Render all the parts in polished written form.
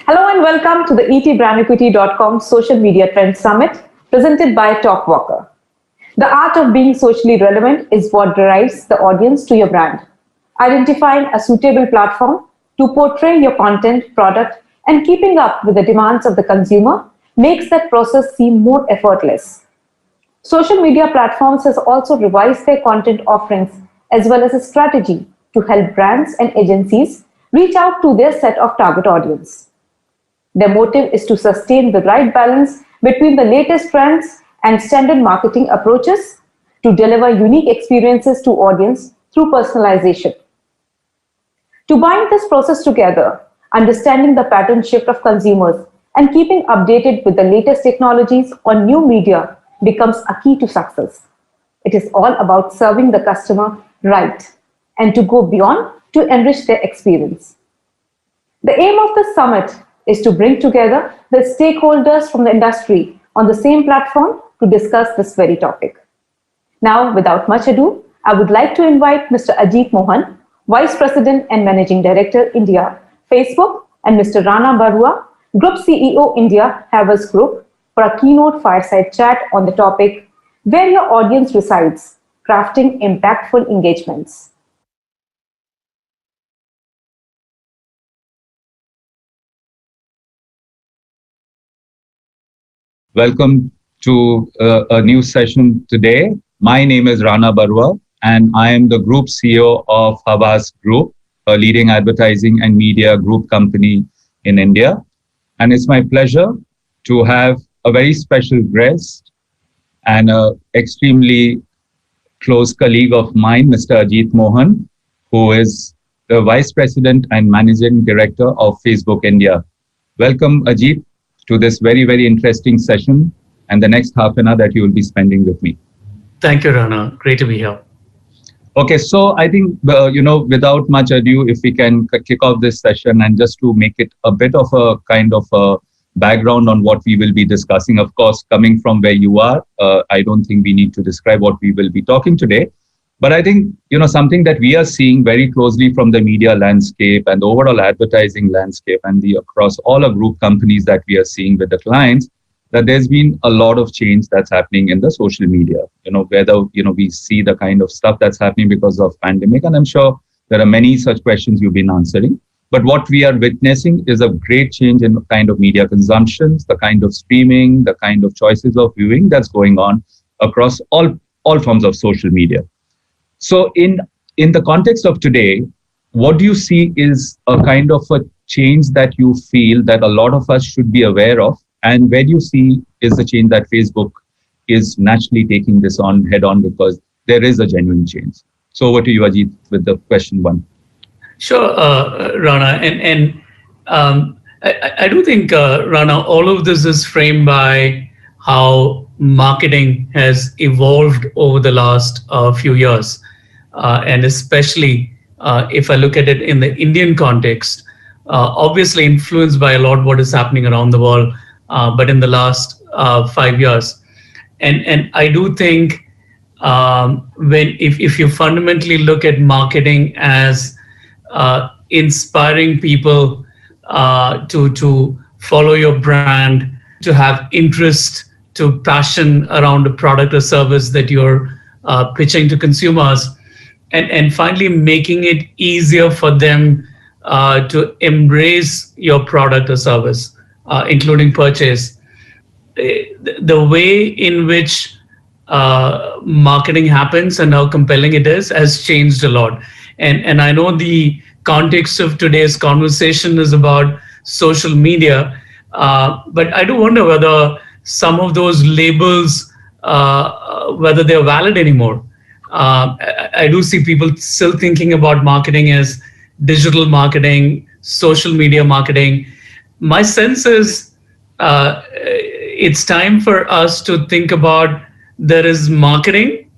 Hello and welcome to the ETBrandequity.com Social Media Trends Summit presented by Talkwalker. The art of being socially relevant is what drives the audience to your brand. Identifying a suitable platform to portray your content, product, and keeping up with the demands of the consumer makes that process seem more effortless. Social media platforms has also revised their content offerings as well as a strategy to help brands and agencies reach out to their set of target audience. Their motive is to sustain the right balance between the latest trends and standard marketing approaches to deliver unique experiences to audience through personalization. To bind this process together, understanding the pattern shift of consumers and keeping updated with the latest technologies on new media becomes a key to success. It is all about serving the customer right and to go beyond to enrich their experience. The aim of the summit is to bring together the stakeholders from the industry on the same platform to discuss this very topic. Now, without much ado, I would like to invite Mr. Ajit Mohan, Vice President and Managing Director, India, Facebook, and Mr. Rana Barua, Group CEO, India, Havas Group, for a keynote fireside chat on the topic, Where Your Audience Resides, Crafting Impactful Engagements. Welcome to a new session today. My name is Rana Barua, and I am the Group CEO of Havas Group, a leading advertising and media group company in India. And it's my pleasure to have a very special guest and an extremely close colleague of mine, Mr. Ajit Mohan, who is the Vice President and Managing Director of Facebook India. Welcome, Ajit, to this very, very interesting session and the next half an hour that you will be spending with me. Thank you, Rana. Great to be here. Okay, so I think, without much ado, if we can kick off this session and just to make it a bit of a kind of a background on what we will be discussing. Of course, coming from where you are, I don't think we need to describe what we will be talking today. But I think, something that we are seeing very closely from the media landscape and the overall advertising landscape and across all our group companies that we are seeing with the clients, that there's been a lot of change that's happening in the social media, whether, we see the kind of stuff that's happening because of pandemic. And I'm sure there are many such questions you've been answering. But what we are witnessing is a great change in kind of media consumptions, the kind of streaming, the kind of choices of viewing that's going on across all forms of social media. So in the context of today, what do you see is a kind of a change that you feel that a lot of us should be aware of? And where do you see is the change that Facebook is naturally taking this on head on because there is a genuine change? So over to you, Ajit, with the question one. Sure, Rana. And I do think, Rana, all of this is framed by how marketing has evolved over the last few years. And especially if I look at it in the Indian context, obviously influenced by a lot what is happening around the world, but in the last 5 years. And I do think if you fundamentally look at marketing as inspiring people to follow your brand, to have interest, to passion around a product or service that you're pitching to consumers, and finally making it easier for them to embrace your product or service, including purchase. The way in which marketing happens and how compelling it is has changed a lot. And I know the context of today's conversation is about social media, but I do wonder whether some of those labels, whether they're valid anymore. I do see people still thinking about marketing as digital marketing, social media marketing. My sense is it's time for us to think about there is marketing,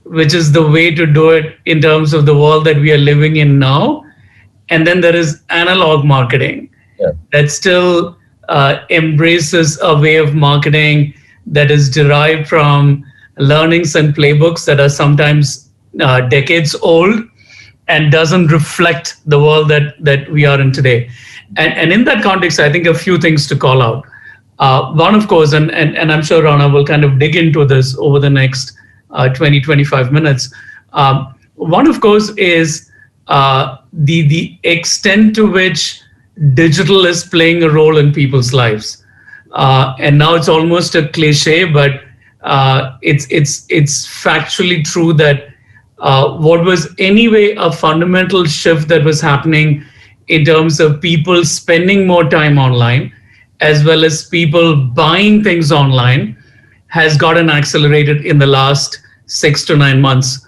which is the way to do it in terms of the world that we are living in now. And then there is analog marketing that still embraces a way of marketing that is derived from learnings and playbooks that are sometimes decades old, and doesn't reflect the world that we are in today. And in that context, I think a few things to call out. One, of course, and I'm sure Rana will kind of dig into this over the next 20, 25 minutes. One, of course, is the extent to which digital is playing a role in people's lives. And now it's almost a cliche, but it's factually true that what was anyway a fundamental shift that was happening in terms of people spending more time online, as well as people buying things online, has gotten accelerated in the last 6 to 9 months,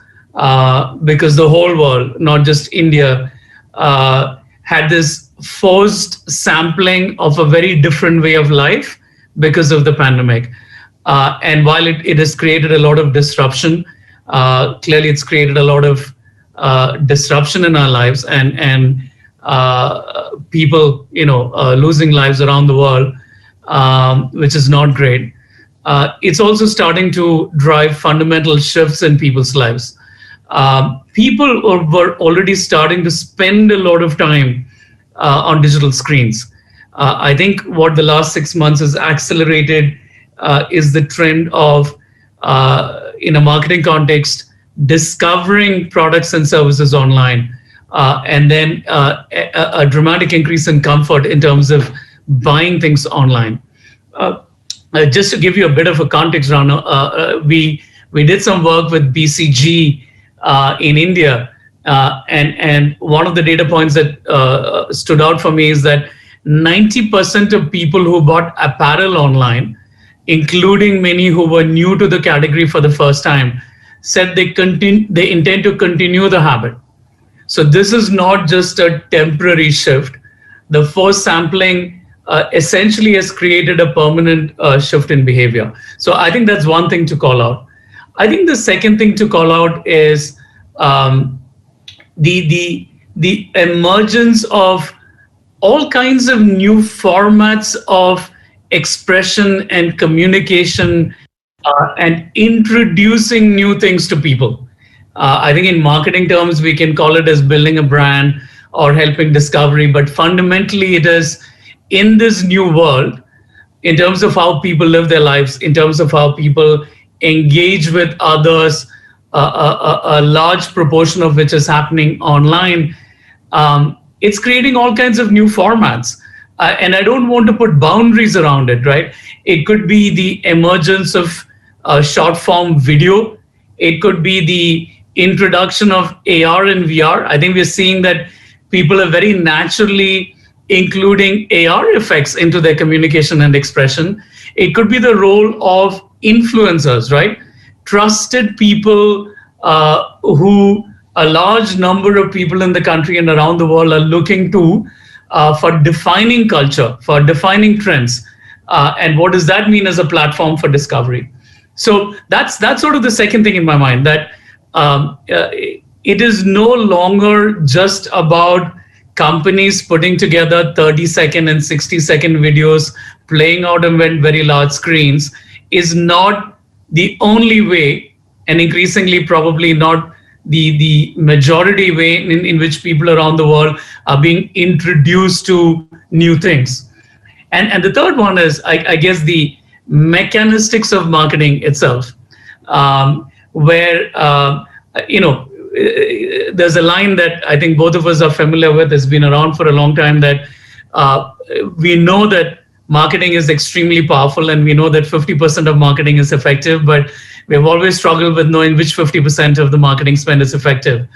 because the whole world, not just India, had this forced sampling of a very different way of life because of the pandemic. And while it has created a lot of disruption, clearly it's created a lot of disruption in our lives, and people, losing lives around the world, which is not great. It's also starting to drive fundamental shifts in people's lives. People were already starting to spend a lot of time on digital screens. I think what the last 6 months has accelerated is the trend of, in a marketing context, discovering products and services online, and then a dramatic increase in comfort in terms of buying things online. Just to give you a bit of a context, Rana, we did some work with BCG in India, and one of the data points that stood out for me is that 90% of people who bought apparel online, including many who were new to the category for the first time, said they intend to continue the habit. So this is not just a temporary shift. The forced sampling essentially has created a permanent shift in behavior. So I think that's one thing to call out. I think the second thing to call out is the emergence of all kinds of new formats of expression and communication, and introducing new things to people. I think in marketing terms, we can call it as building a brand or helping discovery, but fundamentally it is in this new world, in terms of how people live their lives, in terms of how people engage with others, a large proportion of which is happening online. It's creating all kinds of new formats. And I don't want to put boundaries around it, right? It could be the emergence of short form video. It could be the introduction of AR and VR. I think we're seeing that people are very naturally including AR effects into their communication and expression. It could be the role of influencers, right? Trusted people who a large number of people in the country and around the world are looking to for defining culture, for defining trends. And what does that mean as a platform for discovery? So that's sort of the second thing in my mind, that it is no longer just about companies putting together 30-second and 60-second videos playing out on very large screens is not the only way, and increasingly probably not the majority way in which people around the world are being introduced to new things. And the third one is, I guess, the mechanistics of marketing itself, where, there's a line that I think both of us are familiar with, has been around for a long time, that we know that marketing is extremely powerful, and we know that 50% of marketing is effective, but we've always struggled with knowing which 50% of the marketing spend is effective.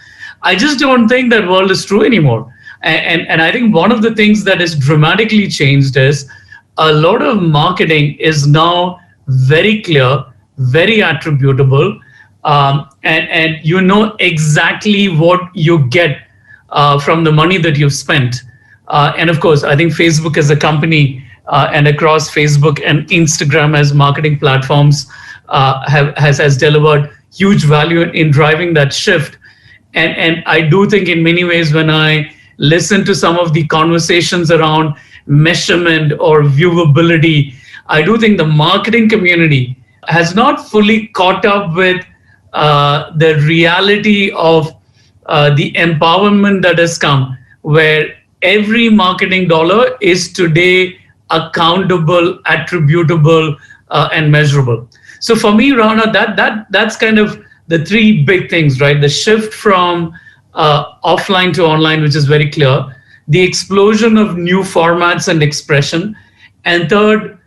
I just don't think that world is true anymore. And I think one of the things that has dramatically changed is a lot of marketing is now very clear, very attributable, and you know exactly what you get from the money that you've spent. And of course, I think Facebook as a company and across Facebook and Instagram as marketing platforms has delivered huge value in driving that shift. And I do think in many ways, when I listen to some of the conversations around measurement or viewability, I do think the marketing community has not fully caught up with the reality of the empowerment that has come, where every marketing dollar is today accountable, attributable, and measurable. So for me, Rana, that's kind of the three big things, right? The shift from offline to online, which is very clear, the explosion of new formats and expression, and third,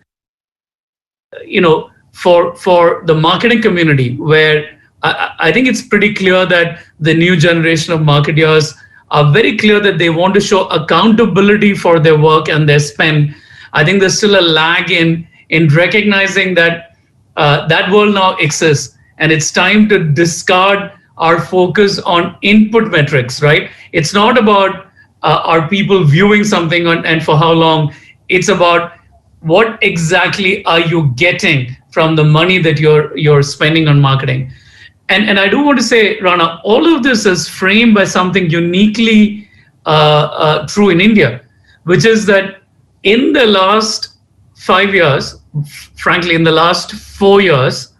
for the marketing community, where I think it's pretty clear that the new generation of marketers are very clear that they want to show accountability for their work and their spend. I think there's still a lag in recognizing that that world now exists, and it's time to discard our focus on input metrics, right? It's not about are people viewing something and for how long. It's about what exactly are you getting from the money that you're spending on marketing. And I do want to say, Rana, all of this is framed by something uniquely true in India, which is that in the last 5 years, frankly, in the last 4 years,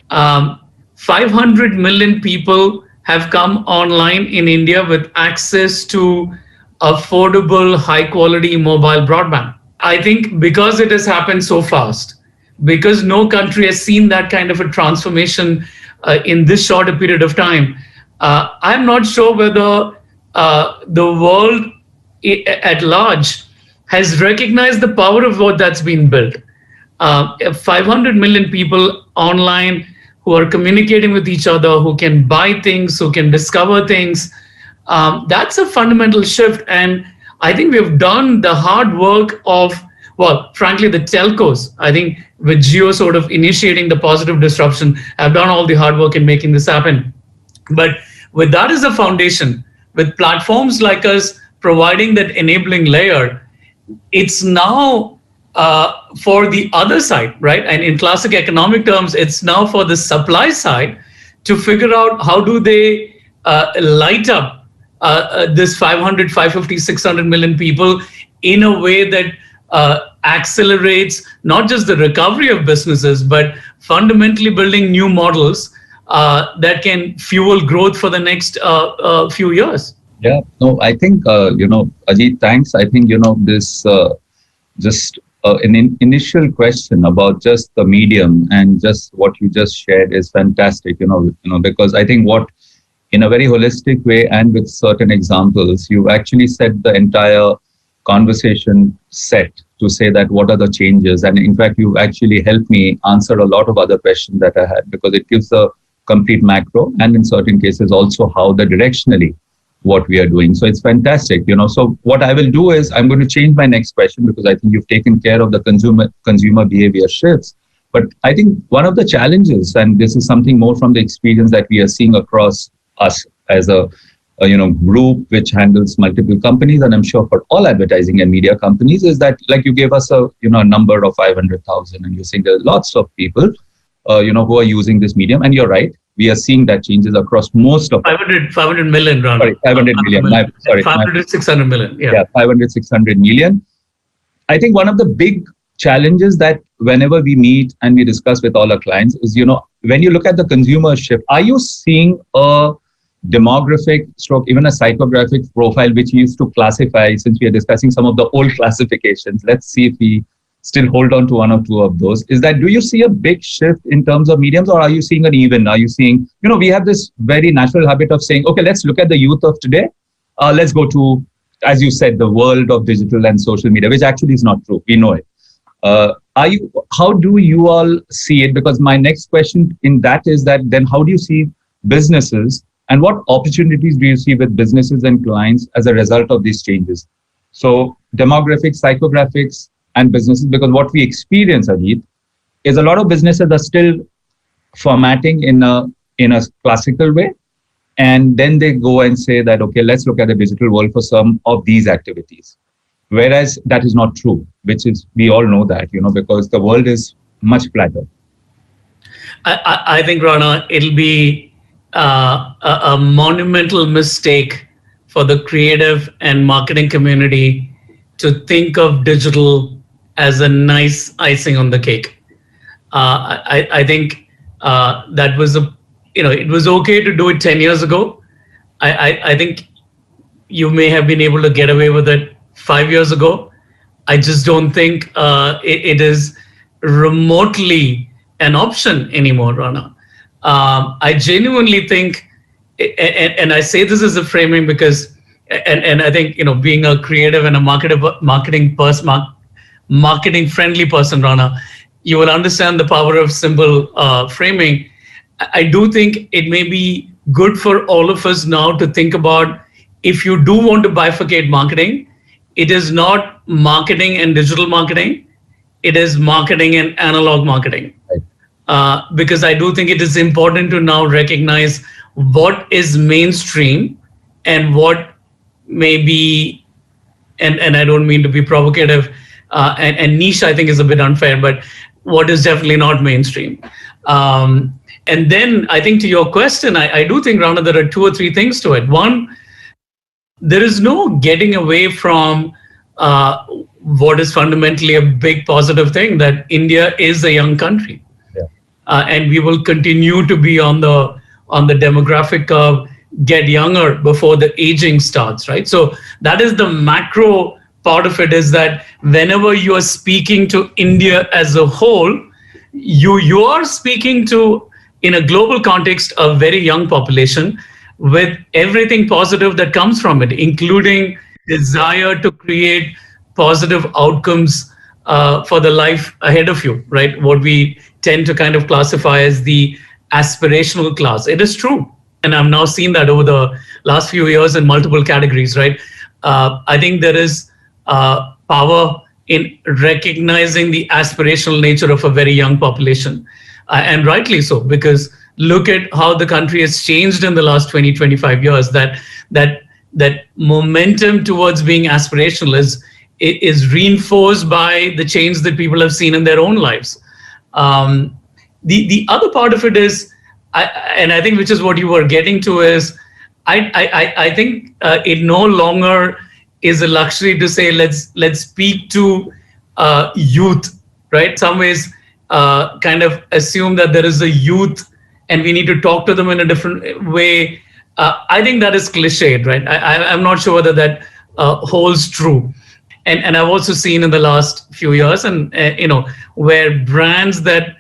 500 million people have come online in India with access to affordable, high quality mobile broadband. I think because it has happened so fast, because no country has seen that kind of a transformation in this short a period of time, I'm not sure whether the world at large has recognized the power of what that's been built. 500 million people online who are communicating with each other, who can buy things, who can discover things. That's a fundamental shift. And I think we've done the hard work of, well, frankly, the telcos, I think with Jio sort of initiating the positive disruption, have done all the hard work in making this happen. But with that as a foundation, with platforms like us providing that enabling layer, it's now for the other side, right? And in classic economic terms, it's now for the supply side to figure out how do they light up this 500, 550, 600 million people in a way that accelerates not just the recovery of businesses, but fundamentally building new models that can fuel growth for the next few years. Yeah, no, I think, Ajit, thanks. I think, this just an initial question about just the medium and just what you just shared is fantastic, because I think what, in a very holistic way and with certain examples, you've actually set the entire conversation set to say that what are the changes. And in fact, you've actually helped me answer a lot of other questions that I had, because it gives a complete macro and in certain cases also how the directionally what we are doing. So it's fantastic, So what I will do is I'm going to change my next question, because I think you've taken care of the consumer behavior shifts. But I think one of the challenges, and this is something more from the experience that we are seeing across us as a group which handles multiple companies, and I'm sure for all advertising and media companies, is that like you gave us a number of 500,000, and you're saying there are lots of people who are using this medium, and you're right. We are seeing that changes across most of 500 million, Ron. Sorry, 500 million. 500, 600 million. Yeah, 500, 600 million. I think one of the big challenges that whenever we meet and we discuss with all our clients is, when you look at the consumer shift, are you seeing a demographic stroke, even a psychographic profile, which we used to classify, since we are discussing some of the old classifications? Let's see if we still hold on to one or two of those. Is that, do you see a big shift in terms of mediums, or are you seeing an even? Are you seeing, we have this very natural habit of saying, okay, let's look at the youth of today. Let's go to, as you said, the world of digital and social media, which actually is not true. We know it. How do you all see it? Because my next question in that is that then how do you see businesses, and what opportunities do you see with businesses and clients as a result of these changes? So demographics, psychographics, and businesses, because what we experience, Ajit, is a lot of businesses are still formatting in a classical way, and then they go and say that, okay, let's look at the digital world for some of these activities. Whereas that is not true, which is, we all know that, because the world is much flatter. I think, Rana, it'll be a monumental mistake for the creative and marketing community to think of digital as a nice icing on the cake. I think that was it was okay to do it 10 years ago. I think you may have been able to get away with it 5 years ago. I just don't think it is remotely an option anymore, Rana. I genuinely think, and I say this as a framing because, and I think, being a creative and a marketing friendly person, Rana, you will understand the power of simple framing. I do think it may be good for all of us now to think about, if you do want to bifurcate marketing, it is not marketing and digital marketing, it is marketing and analog marketing. Because I do think it is important to now recognize what is mainstream and what may be, and I don't mean to be provocative, and niche I think is a bit unfair, but what is definitely not mainstream. And then I think to your question, I do think, Rana, there are two or three things to it. One, there is no getting away from what is fundamentally a big positive thing, that India is a young country. And we will continue to be on the demographic curve, get younger before the aging starts, right? So that is the macro part of it, is that whenever you are speaking to India as a whole, you are speaking to, in a global context, a very young population with everything positive that comes from it, including desire to create positive outcomes for the life ahead of you, right? What we tend to kind of classify as the aspirational class. It is true. And I've now seen that over the last few years in multiple categories, right? I think there is power in recognizing the aspirational nature of a very young population. And rightly so, because look at how the country has changed in the last 20, 25 years, that momentum towards being aspirational is reinforced by the change that people have seen in their own lives. The other part of it is, and I think which is what you were getting to, is I think it no longer is a luxury to say let's speak to youth, right? Some ways kind of assume that there is a youth and we need to talk to them in a different way. I think that is cliched, right? I'm not sure whether that holds true. And I've also seen in the last few years, and where brands that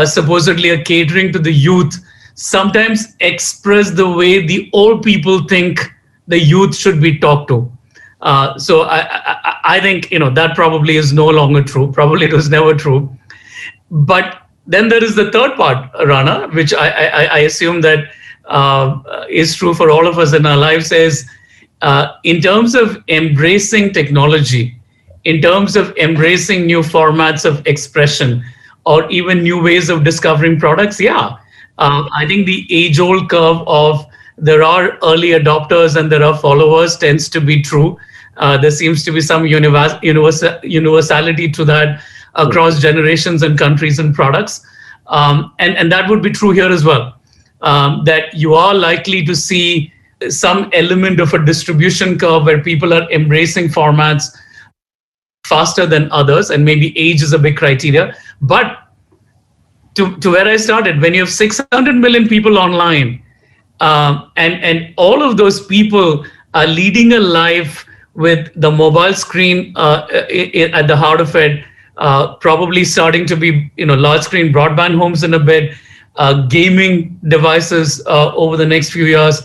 supposedly are catering to the youth sometimes express the way the old people think the youth should be talked to. So I think that probably is no longer true. Probably it was never true. But then there is the third part, Rana, which I assume that is true for all of us in our lives, is in terms of embracing technology, in terms of embracing new formats of expression, or even new ways of discovering products. I think the age-old curve of there are early adopters and there are followers tends to be true. There seems to be some universality to that across generations and countries and products. And that would be true here as well. That you are likely to see some element of a distribution curve where people are embracing formats faster than others, and maybe age is a big criteria. But to where I started, when you have 600 million people online, and all of those people are leading a life with the mobile screen at the heart of it, probably starting to be large screen broadband homes in a bit, gaming devices over the next few years.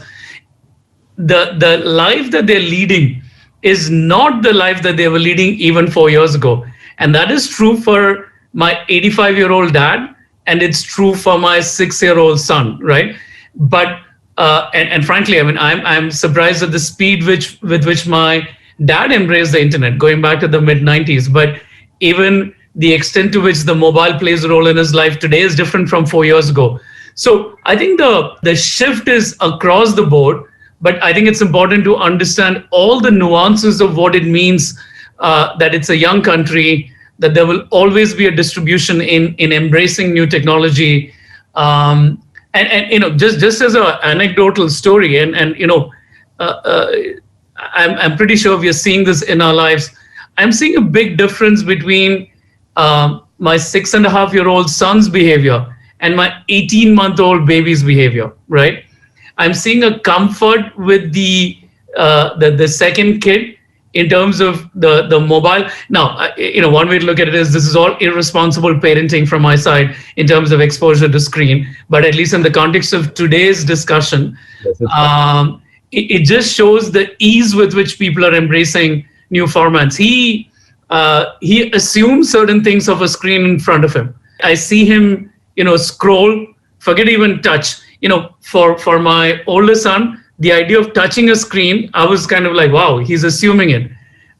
The life that they're leading is not the life that they were leading even 4 years ago. And that is true for my 85-year-old dad, and it's true for my 6-year-old son, right? But and frankly, I mean, I'm surprised at the speed with which my dad embraced the internet, going back to the mid-90s. But even the extent to which the mobile plays a role in his life today is different from 4 years ago. So I think the shift is across the board, but I think it's important to understand all the nuances of what it means, that it's a young country, that there will always be a distribution in embracing new technology. And just as an anecdotal story, and I'm pretty sure we are seeing this in our lives. I'm seeing a big difference between my 6.5-year-old son's behavior and my 18-month-old baby's behavior, right? I'm seeing a comfort with the second kid in terms of the mobile. Now, one way to look at it is this is all irresponsible parenting from my side in terms of exposure to screen. But at least in the context of today's discussion, Yes, it just shows the ease with which people are embracing new formats. He assumes certain things of a screen in front of him. I see him, scroll, forget even touch. For my older son, the idea of touching a screen, I was kind of like, wow, he's assuming it.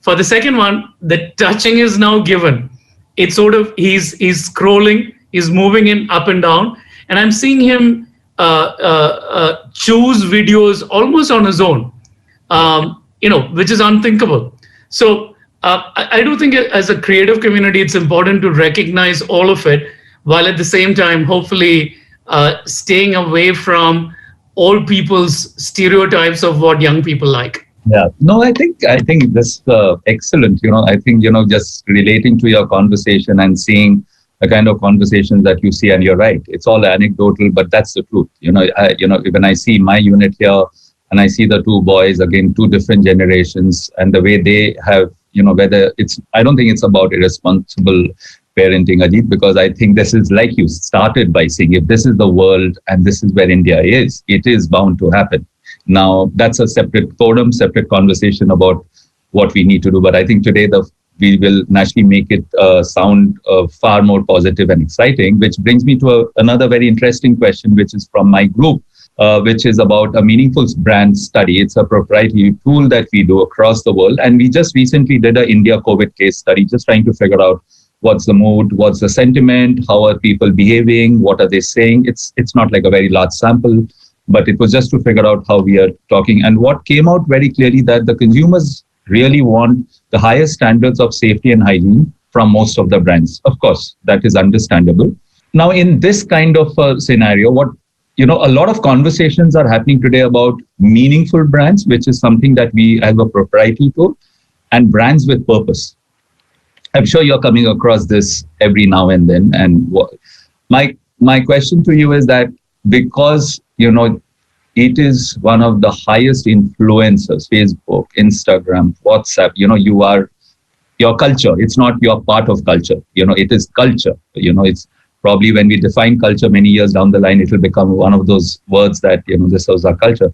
For the second one, the touching is now given. It's sort of, he's scrolling, he's moving in up and down, and I'm seeing him choose videos almost on his own, which is unthinkable. So I do think as a creative community, it's important to recognize all of it, while at the same time, hopefully staying away from all people's stereotypes of what young people like. Yeah, no, I think this excellent. I think just relating to your conversation and seeing the kind of conversations that you see, and you're right, it's all anecdotal, but that's the truth. When I see my unit here and I see the two boys, again, two different generations, and the way they have, whether it's, I don't think it's about irresponsible parenting, Ajit, because I think this is, like you started by saying, if this is the world and this is where India is, it is bound to happen. Now, that's a separate forum, separate conversation about what we need to do. But I think today we will naturally make it sound far more positive and exciting, which brings me to another very interesting question, which is from my group, which is about a meaningful brand study. It's a proprietary tool that we do across the world. And we just recently did an India COVID case study, just trying to figure out what's the mood, what's the sentiment, how are people behaving, what are they saying. It's not like a very large sample, but it was just to figure out how we are talking. And what came out very clearly, that the consumers really want the highest standards of safety and hygiene from most of the brands. Of course, that is understandable. Now, in this kind of scenario, a lot of conversations are happening today about meaningful brands, which is something that we have a proprietary tool, and brands with purpose. I'm sure you're coming across this every now and then. And my question to you is that, because, it is one of the highest influencers, Facebook, Instagram, WhatsApp, you are your culture. It's not your part of culture. It is culture. It's probably, when we define culture many years down the line, it will become one of those words that, this is our culture.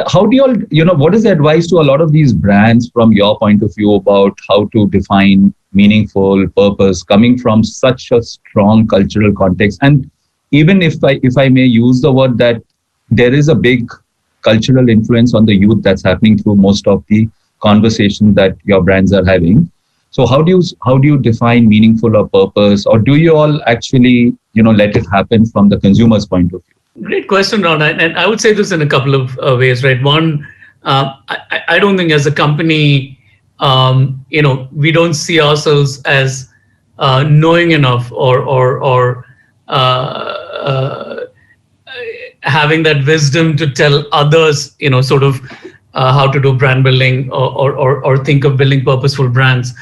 How do you all, what is the advice to a lot of these brands from your point of view about how to define meaningful purpose coming from such a strong cultural context? And even if I may use the word, that there is a big cultural influence on the youth that's happening through most of the conversations that your brands are having. So how do you define meaningful or purpose, or do you all actually, let it happen from the consumer's point of view? Great question, Ron. And I would say this in a couple of ways, right? One, I don't think as a company, we don't see ourselves as knowing enough or having that wisdom to tell others, how to do brand building or think of building purposeful brands.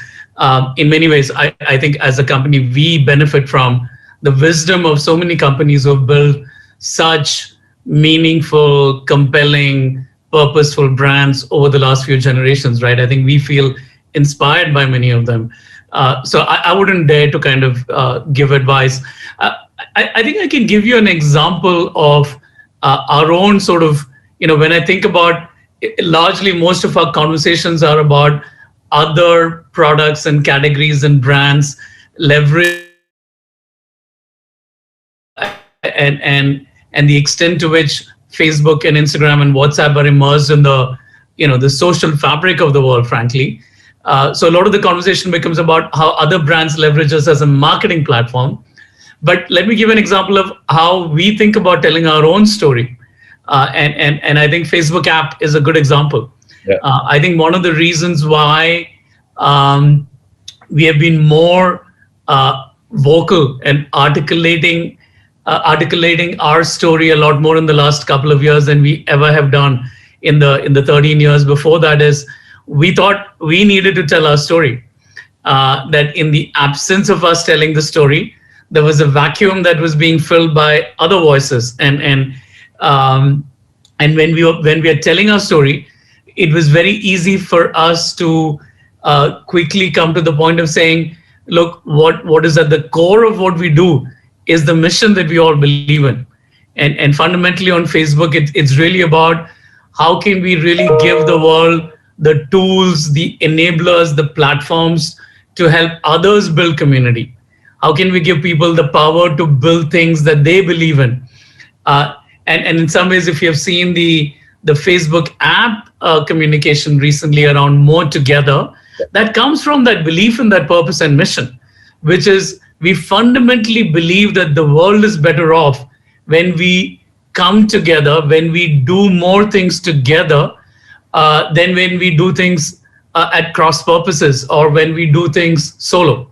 In many ways, I think as a company, we benefit from the wisdom of so many companies who have built such meaningful, compelling, purposeful brands over the last few generations, right? I think we feel inspired by many of them. So I wouldn't dare to kind of give advice. I think I can give you an example of our own sort of, when I think about, largely most of our conversations are about other products and categories and brands leverage and the extent to which Facebook and Instagram and WhatsApp are immersed in the social fabric of the world, frankly. So a lot of the conversation becomes about how other brands leverage us as a marketing platform. But let me give an example of how we think about telling our own story. And I think Facebook app is a good example. Yeah. I think one of the reasons why we have been more vocal and articulating our story a lot more in the last couple of years than we ever have done in the 13 years before that is we thought we needed to tell our story. That in the absence of us telling the story, there was a vacuum that was being filled by other voices. And And when we are telling our story, it was very easy for us to quickly come to the point of saying, look, what is at the core of what we do is the mission that we all believe in. And fundamentally on Facebook, it's really about how can we really give the world the tools, the enablers, the platforms to help others build community. How can we give people the power to build things that they believe in? And in some ways, if you have seen the Facebook app communication recently around more together, that comes from that belief in that purpose and mission, which is we fundamentally believe that the world is better off when we come together, when we do more things together, than when we do things at cross purposes or when we do things solo.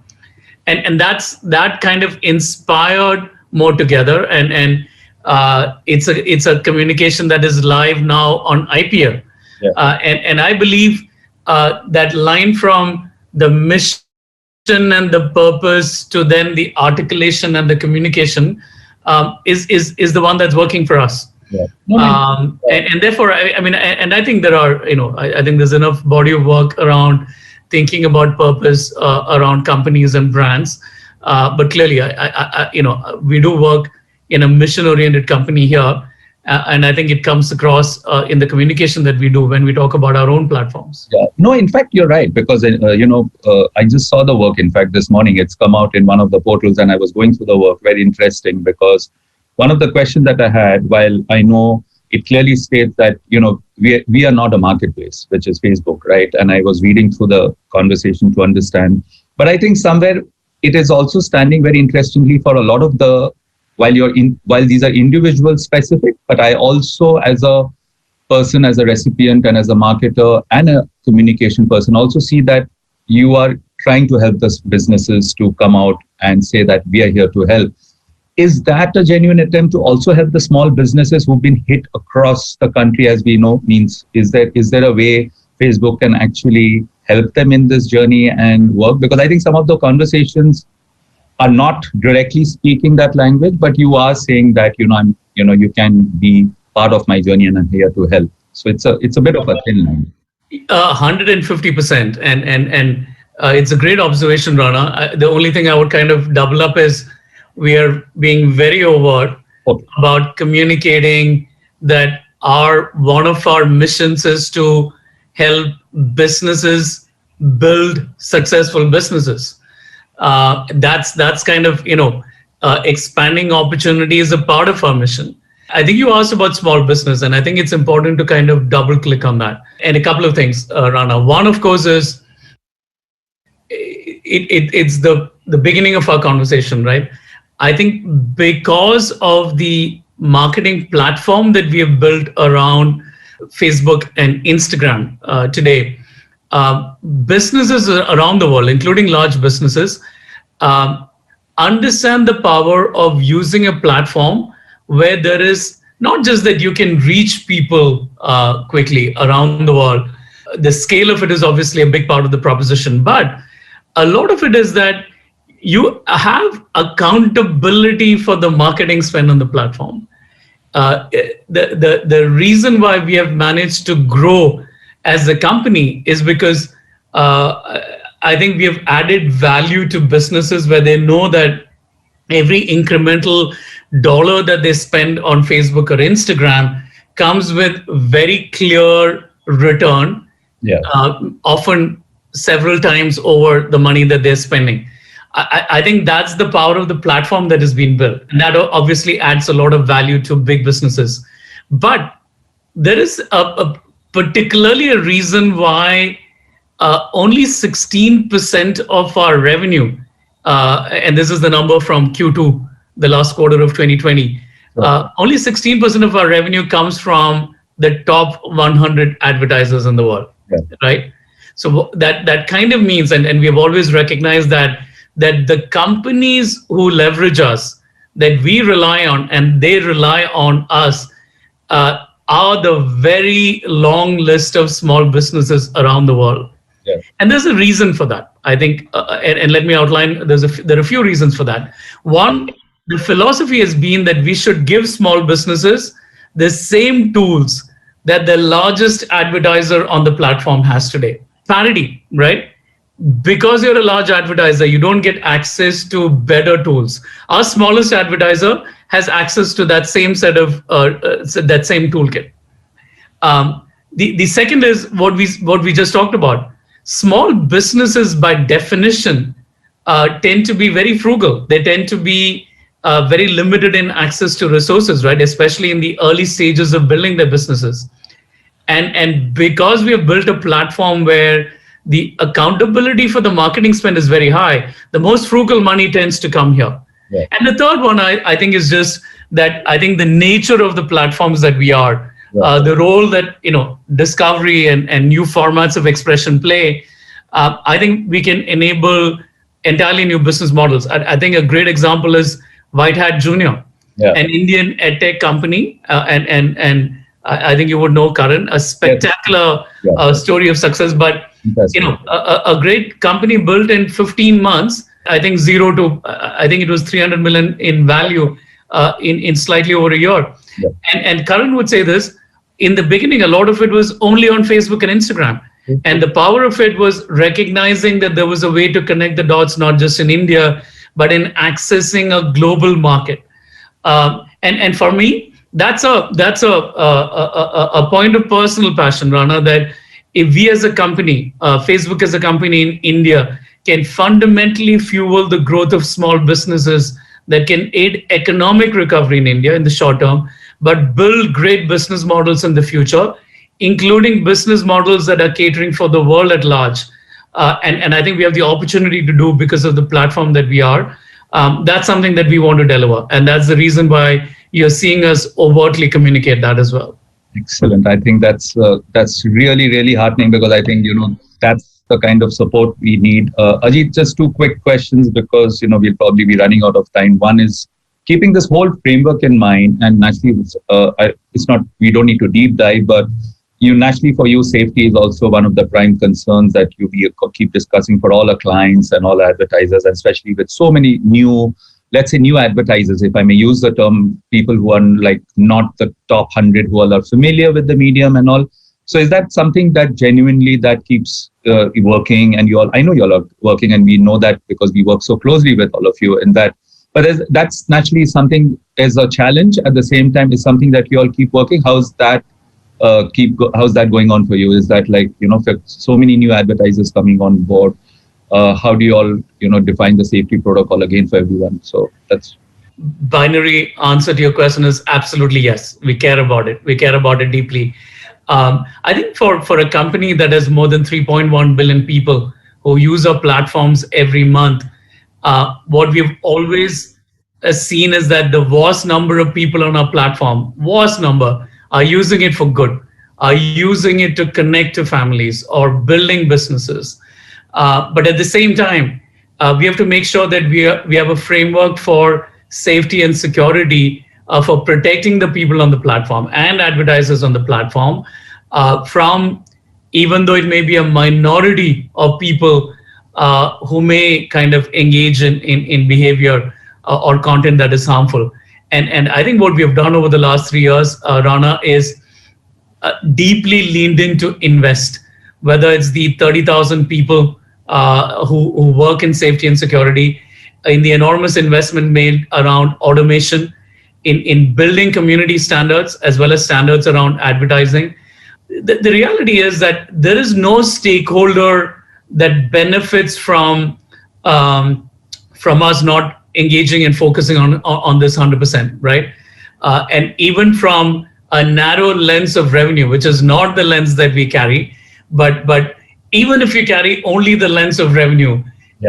And that kind of inspired more together. And it's a communication that is live now on IPL. Yeah. And I believe that line from the mission and the purpose to then the articulation and the communication is the one that's working for us. Yeah. And therefore, I think there are, I think there's enough body of work around thinking about purpose around companies and brands. But clearly, we do work in a mission-oriented company here. And I think it comes across in the communication that we do when we talk about our own platforms. Yeah. No, in fact, you're right, because, I just saw the work, in fact, this morning. It's come out in one of the portals, and I was going through the work. Very interesting, because one of the questions that I had, while I know it clearly states that, we are not a marketplace, which is Facebook, right? And I was reading through the conversation to understand. But I think somewhere it is also standing very interestingly for a lot of the, while these are individual specific, but I also, as a person, as a recipient and as a marketer and a communication person, also see that you are trying to help the businesses to come out and say that we are here to help. Is that a genuine attempt to also help the small businesses who've been hit across the country, as we know? Means, is there a way Facebook can actually help them in this journey and work? Because I think some of the conversations are not directly speaking that language, but you are saying that, you can be part of my journey and I'm here to help. So it's a bit of a thin line. 150%. And it's a great observation, Rana. The only thing I would kind of double up is we are being very overt about communicating that one of our missions is to help businesses build successful businesses. That's kind of, expanding opportunity is a part of our mission. I think you asked about small business, and I think it's important to kind of double click on that. And a couple of things, Rana. One, of course, is it's the beginning of our conversation, right? I think because of the marketing platform that we have built around Facebook and Instagram today, businesses around the world, including large businesses, understand the power of using a platform where there is not just that you can reach people quickly around the world. The scale of it is obviously a big part of the proposition, but a lot of it is that you have accountability for the marketing spend on the platform. The reason why we have managed to grow as a company is because I think we have added value to businesses where they know that every incremental dollar that they spend on Facebook or Instagram comes with very clear return, often several times over the money that they're spending. I think that's the power of the platform that has been built. And that obviously adds a lot of value to big businesses. But there is particularly a reason why only 16% of our revenue, and this is the number from Q2, the last quarter of 2020, only 16% of our revenue comes from the top 100 advertisers in the world, right? So that kind of means, and we have always recognized that the companies who leverage us, that we rely on and they rely on us, are the very long list of small businesses around the world. Yeah. And there's a reason for that. I think, and let me outline, there are a few reasons for that. One, the philosophy has been that we should give small businesses the same tools that the largest advertiser on the platform has today. Parity, right? Because you're a large advertiser, you don't get access to better tools. Our smallest advertiser has access to that same set of that same toolkit. The second is what we just talked about. Small businesses, by definition, tend to be very frugal. They tend to be very limited in access to resources, right? Especially in the early stages of building their businesses. And because we have built a platform where the accountability for the marketing spend is very high, the most frugal money tends to come here. Yeah. And the third one, I think, is just that I think the nature of the platforms that we are, the role that discovery and new formats of expression play, I think we can enable entirely new business models. I think a great example is White Hat Junior, an Indian edtech company, and I think you would know, Karan, a spectacular story of success. But a great company built in 15 months. I think zero to I think it was 300 million in value in slightly over a year. Yeah. And Karan would say this: in the beginning, a lot of it was only on Facebook and Instagram. Mm-hmm. And the power of it was recognizing that there was a way to connect the dots, not just in India, but in accessing a global market. And for me, that's a point of personal passion, Rana, that if we as a company, Facebook as a company in India, can fundamentally fuel the growth of small businesses that can aid economic recovery in India in the short term, but build great business models in the future, including business models that are catering for the world at large. And I think we have the opportunity to do because of the platform that we are. That's something that we want to deliver. And that's the reason why you're seeing us overtly communicate that as well. Excellent. I think that's really, really heartening, because I think, that's the kind of support we need. Ajit, just two quick questions, because, we'll probably be running out of time. One is keeping this whole framework in mind, and naturally, it's not, we don't need to deep dive, but naturally for you, safety is also one of the prime concerns that we keep discussing for all our clients and all advertisers, and especially with so many new, let's say, new advertisers, if I may use the term, people who are like not the top 100 who are familiar with the medium and all. So is that something that genuinely that keeps working? And I know you all are working, and we know that because we work so closely with all of you in that. But that's naturally something as a challenge. At the same time, is something that you all keep working. How's that going on for you? Is that for so many new advertisers coming on board? How do you all define the safety protocol again for everyone? So that's binary answer to your question is absolutely yes. We care about it. We care about it deeply. I think for a company that has more than 3.1 billion people who use our platforms every month, what we've always seen is that the vast number of people on our platform, are using it for good, are using it to connect to families or building businesses. But at the same time, we have to make sure that we have a framework for safety and security for protecting the people on the platform and advertisers on the platform from, even though it may be a minority of people who may kind of engage in behavior or content that is harmful. And I think what we have done over the last 3 years, Rana, is deeply leaned in to invest, whether it's the 30,000 people who work in safety and security, in the enormous investment made around automation, in building community standards, as well as standards around advertising. The reality is that there is no stakeholder that benefits from us not engaging and focusing on this 100%, right? And even from a narrow lens of revenue, which is not the lens that we carry, but even if you carry only the lens of revenue,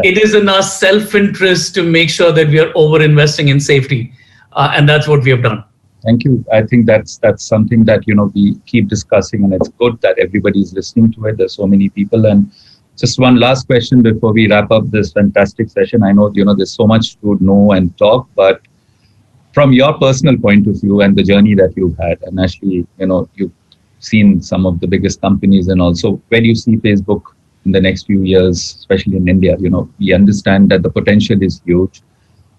it is in our self-interest to make sure that we are over-investing in safety. And that's what we have done. Thank you. I think that's something that, we keep discussing, and it's good that everybody's listening to it. There's so many people. And just one last question before we wrap up this fantastic session. I know, there's so much to know and talk, but from your personal point of view and the journey that you've had, and actually, you've seen some of the biggest companies, and also where do you see Facebook in the next few years, especially in India? We understand that the potential is huge.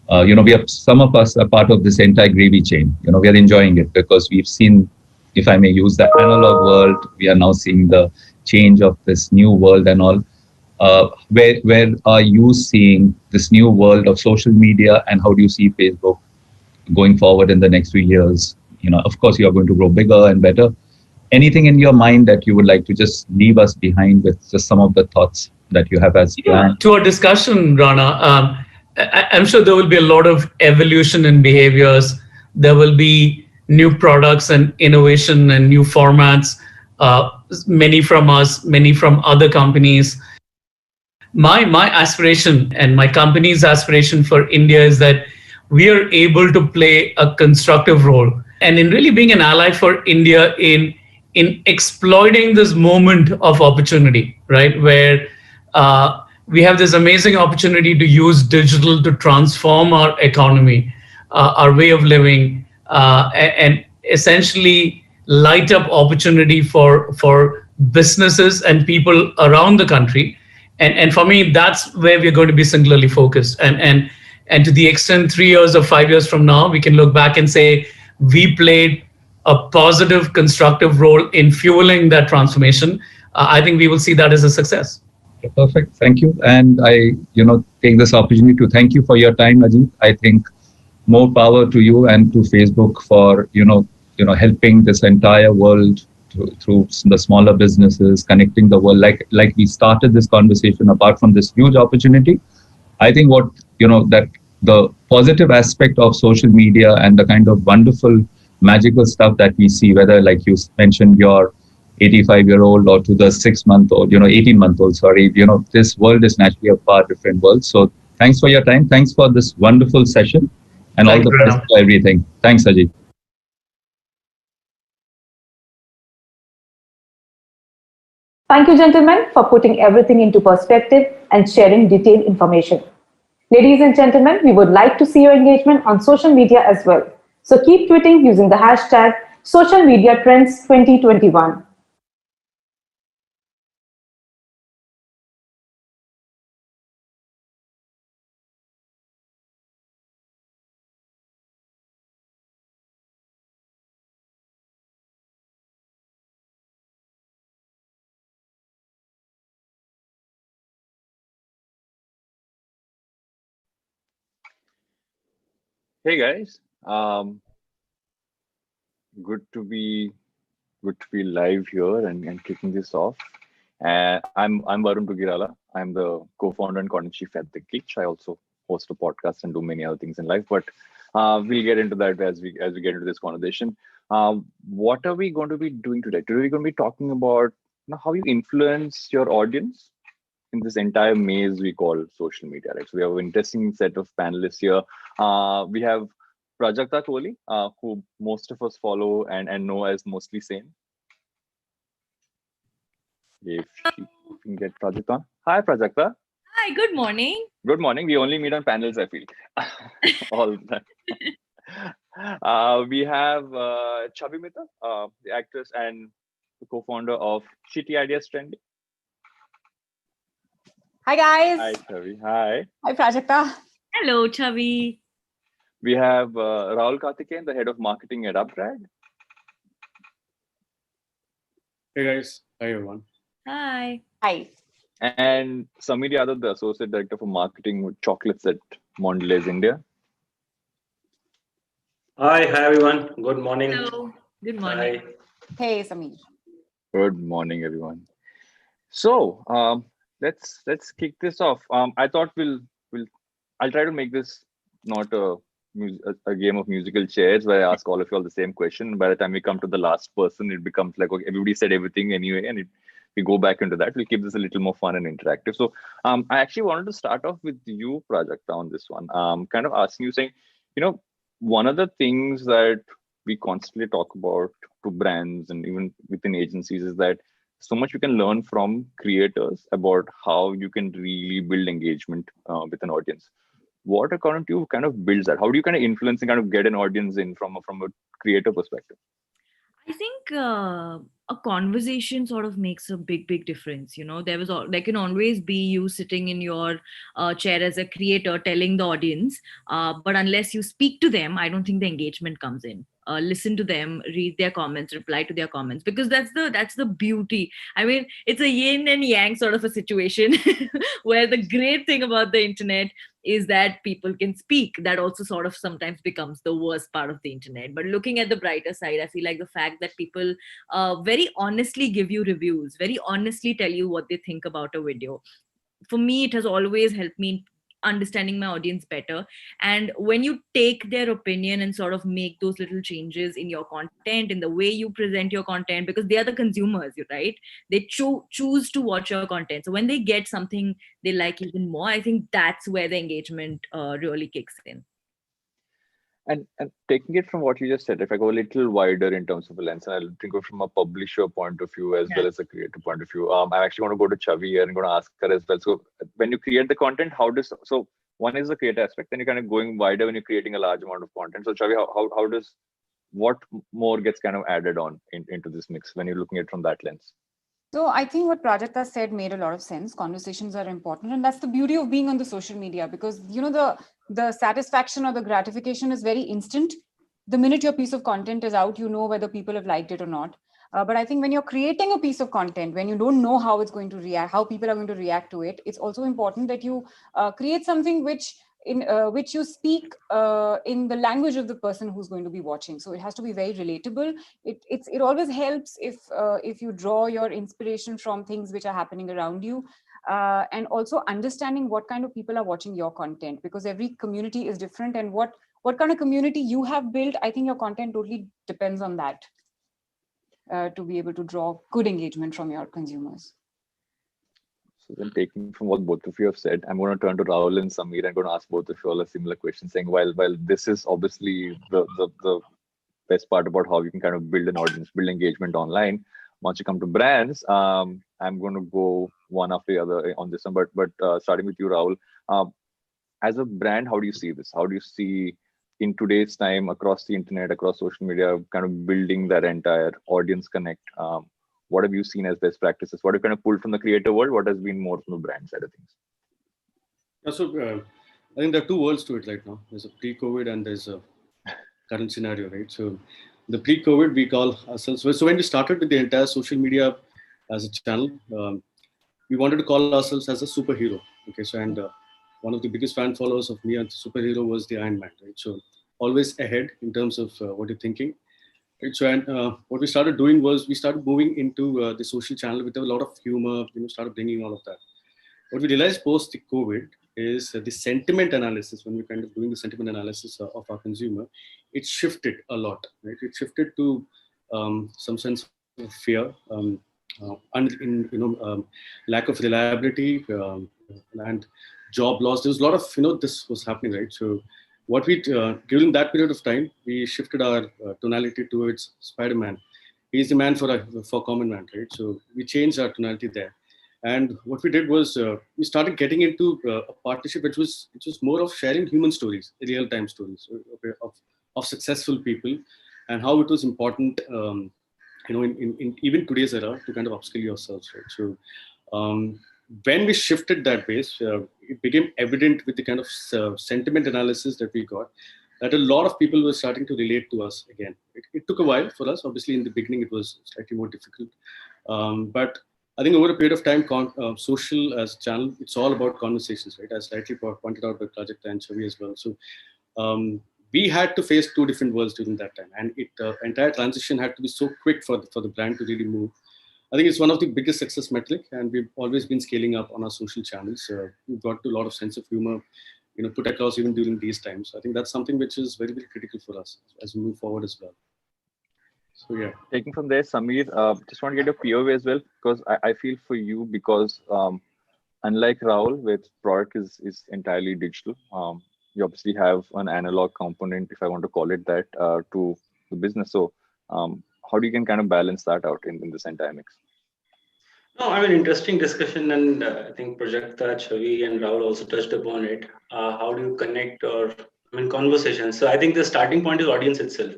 we are, some of us are part of this entire gravy chain. We are enjoying it because we've seen, if I may use the analog world, we are now seeing the change of this new world and all. Where are you seeing this new world of social media, and how do you see Facebook going forward in the next few years? Of course, you are going to grow bigger and better. Anything in your mind that you would like to just leave us behind with, just some of the thoughts that you have as brand? To our discussion, Rana, I'm sure there will be a lot of evolution in behaviors. There will be new products and innovation and new formats, many from us, many from other companies. My aspiration and my company's aspiration for India is that we are able to play a constructive role and in really being an ally for India in exploiting this moment of opportunity, right? Where we have this amazing opportunity to use digital to transform our economy, our way of living, and essentially light up opportunity for businesses and people around the country. And for me, that's where we're going to be singularly focused. And to the extent 3 years or 5 years from now, we can look back and say we played a positive, constructive role in fueling that transformation. I think we will see that as a success. Perfect. Thank you. And I, take this opportunity to thank you for your time, Ajit. I think more power to you and to Facebook for, helping this entire world through the smaller businesses, connecting the world. Like we started this conversation, apart from this huge opportunity, I think what, that the positive aspect of social media and the kind of wonderful, magical stuff that we see, whether like you mentioned, your 85-year-old or to the 6-month-old, 18-month-old, sorry, this world is naturally a far different world. So thanks for your time. Thanks for this wonderful session and all the best for everything. Thanks, Ajit. Thank you, gentlemen, for putting everything into perspective and sharing detailed information. Ladies and gentlemen, we would like to see your engagement on social media as well. So keep tweeting using the hashtag Social Media Trends 2021. Hey guys, good to be good to be live here and kicking this off. I'm Varun Tugirala. I'm the co-founder and content chief at The Kitch. I also host a podcast and do many other things in life. But we'll get into that as we get into this conversation. What are we going to be doing today? Today we're going to be talking about how you influence your audience in this entire maze we call social media, right? So we have an interesting set of panelists here. We have Prajakta Kohli, who most of us follow and know as Mostly Sane. If you can get Prajakta. Hi, Prajakta. Hi, good morning. Good morning. We only meet on panels, I feel. All the time. We have Chavi Mita, the actress and the co-founder of Shitty Ideas Trendy. Hi guys. Hi, Chavi. Hi. Hi Prajakta. Hello, Chavi. We have Rahul Karthikeyan, the head of marketing at ETBrand. Hey guys. Hi everyone. Hi. Hi. And Samir Yadav, the associate director for marketing with chocolates at Mondelez India. Hi everyone. Good morning. Hello. Good morning. Hi. Hey Samir. Good morning, everyone. So let's kick this off. I thought I'll try to make this not a game of musical chairs where I ask all of you all the same question. By the time we come to the last person, it becomes like, okay, everybody said everything anyway, and we go back into that. We'll keep this a little more fun and interactive. So I actually wanted to start off with you, Prajakta, on this one. Kind of asking you, saying, one of the things that we constantly talk about to brands and even within agencies is that so much we can learn from creators about how you can really build engagement with an audience. What, according to you, kind of builds that? How do you kind of influence and kind of get an audience in from a creator perspective? I think a conversation sort of makes a big difference. There can always be you sitting in your chair as a creator telling the audience, but unless you speak to them, I don't think the engagement comes in. Listen to them, read their comments, reply to their comments, because that's the beauty. I mean, it's a yin and yang sort of a situation where the great thing about the internet is that people can speak. That also sort of sometimes becomes the worst part of the internet. But looking at the brighter side, I feel like the fact that people very honestly give you reviews, very honestly tell you what they think about a video. For me, it has always helped me understanding my audience better. And when you take their opinion and sort of make those little changes in your content, in the way you present your content, because they are the consumers, right? They choose to watch your content. So when they get something they like even more, I think that's where the engagement really kicks in. And taking it from what you just said, if I go a little wider in terms of a lens, and I'll think of from a publisher point of view as well as a creator point of view, I'm actually going to go to Chavi here and going to ask her as well. So when you create the content, so one is the creator aspect, then you're kind of going wider when you're creating a large amount of content. So Chavi, how does what more gets kind of added on into this mix when you're looking at it from that lens? So I think what Prajakta said made a lot of sense. Conversations are important, and that's the beauty of being on the social media, because the satisfaction or the gratification is very instant. The minute your piece of content is out, you know whether people have liked it or not. But I think when you're creating a piece of content, when you don't know how it's going to react, how people are going to react to it, it's also important that you create something which you speak in the language of the person who's going to be watching. So it has to be very relatable. It always helps if you draw your inspiration from things which are happening around you, and also understanding what kind of people are watching your content, because every community is different, and what kind of community you have built, I think your content totally depends on that, to be able to draw good engagement from your consumers. So then, taking from what both of you have said, I'm going to turn to Rahul and Samir and going to ask both of you all a similar question, saying, while this is obviously the best part about how you can kind of build an audience, build engagement online, once you come to brands, I'm going to go one after the other on this one. But starting with you, Rahul, as a brand, how do you see this? How do you see in today's time across the internet, across social media, kind of building that entire audience connect? What have you seen as best practices? What have you kind of pulled from the creator world? What has been more from the brand side of things? Yeah, so I think there are two worlds to it right now. There's a pre-COVID and there's a current scenario, right? So the pre-COVID, we call ourselves, so when we started with the entire social media as a channel, we wanted to call ourselves as a superhero. Okay, so and one of the biggest fan followers of me and superhero was the Iron Man, right? So always ahead in terms of what you're thinking. Right. So, and what we started doing was we started moving into the social channel with a lot of humor, started bringing all of that. What we realized post the COVID is the sentiment analysis. When we're kind of doing the sentiment analysis of our consumer, it shifted a lot, right? It shifted to some sense of fear, lack of reliability, and job loss. There was a lot of, this was happening, right? So what we, during that period of time, we shifted our tonality towards Spider-Man. He's the man for common man, right? So we changed our tonality there. And what we did was we started getting into a partnership which was more of sharing human stories, real-time stories of successful people, and how it was important, in even today's era to kind of upskill yourselves, right? So when we shifted that base, it became evident with the kind of sentiment analysis that we got that a lot of people were starting to relate to us again. It took a while for us. Obviously, in the beginning, it was slightly more difficult. But I think over a period of time, social as a channel, it's all about conversations, right? As rightly pointed out by Prajakta and Chavi as well. So we had to face two different worlds during that time. And entire transition had to be so quick for the brand to really move. I think it's one of the biggest success metric, and we've always been scaling up on our social channels. We've got a lot of sense of humor, put across even during these times. I think that's something which is very, very critical for us as we move forward as well. So yeah. Taking from there, Samir, just want to get your POV as well, because I feel for you, because unlike Rahul, with product is entirely digital. You obviously have an analog component, if I want to call it that, to the business. So how do you can kind of balance that out in this entire mix? No, I mean, interesting discussion, and I think Prajakta, Chavi, and Rahul also touched upon it. How do you connect conversations? So I think the starting point is audience itself.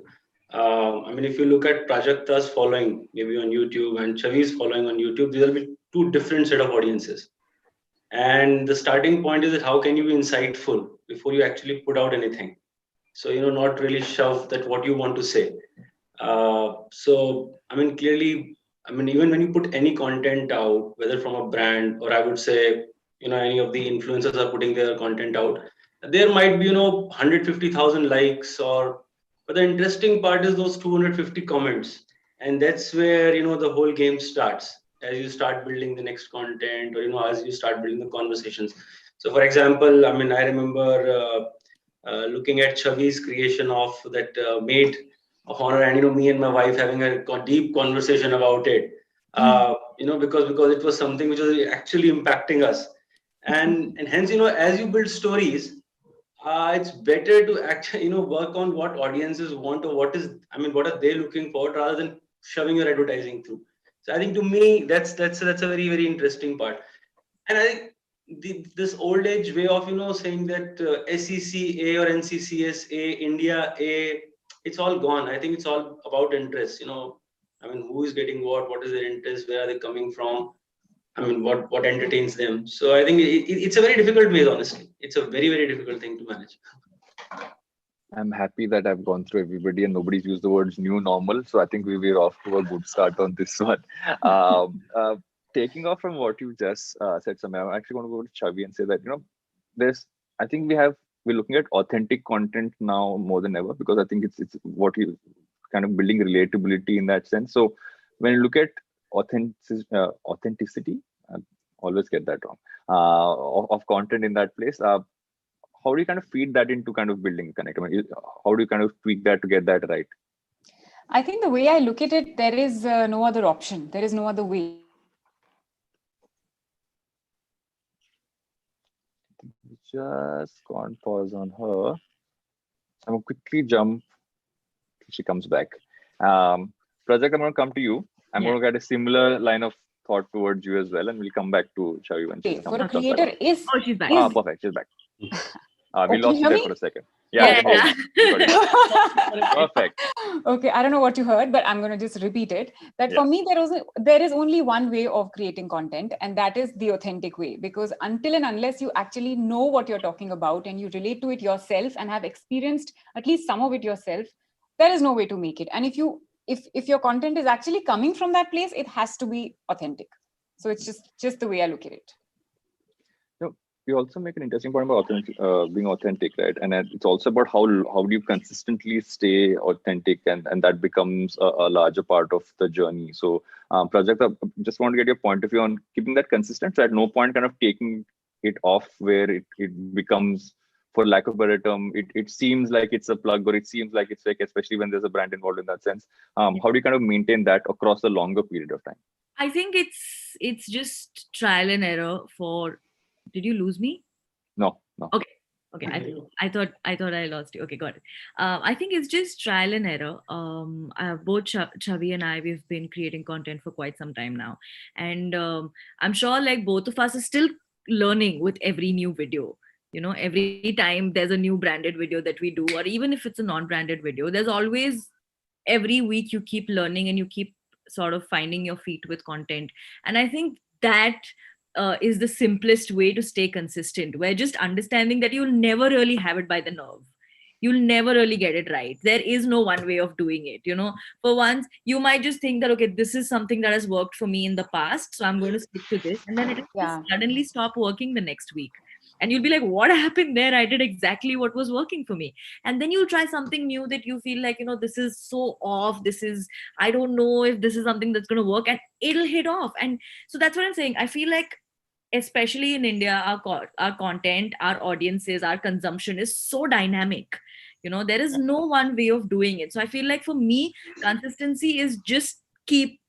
I mean, if you look at Prajakta's following maybe on YouTube and Chavi's following on YouTube, there will be two different set of audiences. And the starting point is that how can you be insightful before you actually put out anything? So, not really shove that what you want to say. So, I mean, clearly, I mean, even when you put any content out, whether from a brand or I would say, any of the influencers are putting their content out, there might be, 150,000 likes but the interesting part is those 250 comments. And that's where, the whole game starts as you start building the next content or, as you start building the conversations. So, for example, I mean, I remember looking at Chavi's creation of that maid of honor, and me and my wife having a deep conversation about it. Because it was something which was actually impacting us, and hence as you build stories, it's better to actually work on what audiences want or what are they looking for rather than shoving your advertising through. So I think to me that's a very very interesting part. And I think this old age way of saying that SECA or NCCSA India A, it's all gone. I think it's all about interest. I mean, who is getting what is their interest, where are they coming from? I mean, what entertains them. So I think it's a very difficult maze. Honestly, it's a very very difficult thing to manage. I'm happy that I've gone through everybody and nobody's used the words new normal. So I think we were off to a good start on this one. Taking off from what you just said, Samay, I'm actually going to go to Chavi and say that, I think we're looking at authentic content now more than ever, because I think it's what you kind of building relatability in that sense. So when you look at authenticity, I always get that wrong, of content in that place, how do you kind of feed that into kind of building connect? I mean, how do you kind of tweak that to get that right? I think the way I look at it, there is no other option. There is no other way. Just can't pause on her. I'm going to quickly jump. She comes back. Prajak, I'm going to come to you. I'm going to get a similar line of thought towards you as well, and we'll come back to Chavi when she's For a creator, she's back. Perfect. She's back. We Okay, lost you there for a second. Yeah, I can hear you. Perfect. Okay, I don't know what you heard, but I'm going to just repeat it. That for me, there is only one way of creating content, and that is the authentic way. Because until and unless you actually know what you're talking about and you relate to it yourself and have experienced at least some of it yourself, there is no way to make it. And if your content is actually coming from that place, it has to be authentic. So it's just the way I look at it. You also make an interesting point about being authentic, right? And it's also about how do you consistently stay authentic, and that becomes a larger part of the journey. So, Prajak, I just want to get your point of view on keeping that consistent. So, at no point kind of taking it off where it becomes, for lack of a better term, it seems like it's a plug, or it seems like it's fake, especially when there's a brand involved in that sense. How do you kind of maintain that across a longer period of time? I think it's just trial and error for. Did you lose me? No. Okay. I thought I lost you. Okay, got it. I think it's just trial and error. Both Chavi and I, we've been creating content for quite some time now, and I'm sure like both of us are still learning with every new video. Every time there's a new branded video that we do, or even if it's a non-branded video, there's always, every week you keep learning and you keep sort of finding your feet with content. And I think that is the simplest way to stay consistent, where just understanding that you'll never really have it by the nerve. You'll never really get it right. There is no one way of doing it. For once, you might just think that, okay, this is something that has worked for me in the past, so I'm going to stick to this. And then it will just suddenly stop working the next week. And you'll be like, what happened there? I did exactly what was working for me. And then you'll try something new that you feel like, this is so off. I don't know if this is something that's going to work, and it'll hit off. And so that's what I'm saying. I feel like, especially in India, our content, our audiences, our consumption is so dynamic. There is no one way of doing it. So I feel like for me, consistency is just keep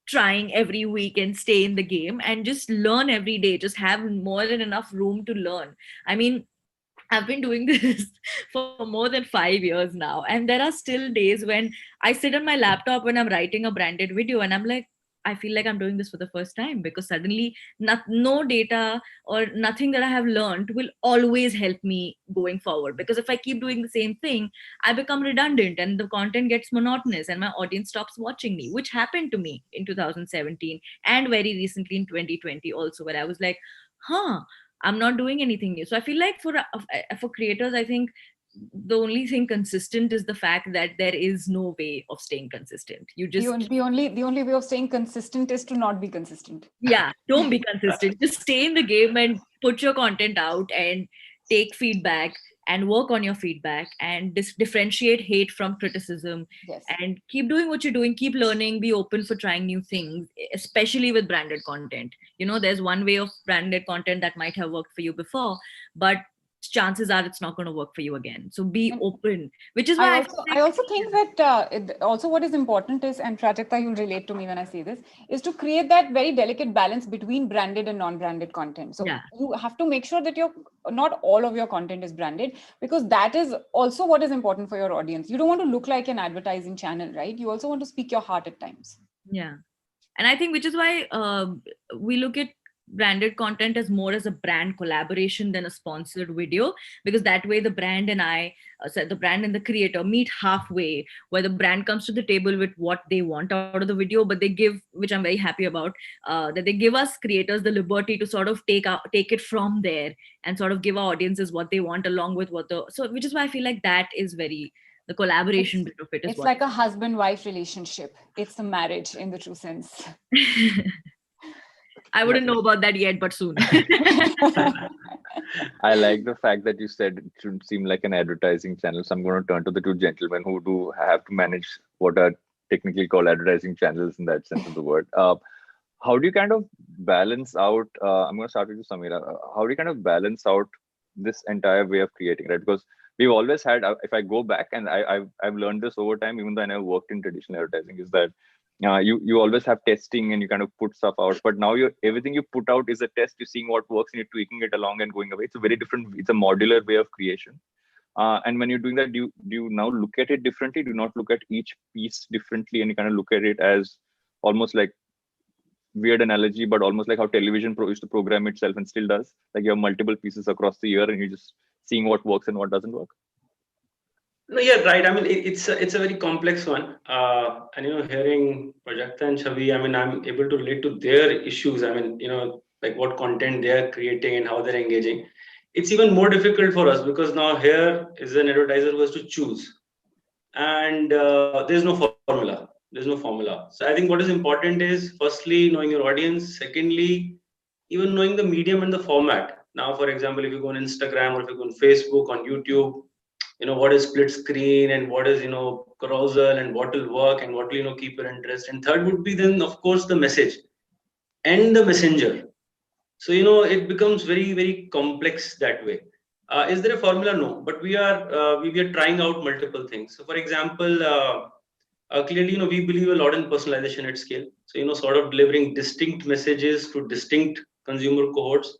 trying every week and stay in the game and just learn every day. Just have more than enough room to learn. I mean, I've been doing this for more than 5 years now. And there are still days when I sit on my laptop when I'm writing a branded video and I'm like, I feel like I'm doing this for the first time, because suddenly no data or nothing that I have learned will always help me going forward. Because if I keep doing the same thing, I become redundant and the content gets monotonous and my audience stops watching me, which happened to me in 2017 and very recently in 2020 also, where I was like, I'm not doing anything new. So I feel like for creators, I think the only thing consistent is the fact that there is no way of staying consistent. You just the only way of staying consistent is to not be consistent. yeah, don't be consistent. Just stay in the game and put your content out and take feedback and work on your feedback and differentiate hate from criticism. Yes. And keep doing what you're doing, keep learning, be open for trying new things, especially with branded content. There's one way of branded content that might have worked for you before, but chances are it's not going to work for you again. So be open, which is why I also think that also what is important is, and Prajakta, you'll relate to me when I say this, is to create that very delicate balance between branded and non-branded content. So you have to make sure that not all of your content is branded, because that is also what is important for your audience. You don't want to look like an advertising channel, right? You also want to speak your heart at times. Yeah. And I think which is why we look at branded content as more as a brand collaboration than a sponsored video, because that way the brand and the brand and the creator meet halfway, where the brand comes to the table with what they want out of the video, but they give, which I'm very happy about, that they give us creators the liberty to sort of take it from there and sort of give our audiences what they want along with which is why I feel like that is the collaboration bit of it. It's like a husband-wife relationship. It's a marriage in the true sense. I wouldn't know about that yet, but soon. I like the fact that you said it should seem like an advertising channel. So I'm going to turn to the two gentlemen who do have to manage what are technically called advertising channels in that sense of the word. How do you kind of balance out? I'm going to start with you, Samira. How do you kind of balance out this entire way of creating, right? Because we've always had, if I go back, and I've learned this over time, even though I never worked in traditional advertising, is that you always have testing and you kind of put stuff out, but now everything you put out is a test. You're seeing what works and you're tweaking it along and going away. It's a very different, it's a modular way of creation. And when you're doing that, do you now look at it differently? Do you not look at each piece differently, and you kind of look at it as almost like, weird analogy, but almost like how television used to program itself and still does. Like you have multiple pieces across the year and you're just seeing what works and what doesn't work. No, yeah, right. I mean, it's a very complex one. And, hearing Prajakta and Chavi, I mean, I'm able to relate to their issues. I mean, like what content they're creating and how they're engaging. It's even more difficult for us because now here is an advertiser who has to choose. And there's no formula. There's no formula. So I think what is important is, firstly, knowing your audience. Secondly, even knowing the medium and the format. Now, for example, if you go on Instagram or if you go on Facebook, on YouTube, what is split screen and what is, carousel and what will work and what will, keep your interest. And third would be then, of course, the message and the messenger. So, it becomes very, very complex that way. Is there a formula? No, but we are trying out multiple things. So, for example, clearly, we believe a lot in personalization at scale. So, sort of delivering distinct messages to distinct consumer cohorts.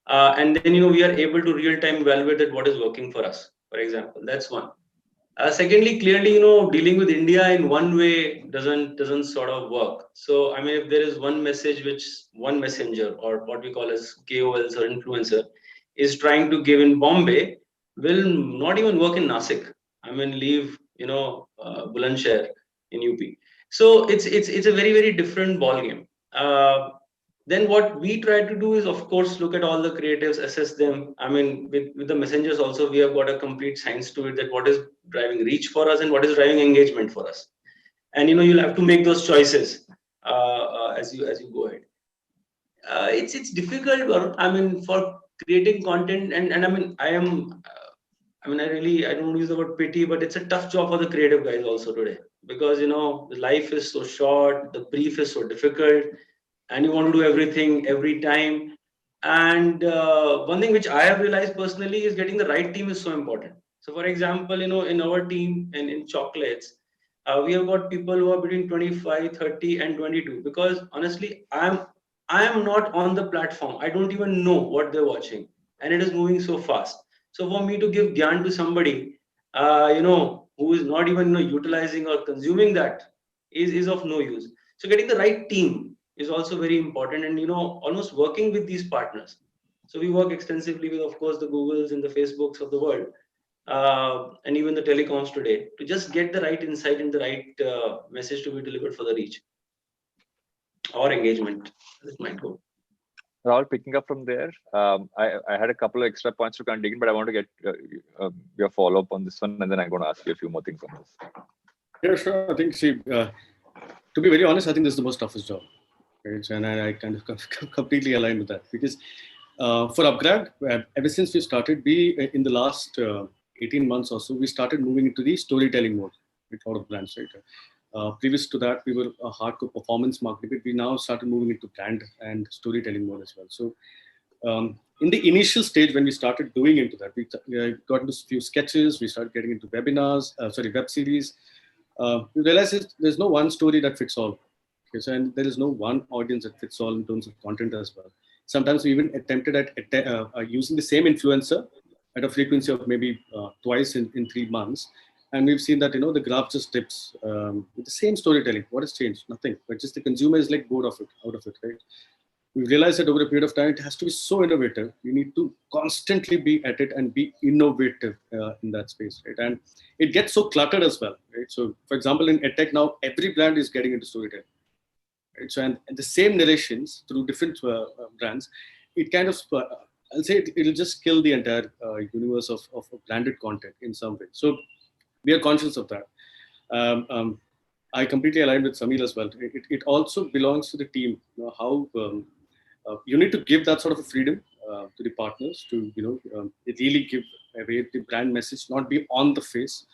And then, we are able to real-time evaluate that what is working for us, for example. That's one. Secondly, clearly, dealing with India in one way doesn't sort of work. So, I mean, if there is one message which one messenger or what we call as KOLs or influencer is trying to give in Bombay, will not even work in Nasik. I mean, leave, Bulandshahr in UP. So it's a very, very different ballgame. Then what we try to do is, of course, look at all the creatives, assess them. I mean, with the messengers also, we have got a complete science to it, that what is driving reach for us and what is driving engagement for us. And, you'll have to make those choices as you go ahead. It's difficult, I mean, for creating content. And I mean, I don't use the word pity, but it's a tough job for the creative guys also today, because, life is so short, the brief is so difficult, and you want to do everything every time. And one thing which I have realized personally is getting the right team is so important. So, for example, in our team and in chocolates, we have got people who are between 25, 30, and 22. Because honestly, I am not on the platform. I don't even know what they're watching, and it is moving so fast. So, for me to give gyan to somebody, who is not even utilizing or consuming that is of no use. So, getting the right team is also very important, and almost working with these partners. So we work extensively with, of course, the Googles and the Facebooks of the world, and even the telecoms today, to just get the right insight and the right message to be delivered for the reach or engagement, as it might go. Rahul, picking up from there, I had a couple of extra points to kind of dig in, but I want to get your follow up on this one, and then I'm going to ask you a few more things on this. Yeah, sure. I think, to be very honest, I think this is the most toughest job. Right? And I kind of completely align with that, because for Upgrad, ever since we started, in the last 18 months or so, we started moving into the storytelling mode with a lot of brands. Right? Previous to that, we were a hardcore performance marketing, but we now started moving into brand and storytelling mode as well. So in the initial stage, when we started doing into that, we got into a few sketches, we started getting into webinars, web series. We realized there's no one story that fits all. Okay, so, and there is no one audience that fits all in terms of content as well. Sometimes we even attempted at using the same influencer at a frequency of maybe twice in 3 months. And we've seen that, the graph just dips with the same storytelling. What has changed? Nothing, but just the consumer is like bored of it, out of it, right? We realized that over a period of time, it has to be so innovative. We need to constantly be at it and be innovative in that space, right? And it gets so cluttered as well, right? So, for example, in EdTech now, every brand is getting into storytelling, right? So, and the same narrations through different brands, it kind of, I'll say it'll just kill the entire universe of branded content in some way. So, we are conscious of that. I completely align with Samir as well. It also belongs to the team, how you need to give that sort of a freedom to the partners to really give away the brand message, not be on the face.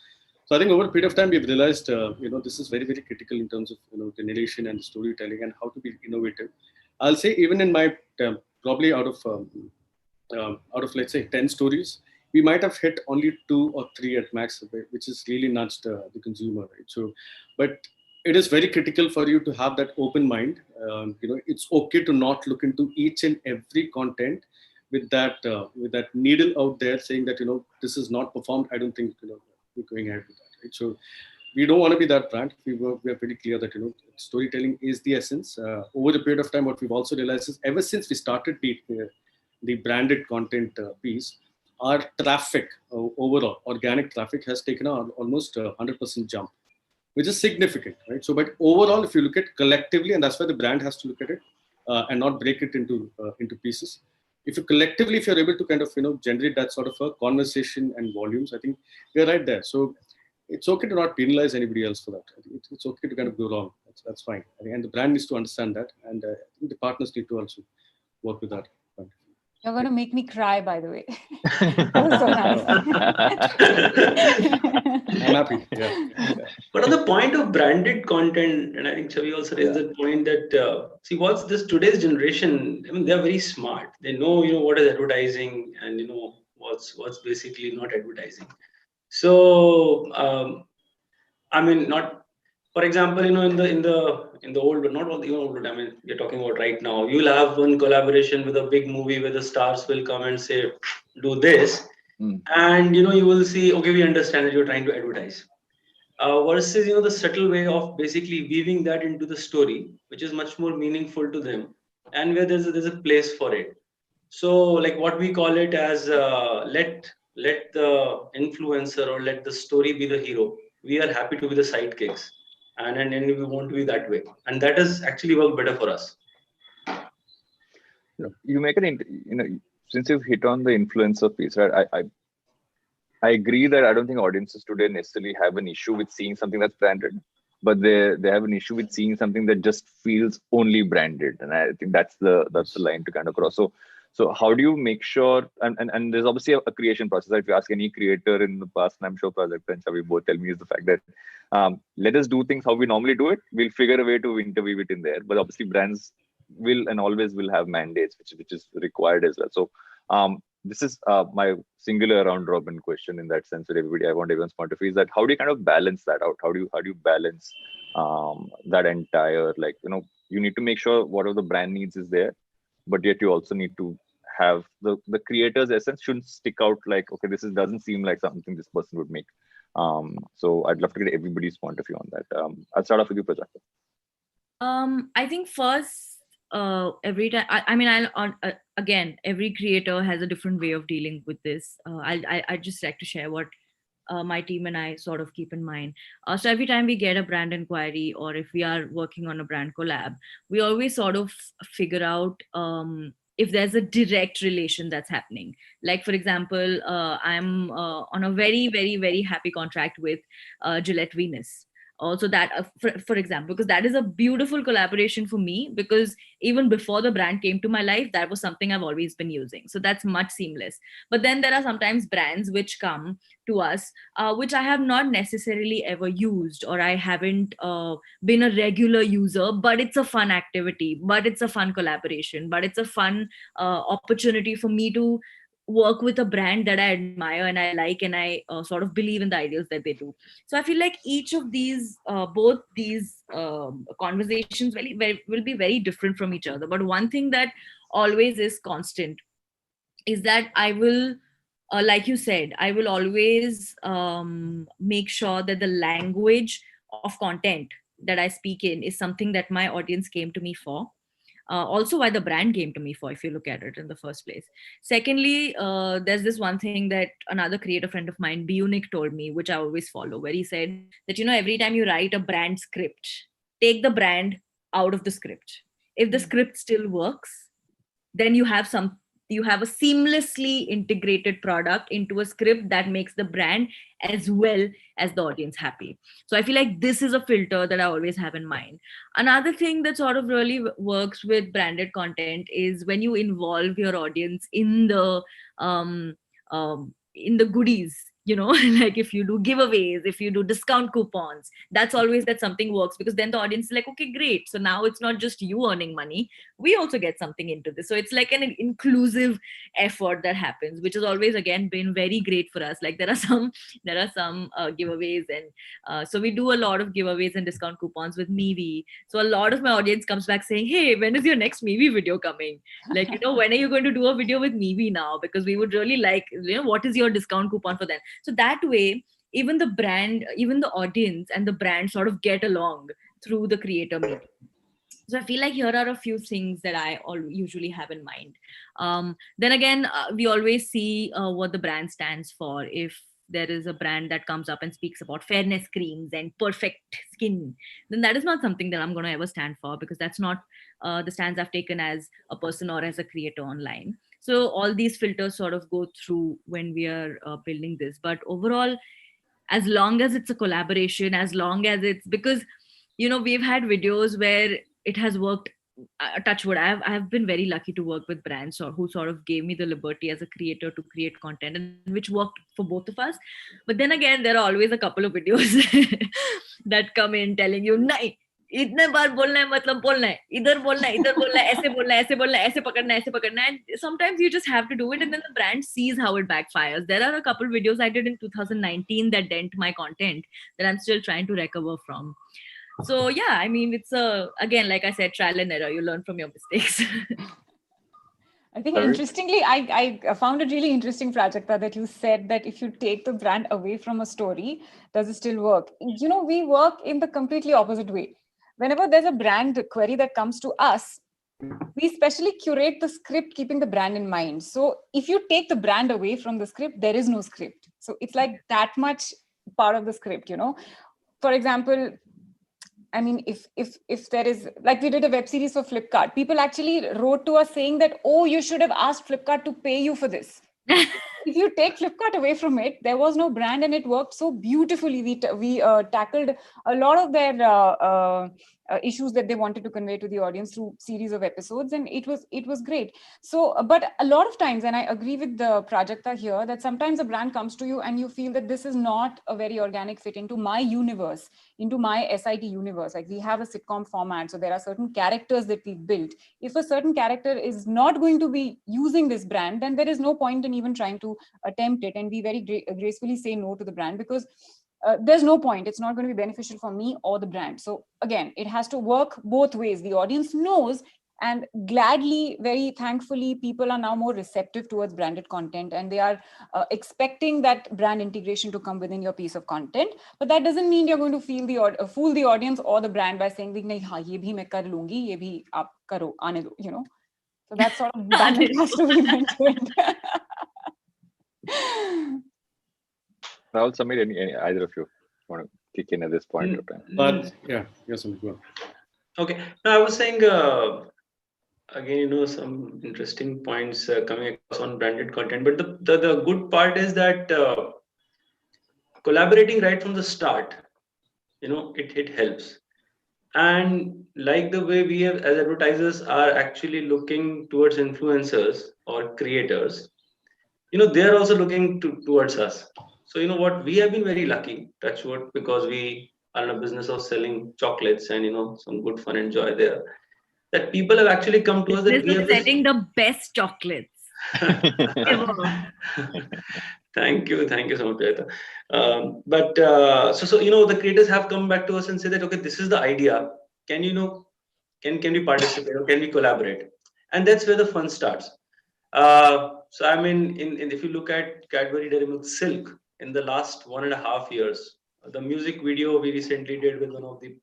So I think over a period of time we've realized this is very, very critical in terms of the narration and the storytelling and how to be innovative. I'll say even in my probably out of let's say 10 stories, we might have hit only 2 or 3 at max, which is really nudged the consumer, right? So, but it is very critical for you to have that open mind. It's okay to not look into each and every content with that needle out there saying that this is not performed. I don't think we're going ahead with that, right? So we don't want to be that brand. We are pretty clear that storytelling is the essence. Over the period of time, what we've also realized is ever since we started the branded content piece, our traffic overall organic traffic has taken almost 100% jump, which is significant, right? So, but overall, if you look at collectively, and that's why the brand has to look at it and not break it into pieces. If you're able to kind of generate that sort of a conversation and volumes, I think you're right there. So it's okay to not penalize anybody else for that. I think it's okay to kind of go wrong. That's fine. And the brand needs to understand that, and I think the partners need to also work with that. You're going to make me cry, by the way. That was so nice. I'm happy. Yeah. But on the point of branded content, and I think Chavi also raised the point that see, what's this today's generation? I mean, they're very smart. They know what is advertising, and what's basically not advertising. So I mean, not. For example, in the old, but not all the old. I mean, you're talking about right now. You'll have one collaboration with a big movie where the stars will come and say, "Do this," and you will see. Okay, we understand that you're trying to advertise. Versus the subtle way of basically weaving that into the story, which is much more meaningful to them, and where there's a place for it. So, like what we call it as let the influencer or let the story be the hero. We are happy to be the sidekicks. And we want to be that way, and that has actually worked better for us. You make since you've hit on the influencer piece, right? I agree that I don't think audiences today necessarily have an issue with seeing something that's branded, but they have an issue with seeing something that just feels only branded, and I think that's the line to kind of cross. So how do you make sure, and there's obviously a creation process. If you ask any creator in the past, and I'm sure Project and Chavi both tell me, is the fact that let us do things how we normally do it. We'll figure a way to interweave it in there. But obviously brands will and always will have mandates, which is required as well. So this is my singular round robin question in that sense with everybody. I want everyone's point of view is that how do you kind of balance that out? How do you balance that entire, like, you need to make sure whatever the brand needs is there, but yet you also need to have the creator's essence shouldn't stick out like, okay, this doesn't seem like something this person would make. So I'd love to get everybody's point of view on that. I'll start off with you, Prajakta. I think first, every time, I mean, again, every creator has a different way of dealing with this. I just like to share what my team and I sort of keep in mind. So every time we get a brand inquiry, or if we are working on a brand collab, we always sort of figure out if there's a direct relation that's happening. Like, for example, I'm on a very, very, very happy contract with Gillette Venus. Also, that for example, because that is a beautiful collaboration for me, because even before the brand came to my life, that was something I've always been using. So that's much seamless. But then there are sometimes brands which come to us, which I have not necessarily ever used, or I haven't been a regular user, but it's a fun activity, but it's a fun collaboration, but it's a fun opportunity for me to work with a brand that I admire and I like, and I sort of believe in the ideals that they do. So I feel like each of these, both these conversations will be very different from each other. But one thing that always is constant is that I will, like you said, I will always make sure that the language of content that I speak in is something that my audience came to me for. Also, why the brand came to me for, if you look at it in the first place. Secondly, there's this one thing that another creative friend of mine, Bunik, told me, which I always follow, where he said that, every time you write a brand script, take the brand out of the script. If the script still works, then you have a seamlessly integrated product into a script that makes the brand as well as the audience happy. So I feel like this is a filter that I always have in mind. Another thing that sort of really works with branded content is when you involve your audience um, in the goodies, like if you do giveaways, if you do discount coupons, that's always that something works, because then the audience is like, okay, great, so now it's not just you earning money, we also get something into this. So it's like an inclusive effort that happens, which has always again been very great for us. Like there are some giveaways, and so we do a lot of giveaways and discount coupons with Mevi. So a lot of my audience comes back saying, hey, when is your next Mevi video coming? Like, when are you going to do a video with Mevi now? Because we would really like, what is your discount coupon for them? So that way, even the brand, even the audience and the brand sort of get along through the creator medium. So I feel like here are a few things that I usually have in mind. Then again, we always see what the brand stands for. If there is a brand that comes up and speaks about fairness creams and perfect skin, then that is not something that I'm going to ever stand for, because that's not the stance I've taken as a person or as a creator online. So all these filters sort of go through when we are building this. But overall, as long as it's a collaboration, as long as it's, because we've had videos where it has worked. Touch wood, I have been very lucky to work with brands who sort of gave me the liberty as a creator to create content, and which worked for both of us. But then again, there are always a couple of videos that come in telling you, nahi, इतने बार बोलना है, मतलब बोलना है, इधर बोलना है, इधर बोलना है, ऐसे बोलना है, ऐसे बोलना है, ऐसे पकड़ना है, ऐसे पकड़ना है. And sometimes you just have to do it, and then the brand sees how it backfires. There are a couple videos I did in 2019 that dent my content that I'm still trying to recover from. So yeah, I mean, it's again, like I said, trial and error. You learn from your mistakes. I think interestingly, I found it really interesting, Prajakta, that you said that if you take the brand away from a story, does it still work? We work in the completely opposite way. Whenever there's a brand query that comes to us, we specially curate the script keeping the brand in mind. So if you take the brand away from the script, there is no script. So it's like that much part of the script, For example, I mean, if there is, like we did a web series for Flipkart, people actually wrote to us saying that, oh, you should have asked Flipkart to pay you for this. If you take Flipkart away from it, there was no brand, and it worked so beautifully. We tackled a lot of their issues that they wanted to convey to the audience through series of episodes, and it was great. So, but a lot of times, and I agree with the Prajakta here, that sometimes a brand comes to you and you feel that this is not a very organic fit into my universe, into my SIT universe. Like we have a sitcom format, so there are certain characters that we've built. If a certain character is not going to be using this brand, then there is no point in even trying to attempt it, and we very gracefully say no to the brand, because there's no point. It's not going to be beneficial for me or the brand. So again, it has to work both ways. The audience knows, And gladly, very thankfully, people are now more receptive towards branded content, and they are expecting that brand integration to come within your piece of content. But that doesn't mean you're going to fool the audience or the brand by saying, "Nahi, हाँ, ये भी मैं कर लूँगी, ये भी आप करो, आने दो," you know. So that sort of balance has to be maintained. Rahul, Samir, any either of you want to kick in at this point of time? But yeah, yes, go on. Okay. Now I was saying again, some interesting points coming across on branded content. But the good part is that collaborating right from the start, it helps. And like the way we have as advertisers are actually looking towards influencers or creators, they're also looking towards us. So what, we have been very lucky, touch wood, because we are in a business of selling chocolates and some good fun and joy there, that people have actually come to us that we have this... setting the best chocolates ever. Thank you so much, Priyata. But so the creators have come back to us and said that, okay, this is the idea. Can can we participate or can we collaborate? And that's where the fun starts. So I mean, if you look at Cadbury Dairy Milk Silk in the last 1.5 years, the music video we recently did with one of the,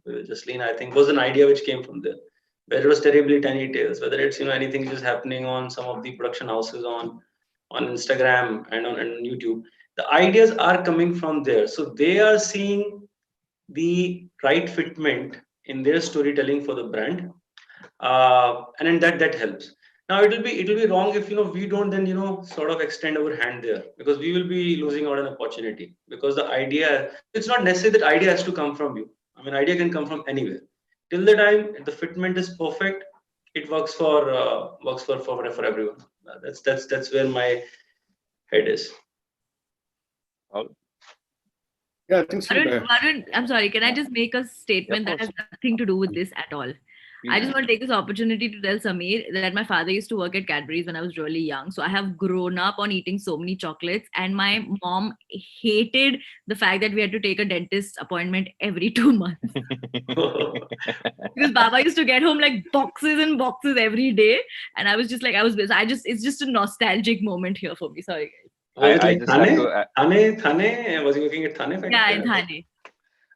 Jaslene, I think, was an idea which came from there. Whether it was Terribly Tiny Tales, whether it's anything which is happening on some of the production houses on Instagram and on YouTube, the ideas are coming from there. So they are seeing the right fitment in their storytelling for the brand, and then that helps. Now it'll be wrong if we don't then sort of extend our hand there, because we will be losing out an opportunity, because the idea, it's not necessary that idea has to come from you. I mean, idea can come from anywhere. Till the time the fitment is perfect, it works for everyone. That's where my head is. Yeah, I think so. Varun, I'm sorry, can I just make a statement that has nothing to do with this at all? I just want to take this opportunity to tell Samir that my father used to work at Cadbury's when I was really young. So I have grown up on eating so many chocolates, and my mom hated the fact that we had to take a dentist appointment every 2 months. Because Baba used to get home like boxes and boxes every day. And I was just like, it's just a nostalgic moment here for me. Sorry, guys. I just have to Thane? Was he working at Thane? Yeah, in Thane.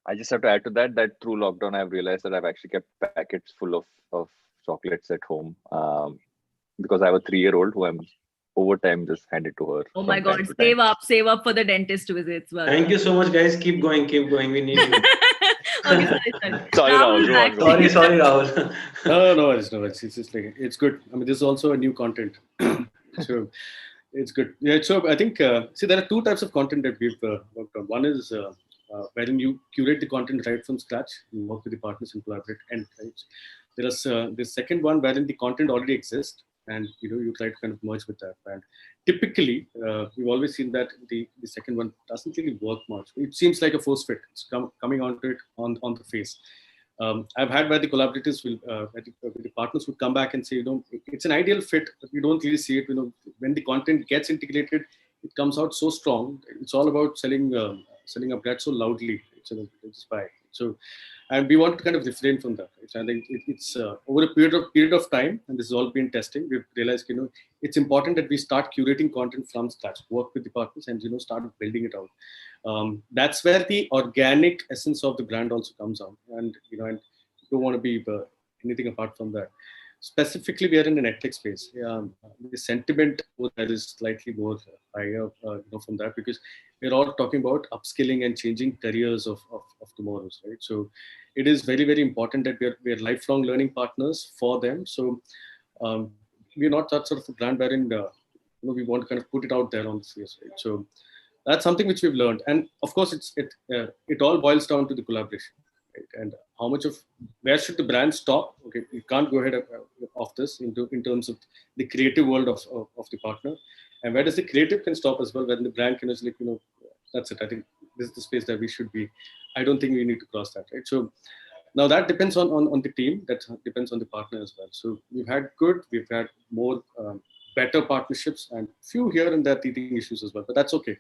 I just have to add to that through lockdown, I've realized that I've actually kept packets full of chocolates at home, because I have a 3-year-old who I'm over time just handed to her. Oh my God, save up for the dentist visits. Well. Thank you so much, guys. Keep going. We need you. Okay, sorry. Rahul. Sorry, Rahul. No, it's just like, it's good. I mean, this is also a new content. So it's good. Yeah, so I think, see, there are 2 types of content that we've worked on. One is wherein you curate the content right from scratch, you work with the partners and collaborate. And there is the second one wherein the content already exists, and you try to kind of merge with that. And typically, we've always seen that the second one doesn't really work much. It seems like a force fit. It's coming onto it on the face. I've had where the collaborators will, the partners would come back and say, it's an ideal fit, but we don't really see it. When the content gets integrated, it comes out so strong. It's all about selling a bread so loudly. It's by. So, and we want to kind of refrain from that. I think it's over a period of time, and this has all been testing. We've realized, it's important that we start curating content from scratch, work with the partners, and start building it out. That's where the organic essence of the brand also comes out, and and you don't want to be anything apart from that. Specifically, we are in an edtech space. The sentiment that is slightly more higher, from that, because we're all talking about upskilling and changing careers of tomorrow's, right? So it is very, very important that we're lifelong learning partners for them. So we're not that sort of a brand wherein we want to kind of put it out there on the face, right? So that's something which we've learned, and of course, it all boils down to the collaboration. Right? And how much of where should the brand stop? Okay, you can't go ahead of this in terms of the creative world of the partner, and where does the creative can stop as well, when the brand can just that's it. I think this is the space that we should be. I don't think we need to cross that, right? So now that depends on the team. That depends on the partner as well. So we've had more better partnerships, and few here and there teething issues as well, but that's okay.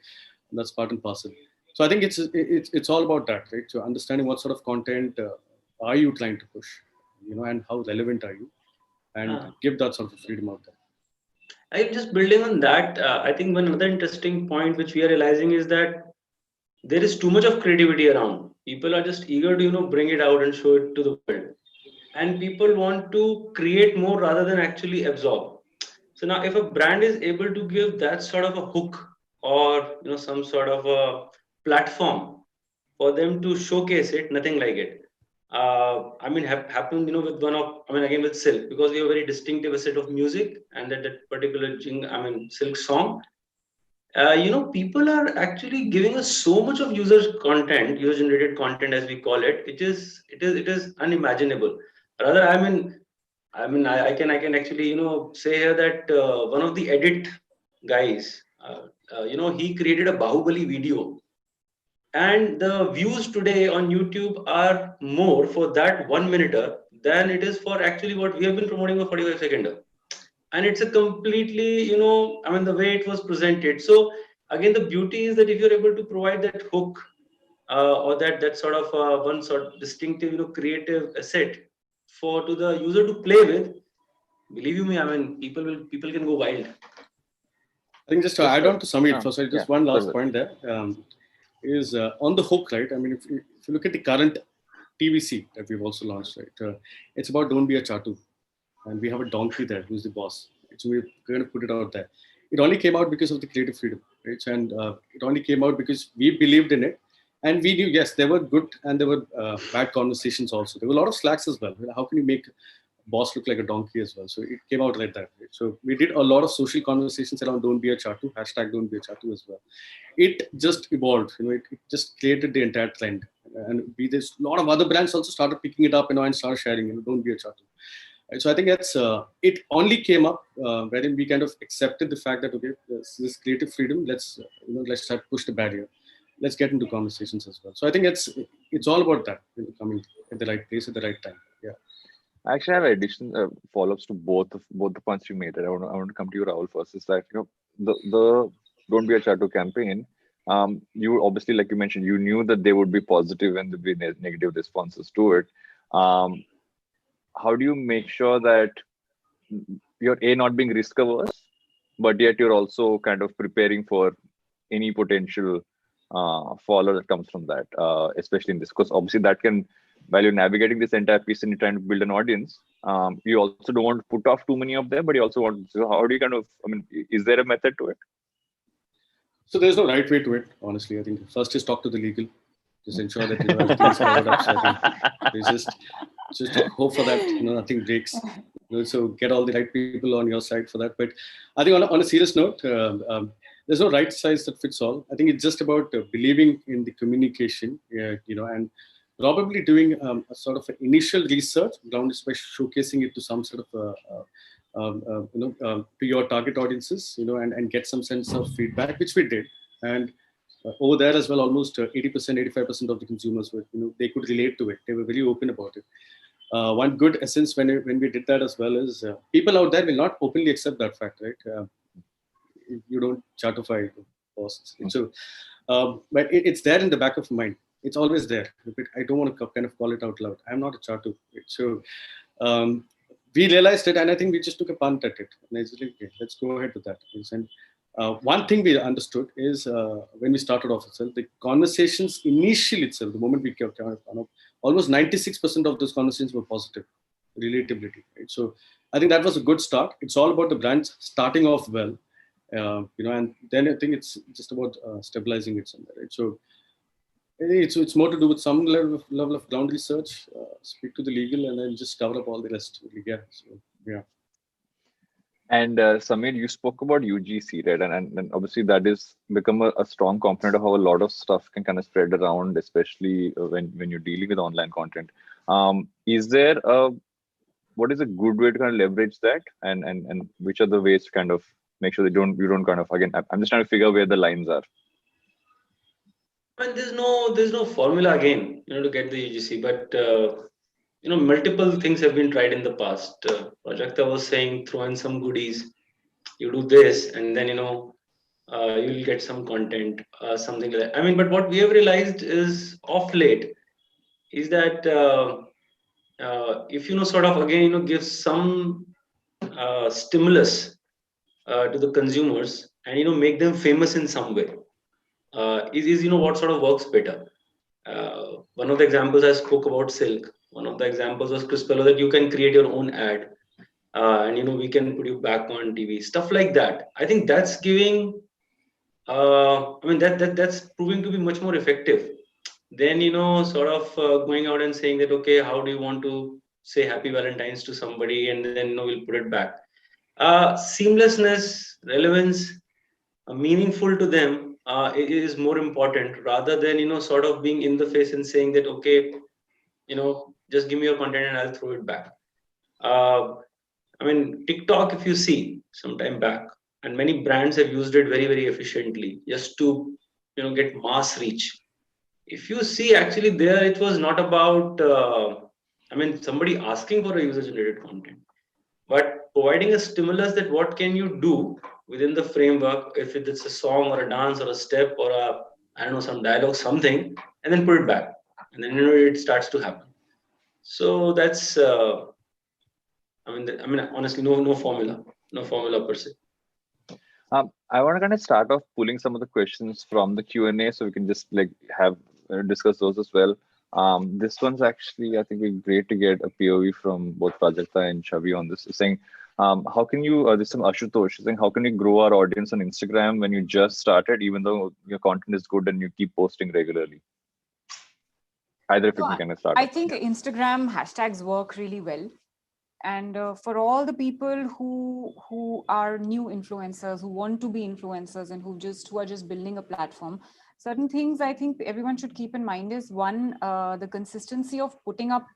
And that's part and parcel. So I think it's all about that, right? So understanding what sort of content are you trying to push, and how relevant are you, and give that sort of freedom out there. I'm just building on that. I think one other interesting point which we are realizing is that there is too much of creativity around. People are just eager to bring it out and show it to the world, and people want to create more rather than actually absorb. So now, if a brand is able to give that sort of a hook or some sort of a platform for them to showcase it, nothing like it. I mean, happened, with one of, I mean, again with Silk, because we have a very distinctive set of music, and that particular Silk song. People are actually giving us so much of user generated content, as we call it. It is unimaginable. Rather, I can actually say here that one of the edit guys, he created a Bahubali video, and the views today on YouTube are more for that 1 minute than it is for actually what we have been promoting a 45 second. And it's a completely, the way it was presented. So again, the beauty is that if you're able to provide that hook or that sort of one sort of distinctive, creative asset for to the user to play with, believe you me, people can go wild. I think just to add on to Samir, just one last point there. Is on the hook, right? I mean, if you look at the current TVC that we've also launched, right? It's about don't be a chatu, and we have a donkey there who's the boss. So we're going to put it out there. It only came out because of the creative freedom, right? And it only came out because we believed in it, and we knew, yes, there were good and there were bad conversations also. There were a lot of slacks as well. How can you make boss look like a donkey as well? So it came out like that. Right? So we did a lot of social conversations around don't be a chatu, hashtag don't be a chatu as well. It just evolved, it just created the entire trend. And there's a lot of other brands also started picking it up, and started sharing, don't be a chatu. Right? So I think that's, it only came up wherein we kind of accepted the fact that, okay, this creative freedom, let's start push the barrier. Let's get into conversations as well. So I think it's all about that, coming at the right place at the right time. Yeah. I actually have additional follow-ups to both the points you made. I want to come to you, Rahul, first. Is that the Don't Be a Chatu campaign. You obviously, like you mentioned, you knew that there would be positive and there'd be negative responses to it. How do you make sure that you're not being risk averse, but yet you're also kind of preparing for any potential follow that comes from that, especially in this, because obviously that can, while you're navigating this entire piece and you're trying to build an audience, you also don't want to put off too many of them, but you also want, so how do you kind of, is there a method to it? So there's no right way to it, honestly. I think first is talk to the legal, just ensure that everything's covered up. So I think just hope for that nothing breaks. So get all the right people on your side for that. But I think on a serious note, there's no right size that fits all. I think it's just about believing in the communication, and probably doing a sort of initial research, grounded by showcasing it to some sort of to your target audiences, and get some sense of feedback, which we did. And over there as well, almost 80%, 85% of the consumers were, they could relate to it. They were very open about it. One good essence when we did that as well is people out there will not openly accept that fact, right? You don't chatify posts. So, but it's there in the back of mind. It's always there. But I don't want to kind of call it out loud. I'm not a chatu. Right? So we realized it, and I think we just took a punt at it. And I said, okay, let's go ahead with that. And one thing we understood is when we started off itself, the conversations initially itself, the moment we kept almost 96% of those conversations were positive, relatability. Right? So I think that was a good start. It's all about the brands starting off well, and then I think it's just about stabilizing it somewhere. Right? So it's more to do with some level of ground research, speak to the legal, and then just cover up all the rest. Yeah. So, yeah. And Samir, you spoke about UGC, right? And obviously that is become a strong component of how a lot of stuff can kind of spread around, especially when you're dealing with online content. Is there what is a good way to kind of leverage that, and which are the ways to kind of make sure that you don't kind of, again, I'm just trying to figure where the lines are. And there's no formula again, to get the UGC, but multiple things have been tried in the past. Prajakta was saying, throw in some goodies, you do this, and then you'll get some content, something like that. But what we have realized is of late is that if sort of again give some stimulus to the consumers and make them famous in some way is what sort of works better. One of the examples I spoke about silk. One of the examples was Crispello, that you can create your own ad and we can put you back on TV, stuff like that. I think that's giving I mean that's proving to be much more effective than sort of going out and saying that, okay, how do you want to say happy Valentine's to somebody, and then we'll put it back. Seamlessness, relevance, meaningful to them is more important, rather than sort of being in the face and saying that, okay, just give me your content and I'll throw it back. I mean, TikTok, if you see some time back, and many brands have used it very, very efficiently just to get mass reach. If you see, actually, there it was not about I mean, somebody asking for a user generated content, but providing a stimulus that what can you do within the framework, if it's a song or a dance or a step or a, I don't know, some dialogue, something, and then put it back, and then it starts to happen. So that's I mean honestly, no formula per se. I want to kind of start off pulling some of the questions from the Q&A, so we can just like have discuss those as well. This one's actually, I think, it'd be great to get a POV from both Prajakta and Chavi on this. It's saying, how can you? This is from Ashutosh saying, how can you grow our audience on Instagram when you just started, even though your content is good and you keep posting regularly? Either if you can kind of start. I think Instagram hashtags work really well. And for all the people who are new influencers, who want to be influencers, and who are just building a platform, certain things I think everyone should keep in mind is, one, the consistency of putting up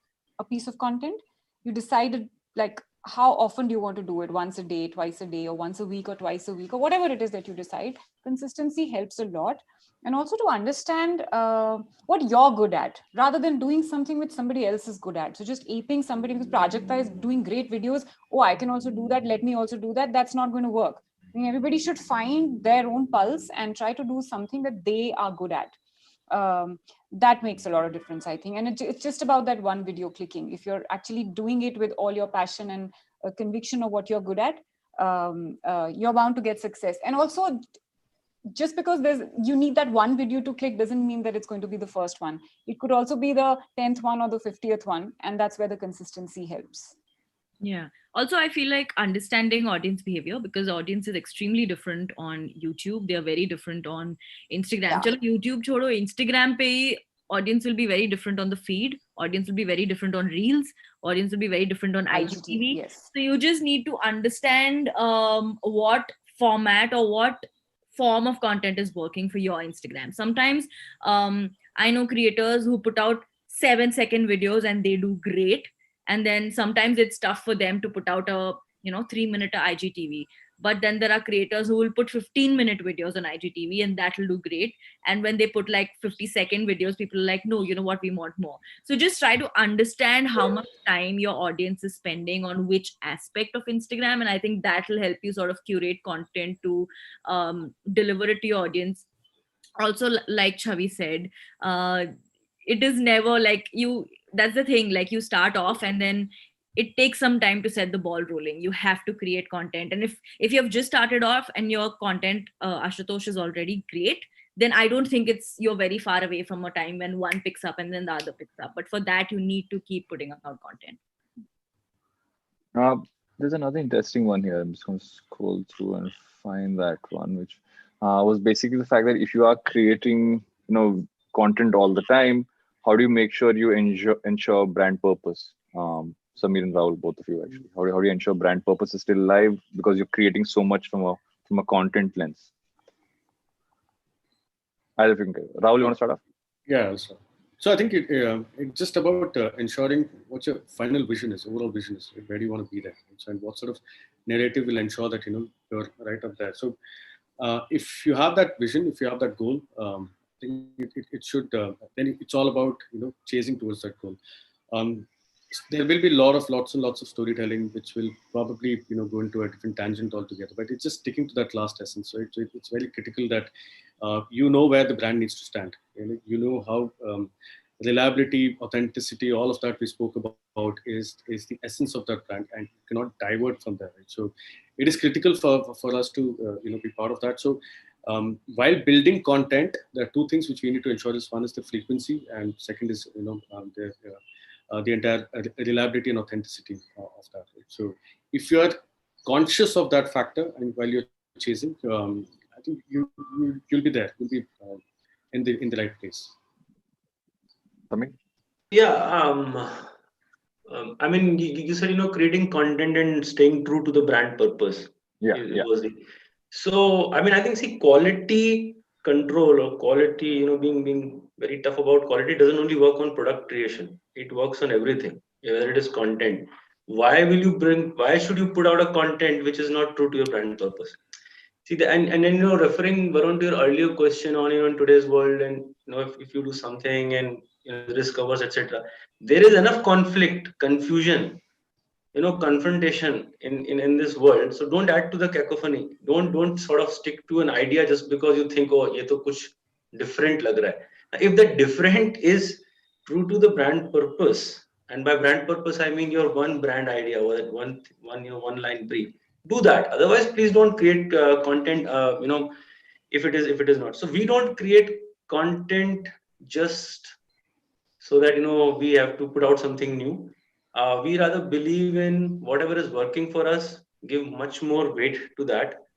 a piece of content. You decided, like, how often do you want to do it? Once a day, twice a day, or once a week, or twice a week, or whatever it is that you decide. Consistency helps a lot. And also to understand what you're good at, rather than doing something which somebody else is good at. So just aping somebody, because Prajakta is doing great videos. Oh, I can also do that. Let me also do that. That's not going to work. I mean, everybody should find their own pulse and try to do something that they are good at. That makes a lot of difference, I think. And it's just about that one video clicking. If you're actually doing it with all your passion and conviction of what you're good at, you're bound to get success. And also, just because you need that one video to click doesn't mean that it's going to be the first one. It could also be the 10th one or the 50th one. And that's where the consistency helps. Yeah. Also, I feel like understanding audience behavior, because audience is extremely different on YouTube. They are very different on Instagram. Yeah. Chalo, YouTube chodo, Instagram pe audience will be very different on the feed. Audience will be very different on Reels. Audience will be very different on IGTV. Yes. So you just need to understand what format or what form of content is working for your Instagram. Sometimes I know creators who put out 7-second videos and they do great. And then sometimes it's tough for them to put out a 3-minute IGTV. But then there are creators who will put 15-minute videos on IGTV and that will do great. And when they put like 50-second videos, people are like, no, you know what, we want more. So just try to understand how much time your audience is spending on which aspect of Instagram. And I think that will help you sort of curate content to deliver it to your audience. Also, like Chavi said, it is never like that's the thing, like you start off and then it takes some time to set the ball rolling. You have to create content, and if you have just started off and your content, Ashutosh, is already great, then I don't think you're very far away from a time when one picks up and then the other picks up. But for that, you need to keep putting out content. There's another interesting one here. I'm just going to scroll through and find that one, which was basically the fact that if you are creating content all the time, how do you make sure you ensure brand purpose? Samir and Rahul, both of you, actually. How do you ensure brand purpose is still alive because you're creating so much from a content lens? Either of you can. Rahul, you want to start off? Yeah. So I think it's just about ensuring what your final vision is, overall vision is. Where do you want to be there? And what sort of narrative will ensure that you're right up there. So if you have that vision, if you have that goal, I think it should. Then it's all about chasing towards that goal. There will be lots and lots of storytelling, which will probably go into a different tangent altogether. But it's just sticking to that last essence. So it's very critical that where the brand needs to stand. You know how reliability, authenticity, all of that we spoke about is the essence of that brand, and you cannot divert from that. Right? So it is critical for us to be part of that. So while building content, there are two things which we need to ensure. Is one is the frequency, and second is the entire reliability and authenticity of that. Right? So if you are conscious of that factor, and while you're chasing, I think you'll be there. You'll be in the right place. Yeah. I mean, you said, creating content and staying true to the brand purpose. Yeah. So, I mean, I think, see, quality control or quality, being very tough about quality doesn't only work on product creation. It works on everything, whether it is content. Why should you put out a content which is not true to your brand purpose? See, and then, referring, Varun, to your earlier question on, in today's world, and, if you do something and, the risk covers, etc., there is enough conflict, confusion, confrontation in this world. So don't add to the cacophony. Don't sort of stick to an idea just because you think, oh, ye to kuch different lag raha hai. If that different is true to the brand purpose, and by brand purpose I mean your one brand idea or that one line brief, do that. Otherwise, please don't create content. If it is not. So we don't create content just so that we have to put out something new. We rather believe in whatever is working for us, give much more weight to that,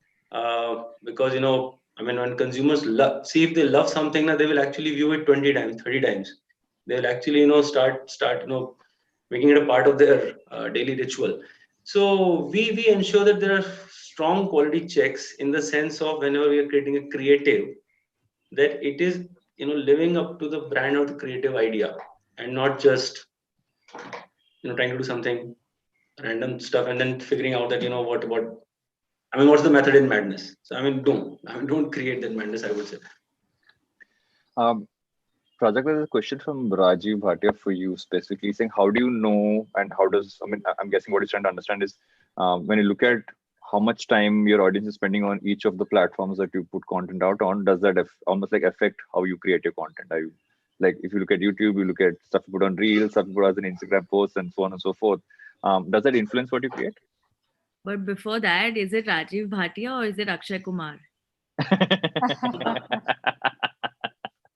because I mean, when consumers see if they love something, now they will actually view it 20 times, 30 times. They'll actually start making it a part of their daily ritual. So we ensure that there are strong quality checks, in the sense of whenever we are creating a creative, that it is living up to the brand or the creative idea, and not just trying to do something random stuff and then figuring out that what I mean, what's the method in madness? So I mean, don't create that madness, I would say. Project, there's a question from Rajiv Bhatia for you specifically, saying how do you know, and how does, I mean, I'm guessing what he's trying to understand is when you look at how much time your audience is spending on each of the platforms that you put content out on, does that almost like affect how you create your content? Are you, like, if you look at YouTube, you look at stuff you put on Reels, stuff you put as an Instagram post, and so on and so forth. Does that influence what you create? But before that, is it Rajiv Bhatia or is it Akshay Kumar?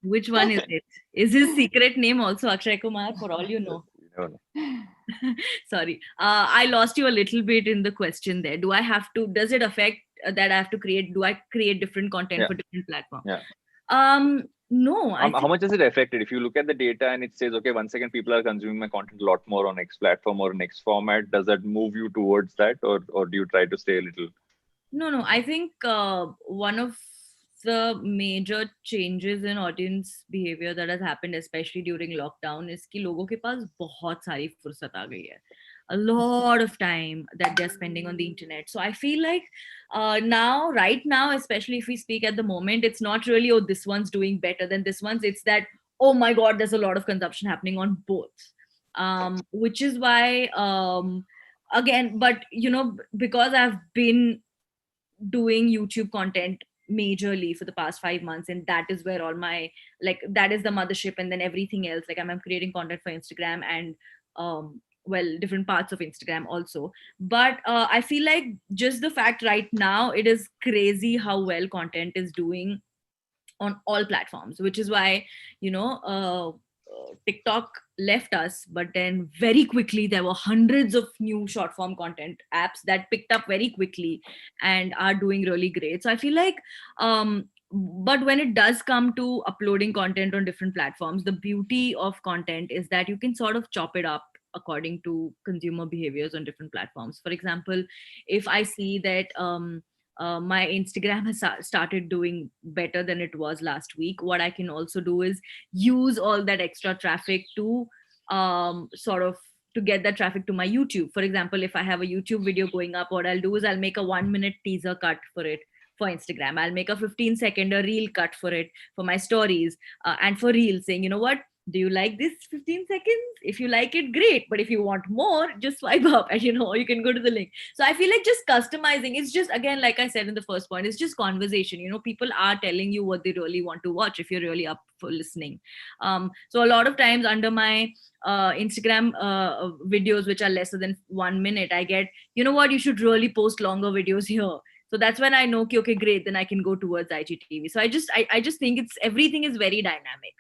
Which one is it? Is his secret name also Akshay Kumar, for all you know? Sorry. I lost you a little bit in the question there. Does it affect that I have to do I create different content for different platforms? Yeah. No. How much does it affect it? If you look at the data and it says, okay, 1 second, people are consuming my content a lot more on X platform or next format, does that move you towards that, or do you try to stay a little? No. I think one of the major changes in audience behavior that has happened, especially during lockdown, is कि लोगों के पास बहुत सारी फुर्सत आ गई है. A lot of time that they're spending on the internet. So I feel like right now, especially if we speak at the moment, it's not really, oh, this one's doing better than this one's. It's that, oh my God, there's a lot of consumption happening on both. Which is why, again, but because I've been doing YouTube content majorly for the past 5 months, and that is where all my, like, that is the mothership, and then everything else, like I'm creating content for Instagram and different parts of Instagram also. But I feel like just the fact right now, it is crazy how well content is doing on all platforms, which is why TikTok left us, but then very quickly there were hundreds of new short form content apps that picked up very quickly and are doing really great. So I feel like but when it does come to uploading content on different platforms, the beauty of content is that you can sort of chop it up according to consumer behaviors on different platforms. For example, if I see that my Instagram has started doing better than it was last week, what I can also do is use all that extra traffic to sort of to get that traffic to my YouTube. For example, if I have a YouTube video going up, what I'll do is I'll make a 1-minute teaser cut for it for Instagram. I'll make a 15-second reel cut for it for my stories, and for Reels, saying, you know what, do you like this 15 seconds? If you like it, great. But if you want more, just swipe up and you can go to the link. So I feel like just customizing, it's just, again, like I said in the first point, it's just conversation. People are telling you what they really want to watch if you're really up for listening. So a lot of times under my Instagram videos, which are lesser than 1 minute, I get, you know what, you should really post longer videos here. So that's when I know, okay, great, then I can go towards IGTV. So I just think it's, everything is very dynamic,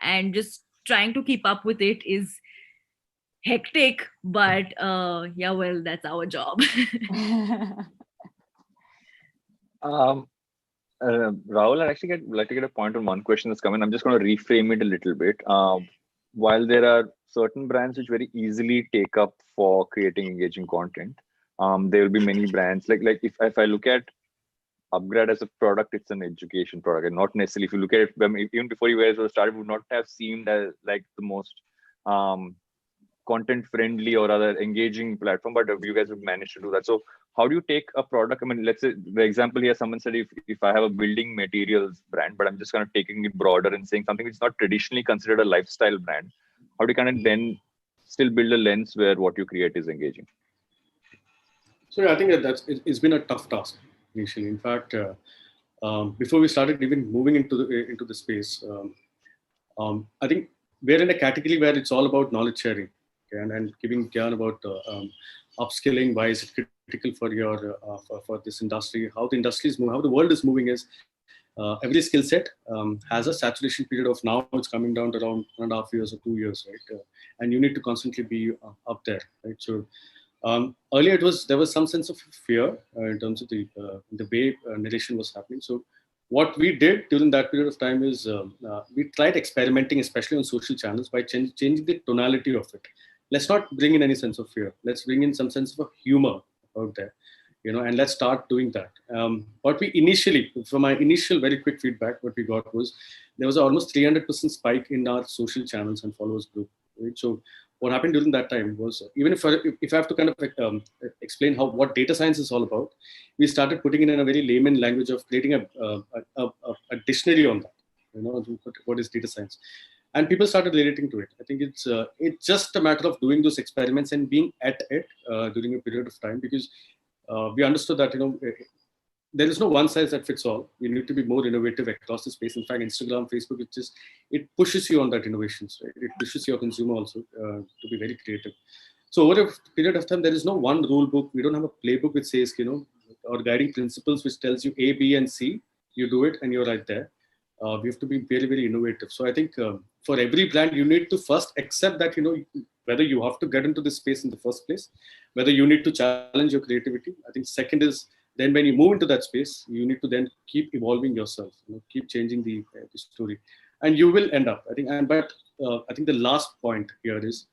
and just trying to keep up with it is hectic. But yeah, well, that's our job. Rahul, I actually like to get a point on one question that's coming. I'm just going to reframe it a little bit. While there are certain brands which very easily take up for creating engaging content, there will be many brands like if I look at Upgrade as a product, it's an education product, and not necessarily. If you look at it, even before you guys were started, would not have seemed as like the most content friendly or rather engaging platform, but you guys have managed to do that. So how do you take a product? I mean, let's say the example here, someone said if I have a building materials brand, but I'm just kind of taking it broader and saying something which is not traditionally considered a lifestyle brand, how do you kind of then still build a lens where what you create is engaging? So I think it's been a tough task initially. In fact, before we started even moving into the space, I think we're in a category where it's all about knowledge sharing, okay, and giving gyan about upskilling. Why is it critical for your for this industry? How the industry is moving, how the world is moving is every skill set has a saturation period of now it's coming down to around 1.5 years or 2 years, right? And you need to constantly be up there, right? So earlier there was some sense of fear in terms of the way narration was happening. So what we did during that period of time is we tried experimenting, especially on social channels, by changing the tonality of it. Let's not bring in any sense of fear. Let's bring in some sense of humor out there, and let's start doing that. What we initially, from my initial very quick feedback, what we got was there was almost 300% spike in our social channels and followers group. Right? So what happened during that time was, even if I have to kind of explain what data science is all about, we started putting it in a very layman language of creating a dictionary on that. What is data science? And people started relating to it. I think it's just a matter of doing those experiments and being at it during a period of time, because we understood that there is no one size that fits all. You need to be more innovative across the space. In fact, Instagram, Facebook, it pushes you on that innovations, right? It pushes your consumer also to be very creative. So over a period of time, there is no one rule book. We don't have a playbook which says, or guiding principles which tells you A, B, and C. You do it and you're right there. We have to be very, very innovative. So I think for every brand, you need to first accept that, whether you have to get into this space in the first place, whether you need to challenge your creativity. I think second is, then when you move into that space, you need to then keep evolving yourself, keep changing the story, and you will end up, I think. But I think the last point here is,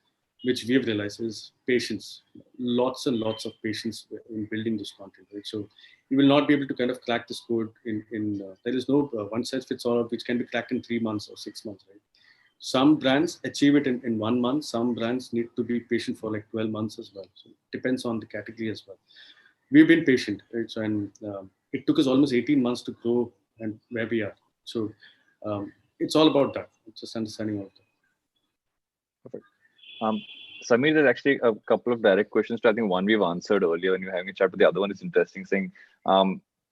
which we have realized, is patience. Lots and lots of patience in building this content, right? So you will not be able to kind of crack this code there is no one size fits all which can be cracked in 3 months or 6 months, right? Some brands achieve it in 1 month. Some brands need to be patient for like 12 months as well. So it depends on the category as well. We've been patient, right? So, and it took us almost 18 months to grow and where we are. So it's all about that. It's just understanding all of that. Perfect. Samir, there's actually a couple of direct questions. I think one we've answered earlier when you were having a chat, but the other one is interesting, saying,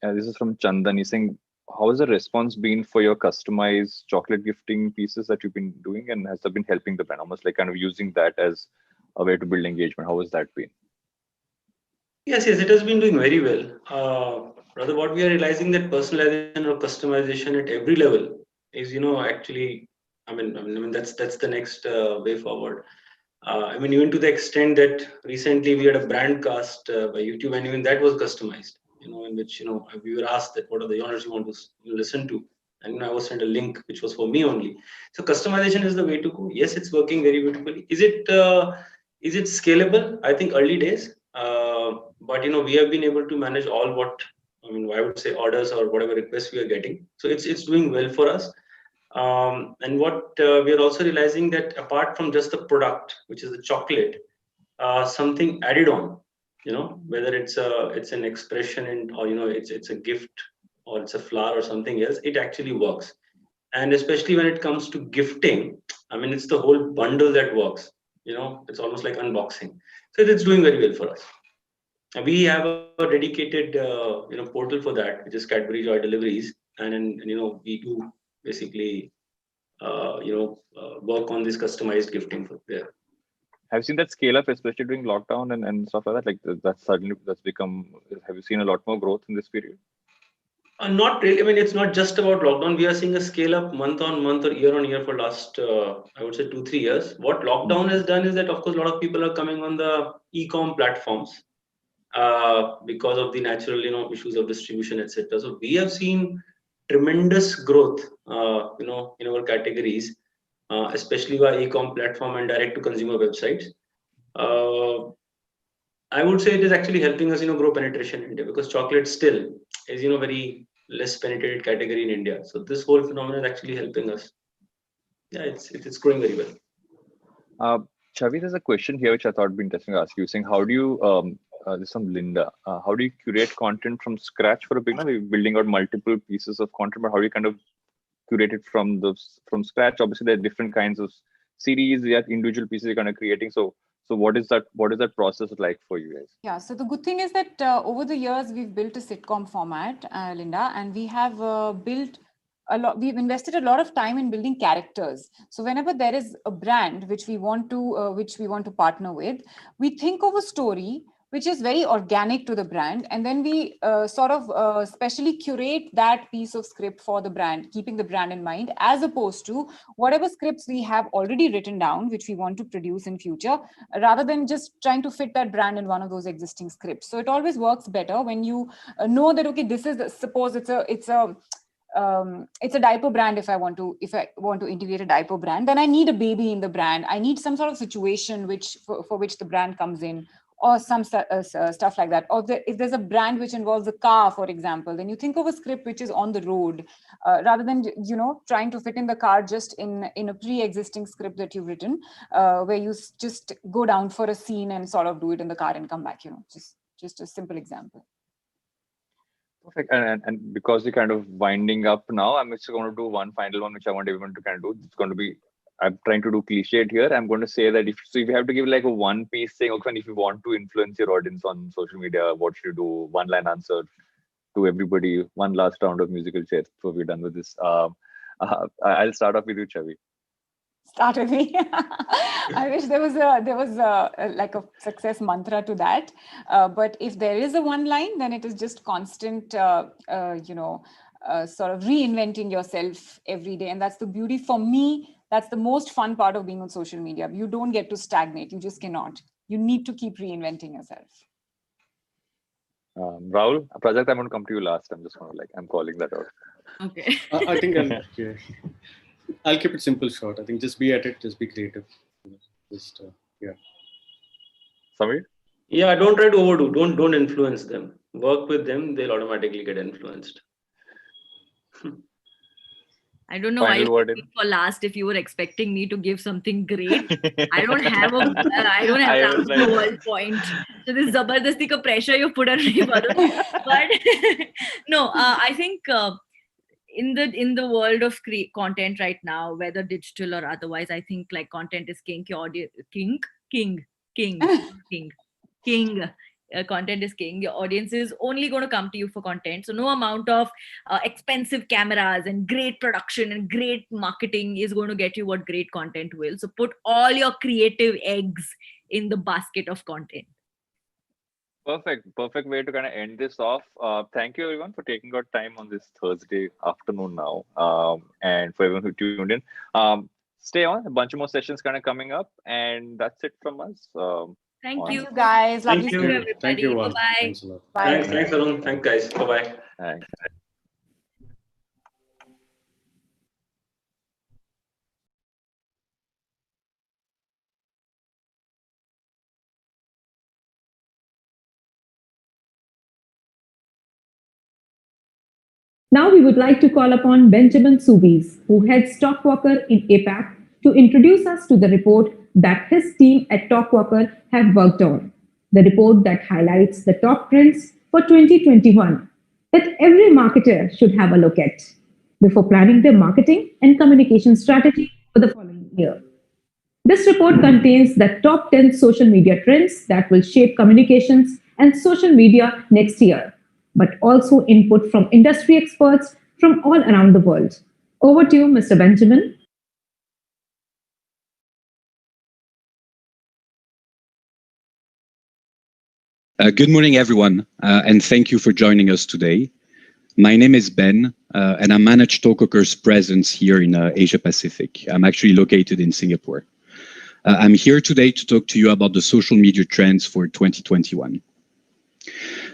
this is from Chandan. He's saying, how has the response been for your customized chocolate gifting pieces that you've been doing? And has that been helping the brand? Almost like kind of using that as a way to build engagement. How has that been? Yes, it has been doing very well. Rather, what we are realizing that personalization or customization at every level is, actually, I mean, that's the next way forward. Even to the extent that recently we had a brand cast by YouTube, and even that was customized. In which we were asked that what are the genres you want to listen to, and I was sent a link which was for me only. So customization is the way to go. Yes, it's working very beautifully. Is it scalable? I think early days. But we have been able to manage all I would say orders or whatever requests we are getting. So it's doing well for us. And what we are also realizing that apart from just the product, which is the chocolate, something added on, whether it's an expression or it's a gift or it's a flower or something else, it actually works. And especially when it comes to gifting, I mean, it's the whole bundle that works. It's almost like unboxing. So it's doing very well for us. And we have a dedicated portal for that, which is Cadbury Joy Deliveries, and we do basically work on this customized gifting for there. Have you seen that scale up, especially during lockdown and stuff like that? Like that's become. Have you seen a lot more growth in this period? Not really. I mean, it's not just about lockdown. We are seeing a scale up month on month or year on year for last, I would say 2-3 years. What lockdown has done is that, of course, a lot of people are coming on the e-com platforms because of the natural, issues of distribution, etc. So we have seen tremendous growth, in our categories, especially via e-com platform and direct to consumer websites. I would say it is actually helping us, grow penetration in India, because chocolate still is, very less penetrated category in India. So this whole phenomenon is actually helping us. Yeah, it's growing very well. Chavi, there's a question here which I thought would be interesting to ask you. Saying, how do you this is from Linda. How do you curate content from scratch for a beginner? You're building out multiple pieces of content, but how do you kind of curate it from scratch? Obviously, there are different kinds of series. You have individual pieces you're kind of creating. So what is that process like for you guys? Yeah, so the good thing is that over the years, we've built a sitcom format, Linda, and we have we've invested a lot of time in building characters. So whenever there is a brand which we want to partner with, we think of a story which is very organic to the brand. And then we specially curate that piece of script for the brand, keeping the brand in mind, as opposed to whatever scripts we have already written down, which we want to produce in future, rather than just trying to fit that brand in one of those existing scripts. So it always works better when you know that, okay, this is, suppose it's a diaper brand. If I want to integrate a diaper brand, then I need a baby in the brand. I need some sort of situation for which the brand comes in, or some stuff like that. Or if there's a brand which involves a car, for example, then you think of a script which is on the road, rather than trying to fit in the car just in a pre-existing script that you've written, where you just go down for a scene and sort of do it in the car and come back. Just a simple example. Perfect. And because we're kind of winding up now, I'm just going to do one final one, which I want everyone to kind of do. It's going to be, I'm trying to do cliched here. I'm going to say that if you have to give like a one piece thing, okay, if you want to influence your audience on social media, what should you do? One line answer to everybody. One last round of musical chairs before we're done with this. I'll start off with you, Chavi. Start with me. I wish there was like a success mantra to that. But if there is a one line, then it is just constant, sort of reinventing yourself every day. And that's the beauty for me. That's the most fun part of being on social media. You don't get to stagnate. You just cannot. You need to keep reinventing yourself. Rahul, Project, I'm going to come to you last. I'm just going to I'm calling that out. Okay. I think I'll keep it simple, short. I think just be at it, just be creative. Just Samir? Yeah, don't try to overdo. Don't influence them. Work with them. They'll automatically get influenced. I don't know why you put me for last if you were expecting me to give something great. I don't have the world point. So this Zabardasti ka pressure you put on me. But no, I think in the world of content right now, whether digital or otherwise, I think like content is king. Content is king. Your audience is only going to come to you for content. So no amount of expensive cameras and great production and great marketing is going to get you what great content will. So put all your creative eggs in the basket of content. Perfect way to kind of end this off. Thank you everyone for taking out time on this Thursday afternoon now, and for everyone who tuned in. Stay on, a bunch of more sessions kind of coming up, and that's it from us. Thank you guys. Thank you, everybody. Thank you. Bye-bye. Thanks a lot. Bye. Thanks, Arun. Thanks, guys. Bye-bye. Thanks. Now we would like to call upon Benjamin Soubise, who heads Talkwalker in APAC, to introduce us to the report that his team at Talkwalker have worked on. The report that highlights the top trends for 2021 that every marketer should have a look at. before planning their marketing and communication strategy for the following year. This report contains the top 10 social media trends that will shape communications and social media next year, but also input from industry experts from all around the world. Over to you, Mr. Benjamin. Good morning, everyone, and thank you for joining us today. My name is Ben, and I manage Tokoker's presence here in Asia Pacific. I'm actually located in Singapore. I'm here today to talk to you about the social media trends for 2021.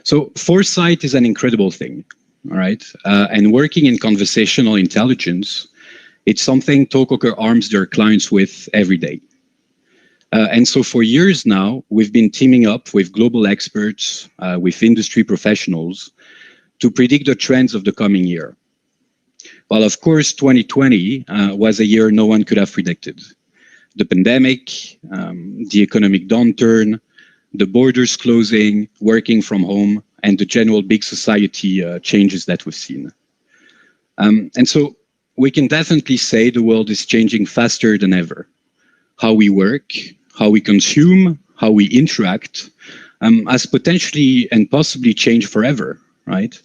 So foresight is an incredible thing, all right? And working in conversational intelligence, it's something Tokoker arms their clients with every day. And so for years now, we've been teaming up with global experts, with industry professionals to predict the trends of the coming year. Well, of course, 2020 was a year no one could have predicted. The pandemic, the economic downturn, the borders closing, working from home, and the general big society changes that we've seen. And so we can definitely say the world is changing faster than ever. How we work, how we consume, how we interact, has potentially and possibly changed forever, right?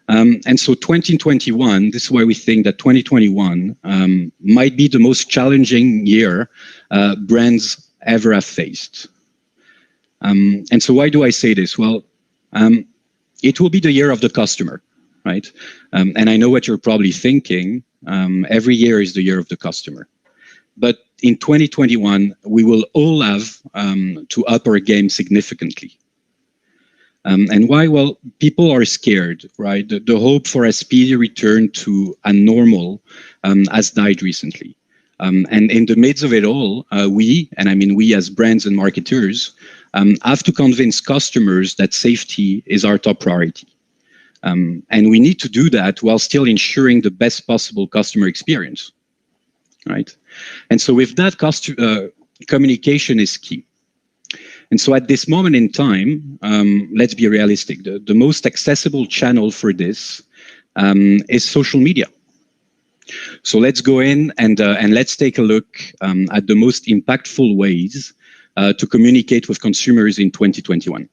And so 2021, this is why we think that 2021 might be the most challenging year brands ever have faced. And so why do I say this? Well, it will be the year of the customer, right? And I know what you're probably thinking. Every year is the year of the customer. But in 2021, we will all have to up our game significantly. And why? Well, people are scared, right? The hope for a speedy return to a normal has died recently. And in the midst of it all, we as brands and marketers, have to convince customers that safety is our top priority. And we need to do that while still ensuring the best possible customer experience, right? And so with that, communication is key. And so at this moment in time, let's be realistic. The most accessible channel for this is social media. So let's go in and let's take a look at the most impactful ways to communicate with consumers in 2021.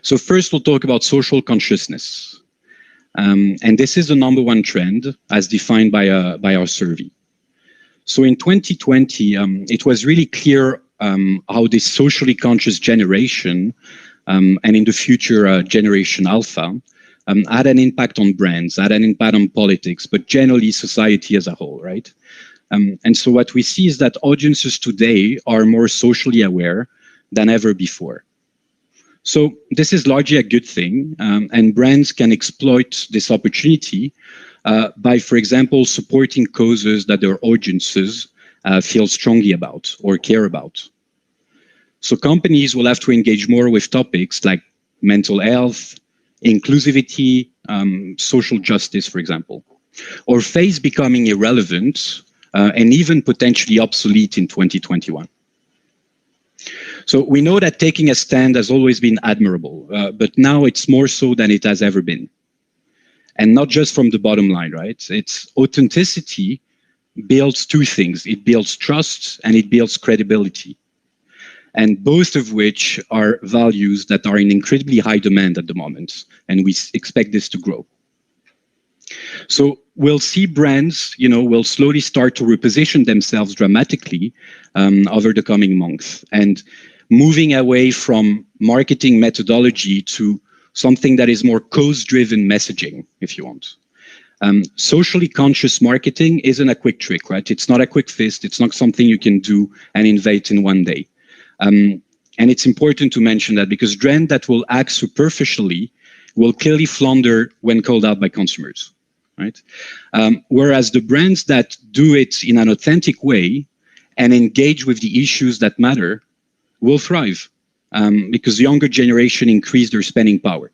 So first, we'll talk about social consciousness. And this is the number one trend as defined by our survey. So in 2020, it was really clear how this socially conscious generation, and in the future generation alpha, had an impact on brands, had an impact on politics, but generally society as a whole, right? And so what we see is that audiences today are more socially aware than ever before. So this is largely a good thing, and brands can exploit this opportunity by, for example, supporting causes that their audiences feel strongly about or care about. So companies will have to engage more with topics like mental health, inclusivity, social justice, for example, or face becoming irrelevant and even potentially obsolete in 2021. So we know that taking a stand has always been admirable, but now it's more so than it has ever been. And not just from the bottom line, right? It's authenticity builds two things. It builds trust and it builds credibility. And both of which are values that are in incredibly high demand at the moment. And we expect this to grow. So we'll see brands, will slowly start to reposition themselves dramatically over the coming months, and moving away from marketing methodology to something that is more cause-driven messaging, if you want. Socially conscious marketing isn't a quick trick, right? It's not a quick fix. It's not something you can do and invent in one day. And it's important to mention that because brands that will act superficially will clearly flounder when called out by consumers, right? Whereas the brands that do it in an authentic way and engage with the issues that matter will thrive because the younger generation increase their spending power.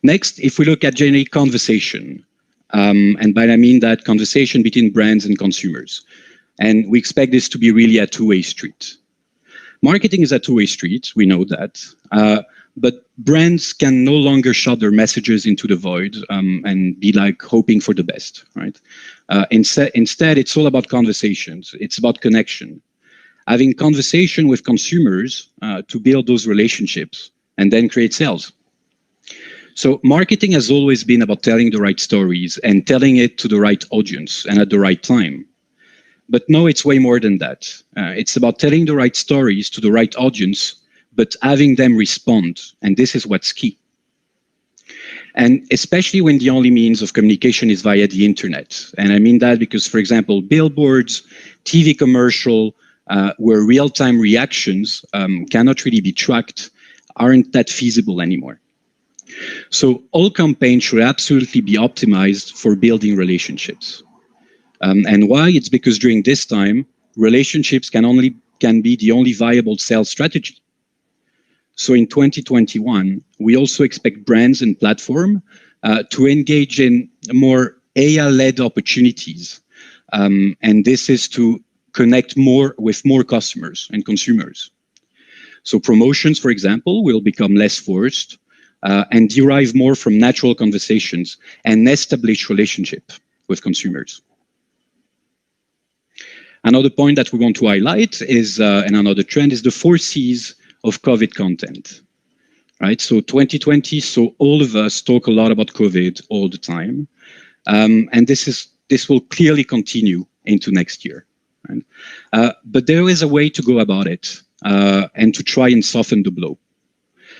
Next, if we look at generally conversation, and by that I mean that conversation between brands and consumers, and we expect this to be really a two-way street. Marketing is a two-way street, we know that. But brands can no longer shut their messages into the void and be like hoping for the best, right? Instead, it's all about conversations. It's about connection. Having conversation with consumers to build those relationships and then create sales. So marketing has always been about telling the right stories and telling it to the right audience and at the right time. But now it's way more than that. It's about telling the right stories to the right audience, but having them respond. And this is what's key. And especially when the only means of communication is via the internet. And I mean that because, for example, billboards, TV commercial, where real-time reactions cannot really be tracked, aren't that feasible anymore. So all campaigns should absolutely be optimized for building relationships. And why? It's because during this time, relationships can be the only viable sales strategy. So in 2021, we also expect brands and platform to engage in more AI-led opportunities. And this is to connect more with more customers and consumers. So promotions, for example, will become less forced and derive more from natural conversations and establish relationship with consumers. Another point that we want to highlight is, and another trend is the 4 C's of COVID content, right? So 2020, so all of us talk a lot about COVID all the time. And this will clearly continue into next year. Right? But there is a way to go about it and to try and soften the blow.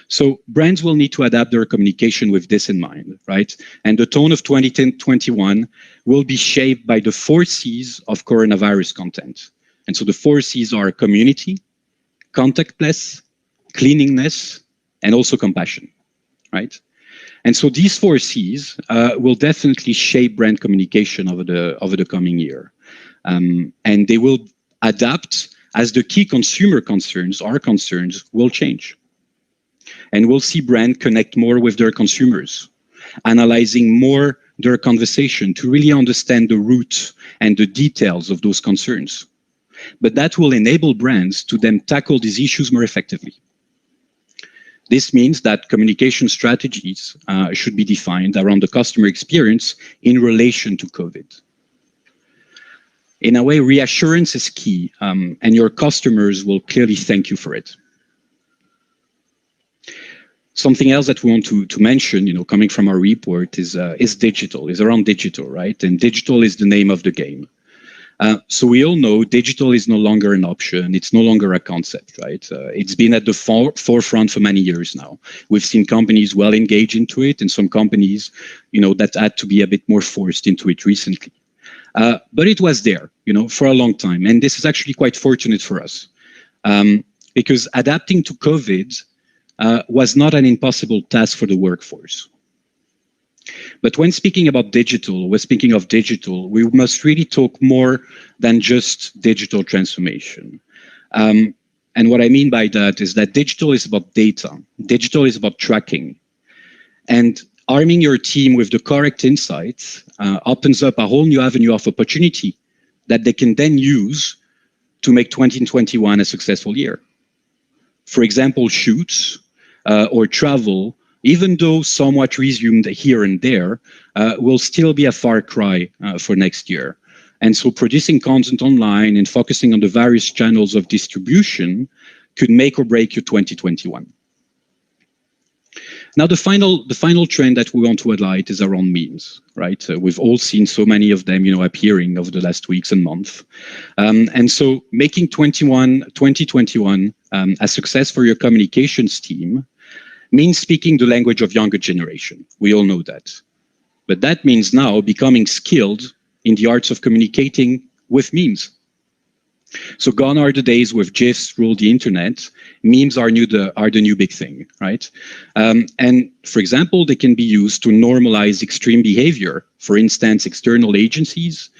So brands will need to adapt their communication with this in mind, right? And the tone of 2021 will be shaped by the 4 C's of coronavirus content. And so the 4 C's are community, contactless, cleanliness, and also compassion, right? And so these 4 C's will definitely shape brand communication over the coming year. And they will adapt as the key consumer concerns, our concerns, will change. And we'll see brand connect more with their consumers, analyzing more their conversation to really understand the root and the details of those concerns. But that will enable brands to then tackle these issues more effectively. This means that communication strategies should be defined around the customer experience in relation to COVID. In a way, reassurance is key, and your customers will clearly thank you for it. Something else that we want to mention, coming from our report is digital, is around digital, right? And digital is the name of the game. So we all know digital is no longer an option. It's no longer a concept, right? It's been at the forefront for many years now. We've seen companies well engaged into it and some companies, that had to be a bit more forced into it recently. But it was there, for a long time. And this is actually quite fortunate for us because adapting to COVID was not an impossible task for the workforce. But when speaking about digital, we're speaking of digital, we must really talk more than just digital transformation. And what I mean by that is that digital is about data. Digital is about tracking. And arming your team with the correct insights opens up a whole new avenue of opportunity that they can then use to make 2021 a successful year. For example, shoots or travel, even though somewhat resumed here and there, will still be a far cry for next year. And so producing content online and focusing on the various channels of distribution could make or break your 2021. Now, the final trend that we want to highlight is around memes, right? We've all seen so many of them, appearing over the last weeks and months. And so making 2021 a success for your communications team means speaking the language of younger generation. We all know that. But that means now becoming skilled in the arts of communicating with memes. So gone are the days with GIFs rule the internet. Memes are the new big thing, right? And for example, they can be used to normalize extreme behavior. For instance, external agencies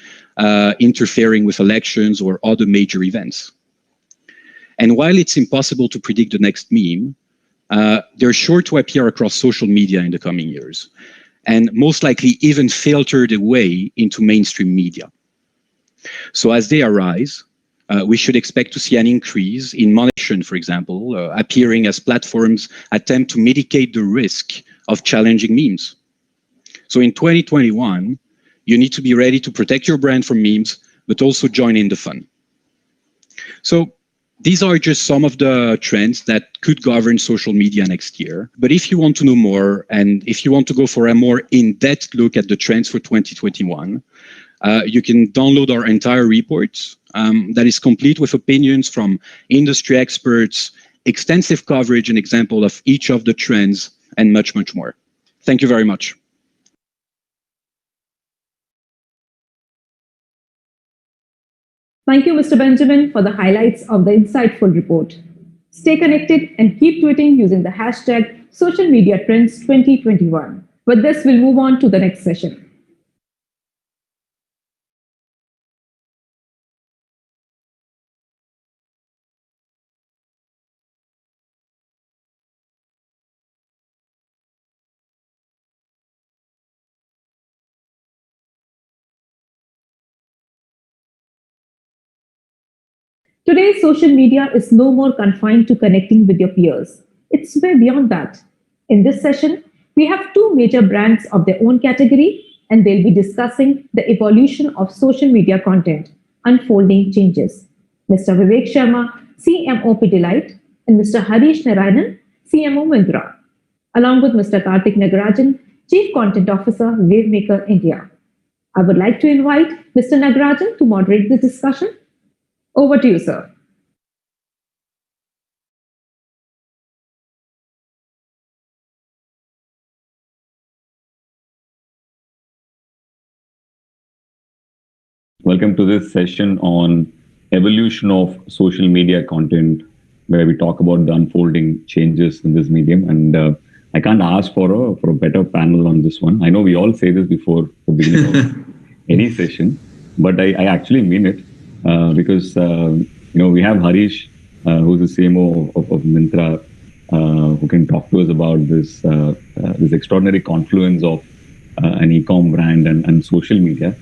interfering with elections or other major events. And while it's impossible to predict the next meme, they're sure to appear across social media in the coming years, and most likely even filter their way into mainstream media. So as they arise, we should expect to see an increase in monetization, for example, appearing as platforms attempt to mitigate the risk of challenging memes. So in 2021, you need to be ready to protect your brand from memes, but also join in the fun. So these are just some of the trends that could govern social media next year. But if you want to know more, and if you want to go for a more in-depth look at the trends for 2021, you can download our entire report that is complete with opinions from industry experts, extensive coverage and example of each of the trends, and much, much more. Thank you very much. Thank you, Mr. Benjamin, for the highlights of the insightful report. Stay connected and keep tweeting using the hashtag Social Media Trends 2021. With this, we'll move on to the next session. Today, social media is no more confined to connecting with your peers. It's way beyond that. In this session, we have two major brands of their own category, and they'll be discussing the evolution of social media content, unfolding changes. Mr. Vivek Sharma, CMO Pidilite, and Mr. Harish Narayanan, CMO Myntra, along with Mr. Karthik Nagarajan, Chief Content Officer, Wavemaker India. I would like to invite Mr. Nagarajan to moderate this discussion. Over to you, sir. Welcome to this session on evolution of social media content, where we talk about the unfolding changes in this medium. And I can't ask for a better panel on this one. I know we all say this before the beginning of any session, but I actually mean it because we have Harish, who's the CMO of Myntra, who can talk to us about this extraordinary confluence of an e-com brand and social media,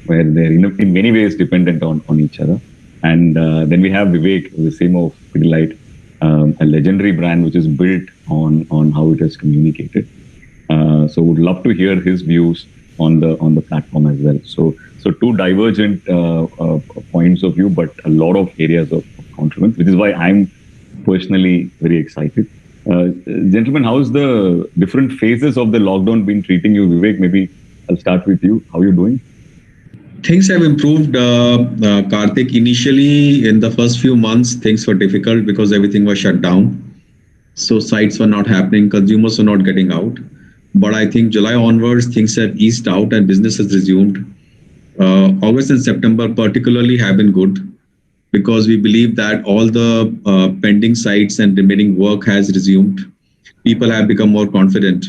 where they're in many ways dependent on each other. And then we have Vivek, the CMO of Pidilite, a legendary brand which is built on how it has communicated. So would love to hear his views on the platform as well. So two divergent points of view, but a lot of areas of confluence, which is why I'm personally very excited. Gentlemen, how's the different phases of the lockdown been treating you? Vivek, maybe I'll start with you. How are you doing? Things have improved, Karthik. Initially, in the first few months, things were difficult because everything was shut down. So sites were not happening, consumers were not getting out. But I think July onwards, things have eased out and business has resumed. August and September particularly have been good because we believe that all the pending sites and remaining work has resumed. People have become more confident,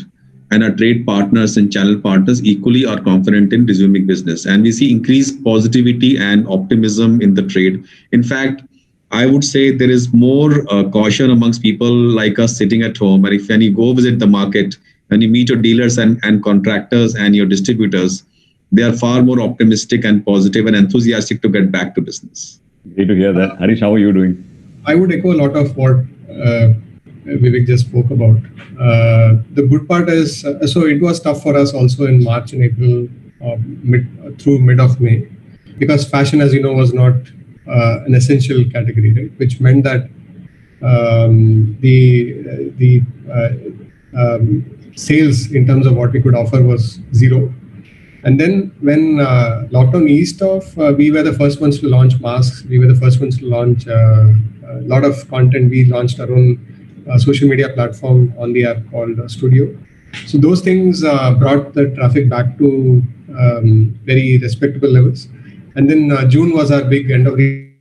and our trade partners and channel partners equally are confident in resuming business. And we see increased positivity and optimism in the trade. In fact, I would say there is more caution amongst people like us sitting at home. And when you go visit the market, when you meet your dealers and contractors and your distributors, they are far more optimistic and positive and enthusiastic to get back to business. Great to hear that. Harish, how are you doing? I would echo a lot of what Vivek just spoke about. The good part is, so it was tough for us also in March and April, through mid of May, because fashion, as you know, was not an essential category, right? Which meant that the sales in terms of what we could offer was zero. And then when lockdown eased off, we were the first ones to launch masks. We were the first ones to launch a lot of content. We launched our own social media platform on the app called Studio. So those things brought the traffic back to very respectable levels. And then June was our big end of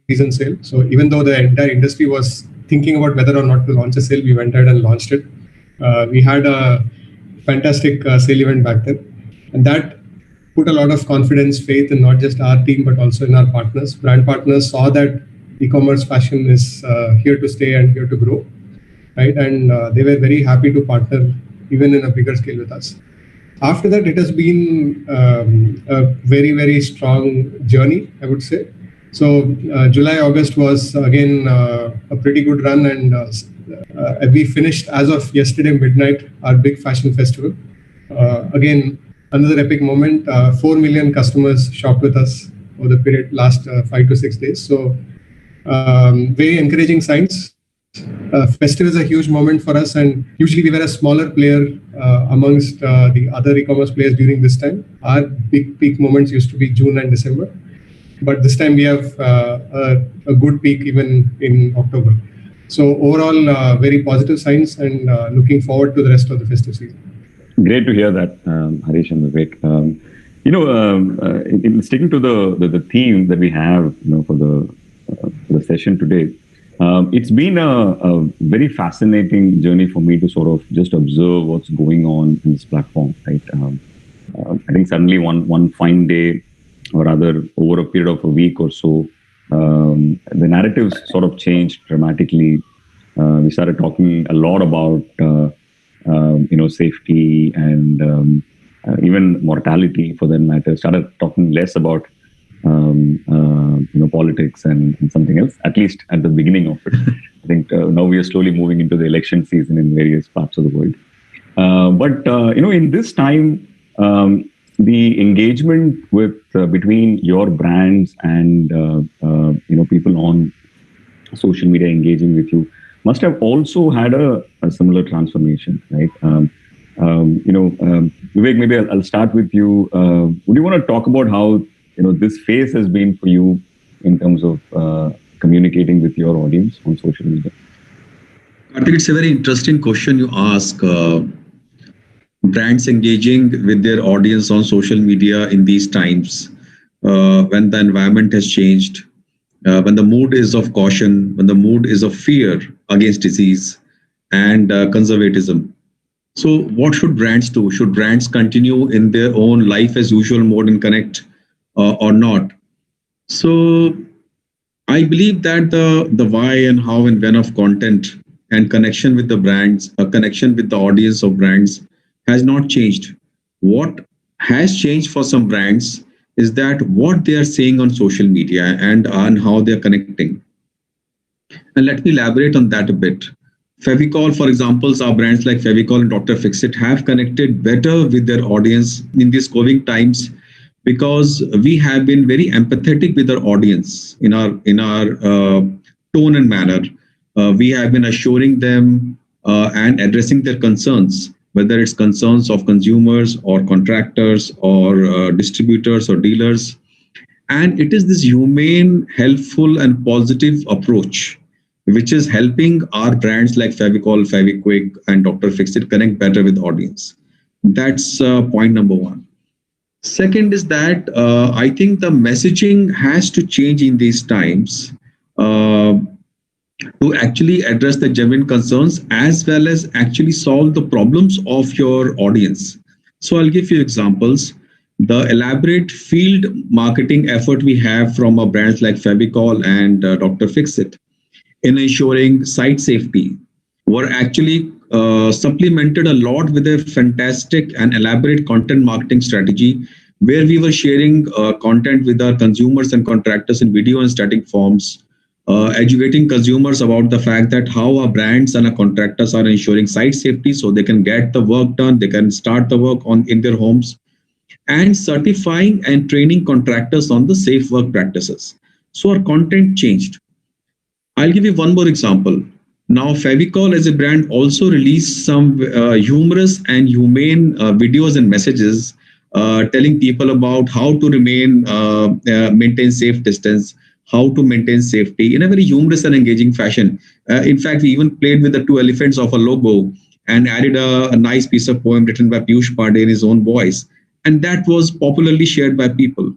season sale. So even though the entire industry was thinking about whether or not to launch a sale, we went ahead and launched it. We had a fantastic sale event back then. And that put a lot of confidence, faith in not just our team, but also in our partners. Brand partners saw that e-commerce fashion is here to stay and here to grow. Right, and they were very happy to partner even in a bigger scale with us. After that, it has been a very, very strong journey, I would say. So July, August was again a pretty good run, and we finished as of yesterday midnight our big fashion festival. Again, another epic moment. 4 million customers shopped with us over the period last 5 to 6 days. So very encouraging signs. Festival is a huge moment for us, and usually we were a smaller player amongst the other e-commerce players during this time. Our big peak moments used to be June and December, but this time we have a good peak even in October. So overall, very positive signs, and looking forward to the rest of the festive season. Great to hear that, Harish and Vivek. Sticking to the theme that we have, for the session today, it's been a very fascinating journey for me to sort of just observe what's going on in this platform, right? I think suddenly one fine day, or rather over a period of a week or so, the narratives sort of changed dramatically. We started talking a lot about safety and even mortality, for that matter. Started talking less about politics and something else, at least at the beginning of it. I think now we are slowly moving into the election season in various parts of the world. But in this time, the engagement with between your brands and people on social media engaging with you must have also had a similar transformation, right? Vivek, maybe I'll start with you. Would you want to talk about how this phase has been for you in terms of communicating with your audience on social media? I think it's a very interesting question you ask. Brands engaging with their audience on social media in these times, when the environment has changed, when the mood is of caution, when the mood is of fear against disease and conservatism. So what should brands do? Should brands continue in their own life as usual mode and connect or not? So I believe that the why and how and when of content and connection with the brands, a connection with the audience of brands has not changed. What has changed for some brands is that what they are saying on social media and on how they are connecting. And let me elaborate on that a bit. Fevicol, for example, our brands like Fevicol and Dr. Fixit have connected better with their audience in these COVID times because we have been very empathetic with our audience in our tone and manner. We have been assuring them and addressing their concerns, whether it's concerns of consumers or contractors or distributors or dealers. And it is this humane, helpful, and positive approach which is helping our brands like Fevicol, Fevikwik, and Dr. Fixit connect better with audience. That's point number one. Second is that I think the messaging has to change in these times to actually address the genuine concerns as well as actually solve the problems of your audience. So I'll give you examples. The elaborate field marketing effort we have from our brands like Fevicol and Dr. Fixit in ensuring site safety were actually supplemented a lot with a fantastic and elaborate content marketing strategy where we were sharing content with our consumers and contractors in video and static forms, educating consumers about the fact that how our brands and our contractors are ensuring site safety so they can get the work done, they can start the work in their homes, and certifying and training contractors on the safe work practices. So our content changed. I'll give you one more example. Now, Fevicol as a brand also released some humorous and humane videos and messages telling people about how to maintain safe distance, how to maintain safety in a very humorous and engaging fashion. In fact, we even played with the two elephants of a logo and added a nice piece of poem written by Piyush Pandey in his own voice. And that was popularly shared by people.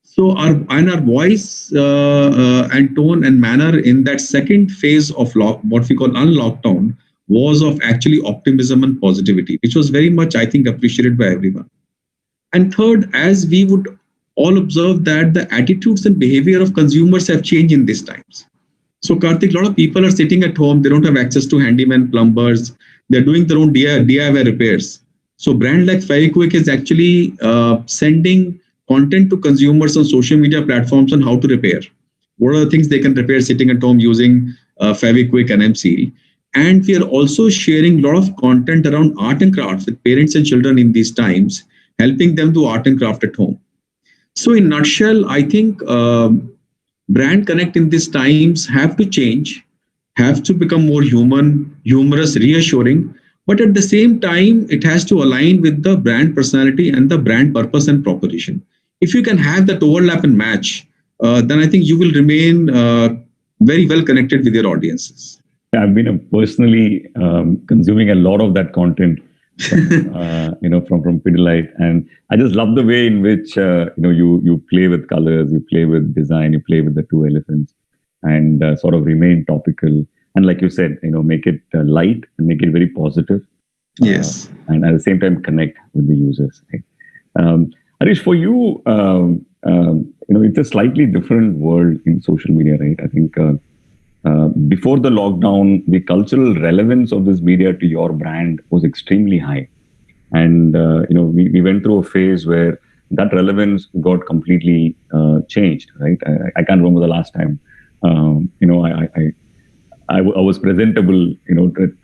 So our voice and tone and manner in that second phase of what we call unlockdown was of actually optimism and positivity, which was very much, I think, appreciated by everyone. And third, as we would all observe that the attitudes and behavior of consumers have changed in these times. So Karthik, a lot of people are sitting at home, they don't have access to handyman, plumbers, they're doing their own DIY repairs. So brand like Fevikwik is actually sending content to consumers on social media platforms on how to repair. What are the things they can prepare sitting at home using Fevikwik and MCL? And we are also sharing a lot of content around art and crafts with parents and children in these times, helping them do art and craft at home. So in nutshell, I think brand connect in these times have to change, have to become more human, humorous, reassuring. But at the same time, it has to align with the brand personality and the brand purpose and proposition. If you can have that overlap and match, then I think you will remain very well connected with your audiences. I've been personally consuming a lot of that content, from Pidilite, and I just love the way in which you play with colors, you play with design, you play with the two elephants, and sort of remain topical. And like you said, make it light and make it very positive. Yes. And at the same time, connect with the users. Right? Harish, for you, it's a slightly different world in social media, right? I think before the lockdown, the cultural relevance of this media to your brand was extremely high. And, we went through a phase where that relevance got completely changed, right? I can't remember the last time, I was presentable,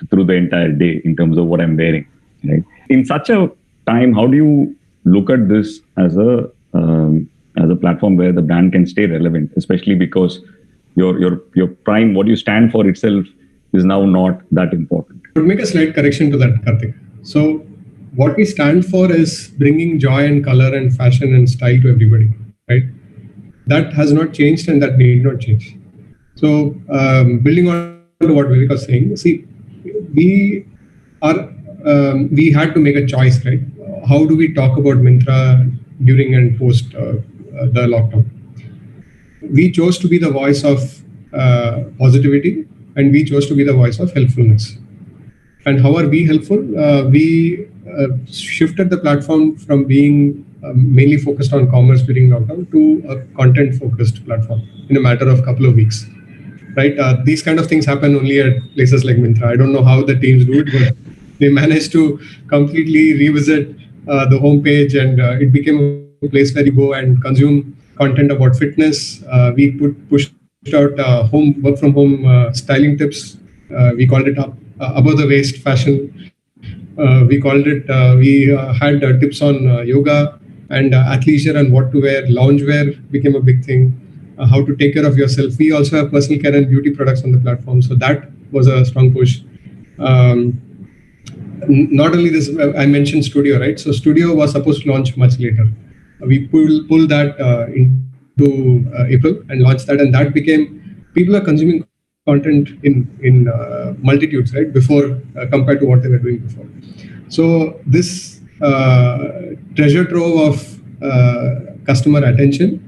through the entire day in terms of what I'm wearing, right? In such a time, how do you look at this as a platform where the brand can stay relevant, especially because your prime, what you stand for itself is now not that important? I would make a slight correction to that, Karthik. So what we stand for is bringing joy and color and fashion and style to everybody, right? That has not changed and that need not change. So building on to what Vivek was saying, see, we had to make a choice, right? How do we talk about Myntra during and post the lockdown? We chose to be the voice of positivity, and we chose to be the voice of helpfulness. And how are we helpful? We shifted the platform from being mainly focused on commerce during lockdown to a content-focused platform in a matter of a couple of weeks. Right? These kind of things happen only at places like Myntra. I don't know how the teams do it, but they managed to completely revisit the homepage, and it became a place where you go and consume content about fitness. We pushed out work from home styling tips. We called it above the waist fashion. We had tips on yoga and athleisure and what to wear. Loungewear became a big thing. How to take care of yourself. We also have personal care and beauty products on the platform. So that was a strong push. Not only this, I mentioned Studio, right? So Studio was supposed to launch much later. We pulled that into April and launched that. And that became, people are consuming content in multitudes, right? Before, compared to what they were doing before. So this treasure trove of customer attention,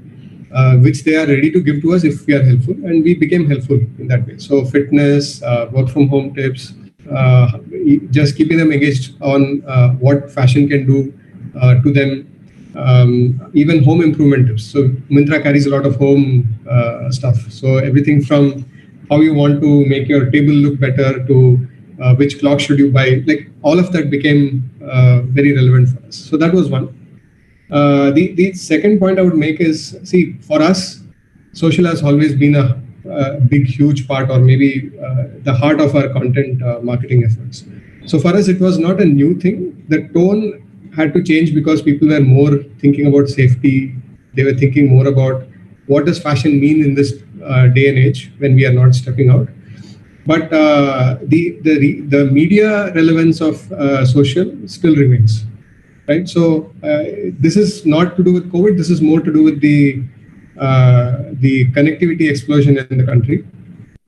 which they are ready to give to us if we are helpful, and we became helpful in that way. So fitness, work from home tips, just keeping them engaged on what fashion can do to them, even home improvement tips. So Myntra carries a lot of home stuff. So everything from how you want to make your table look better to which clock should you buy, like all of that became very relevant for us. So that was one. The second point I would make is, see, for us, social has always been a big, huge part, or maybe the heart of our content marketing efforts. So for us, it was not a new thing. The tone had to change because people were more thinking about safety. They were thinking more about what does fashion mean in this day and age when we are not stepping out. But the media relevance of social still remains. Right. So this is not to do with COVID. This is more to do with the connectivity explosion in the country,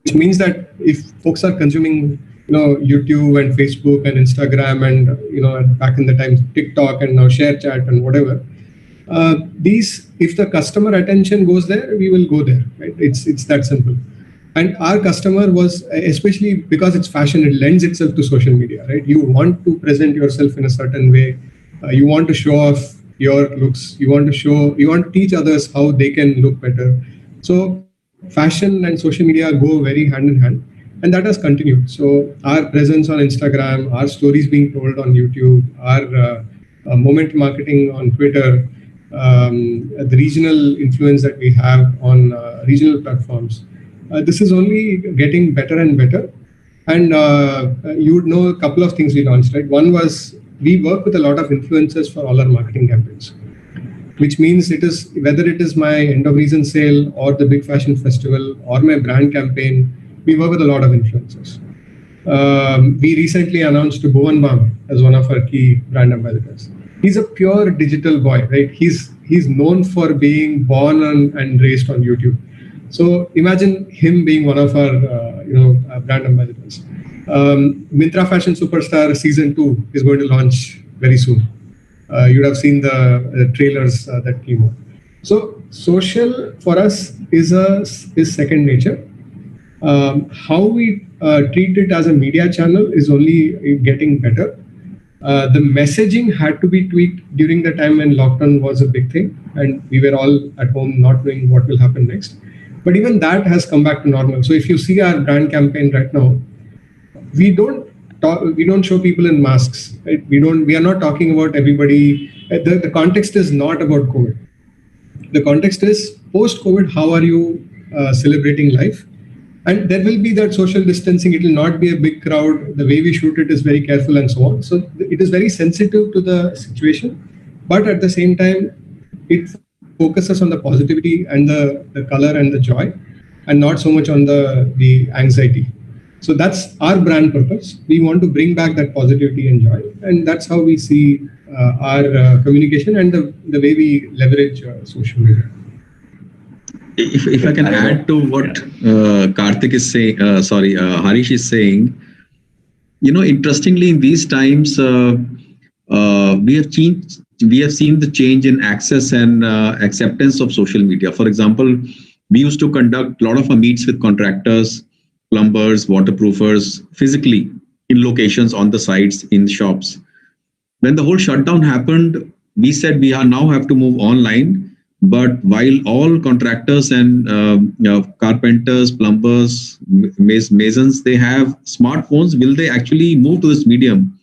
which means that if folks are consuming, YouTube and Facebook and Instagram and back in the time TikTok and now ShareChat and whatever, if the customer attention goes there, we will go there. Right. It's that simple. And our customer was, especially because it's fashion, it lends itself to social media. Right. You want to present yourself in a certain way. You want to show off your looks. You want to teach others how they can look better. So fashion and social media go very hand in hand, and that has continued. So our presence on Instagram, our stories being told on YouTube, our moment marketing on Twitter, the regional influence that we have on regional platforms. This is only getting better and better. And you would know a couple of things we launched, right? One was we work with a lot of influencers for all our marketing campaigns, which means it is whether it is my end of season sale or the big fashion festival or my brand campaign, we work with a lot of influencers. We recently announced Bhuvan Bam as one of our key brand ambassadors. He's a pure digital boy, right? He's known for being born and raised on YouTube. So imagine him being one of our brand ambassadors. Myntra Fashion Superstar Season 2 is going to launch very soon. You'd have seen the trailers that came out. So social for us is second nature. How we treat it as a media channel is only getting better. The messaging had to be tweaked during the time when lockdown was a big thing and we were all at home not knowing what will happen next. But even that has come back to normal. So if you see our brand campaign right now, we don't show people in masks. Right? We are not talking about everybody. The context is not about COVID. The context is post-COVID, how are you celebrating life? And there will be that social distancing. It will not be a big crowd. The way we shoot it is very careful and so on. So it is very sensitive to the situation. But at the same time, it focuses on the positivity and the color and the joy and not so much on the anxiety. So that's our brand purpose. We want to bring back that positivity and joy. And that's how we see our communication and the way we leverage social media. If I can add to what Karthik is saying, Harish is saying, interestingly, in these times, we have seen the change in access and acceptance of social media. For example, we used to conduct a lot of our meets with contractors, plumbers, waterproofers, physically in locations, on the sites, in shops. When the whole shutdown happened, we said we now have to move online. But while all contractors and carpenters, plumbers, masons, they have smartphones, will they actually move to this medium?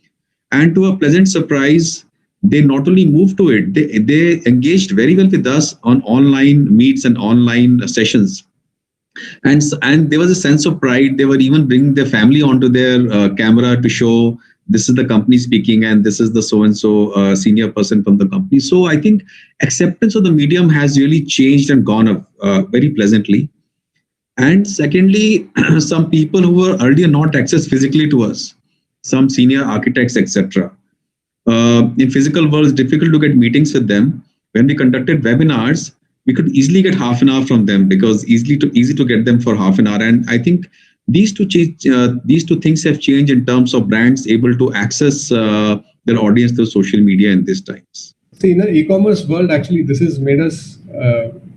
And to a pleasant surprise, they not only moved to it, they engaged very well with us on online meets and online sessions. And there was a sense of pride. They were even bringing their family onto their camera to show this is the company speaking and this is the so-and-so senior person from the company. So I think acceptance of the medium has really changed and gone up very pleasantly. And secondly, some people who were earlier not accessed physically to us, some senior architects, etc. In physical world, it's difficult to get meetings with them. When we conducted webinars, we could easily get half an hour from them because easy to get them for half an hour. And I think these two things have changed in terms of brands able to access their audience through social media in these times. See, in the e-commerce world, actually, this has made us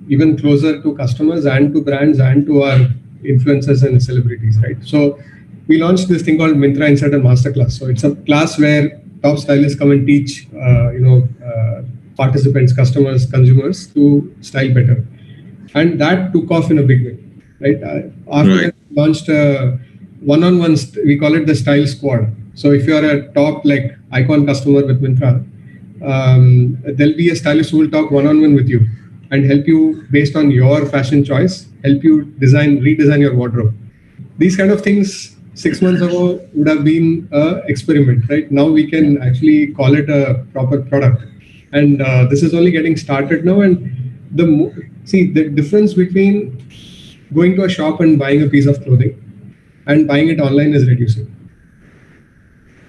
even closer to customers and to brands and to our influencers and celebrities, right? So we launched this thing called Myntra Insider Masterclass. So it's a class where top stylists come and teach, participants, customers, consumers to style better. And that took off in a big way, right? After that, we launched a one-on-one, we call it the Style Squad. So if you are a top icon customer with Myntra, there'll be a stylist who will talk one-on-one with you and help you based on your fashion choice, help you redesign your wardrobe. These kind of things 6 months ago would have been an experiment, right? Now we can actually call it a proper product. And this is only getting started now. And the difference between going to a shop and buying a piece of clothing and buying it online is reducing.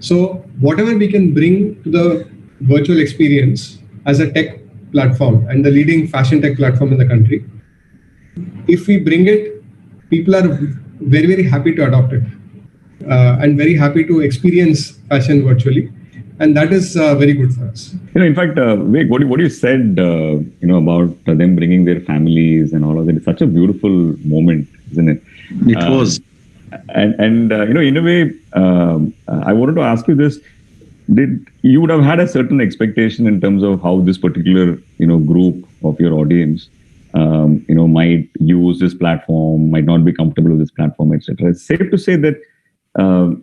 So whatever we can bring to the virtual experience as a tech platform and the leading fashion tech platform in the country, if we bring it, people are very, very happy to adopt it and very happy to experience fashion virtually. And that is very good for us. In fact, Vivek, what you said, about them bringing their families and all of that, it's such a beautiful moment, isn't it? It was. And in a way, I wanted to ask you this: you would have had a certain expectation in terms of how this particular, group of your audience, might use this platform, might not be comfortable with this platform, etc. It's safe to say that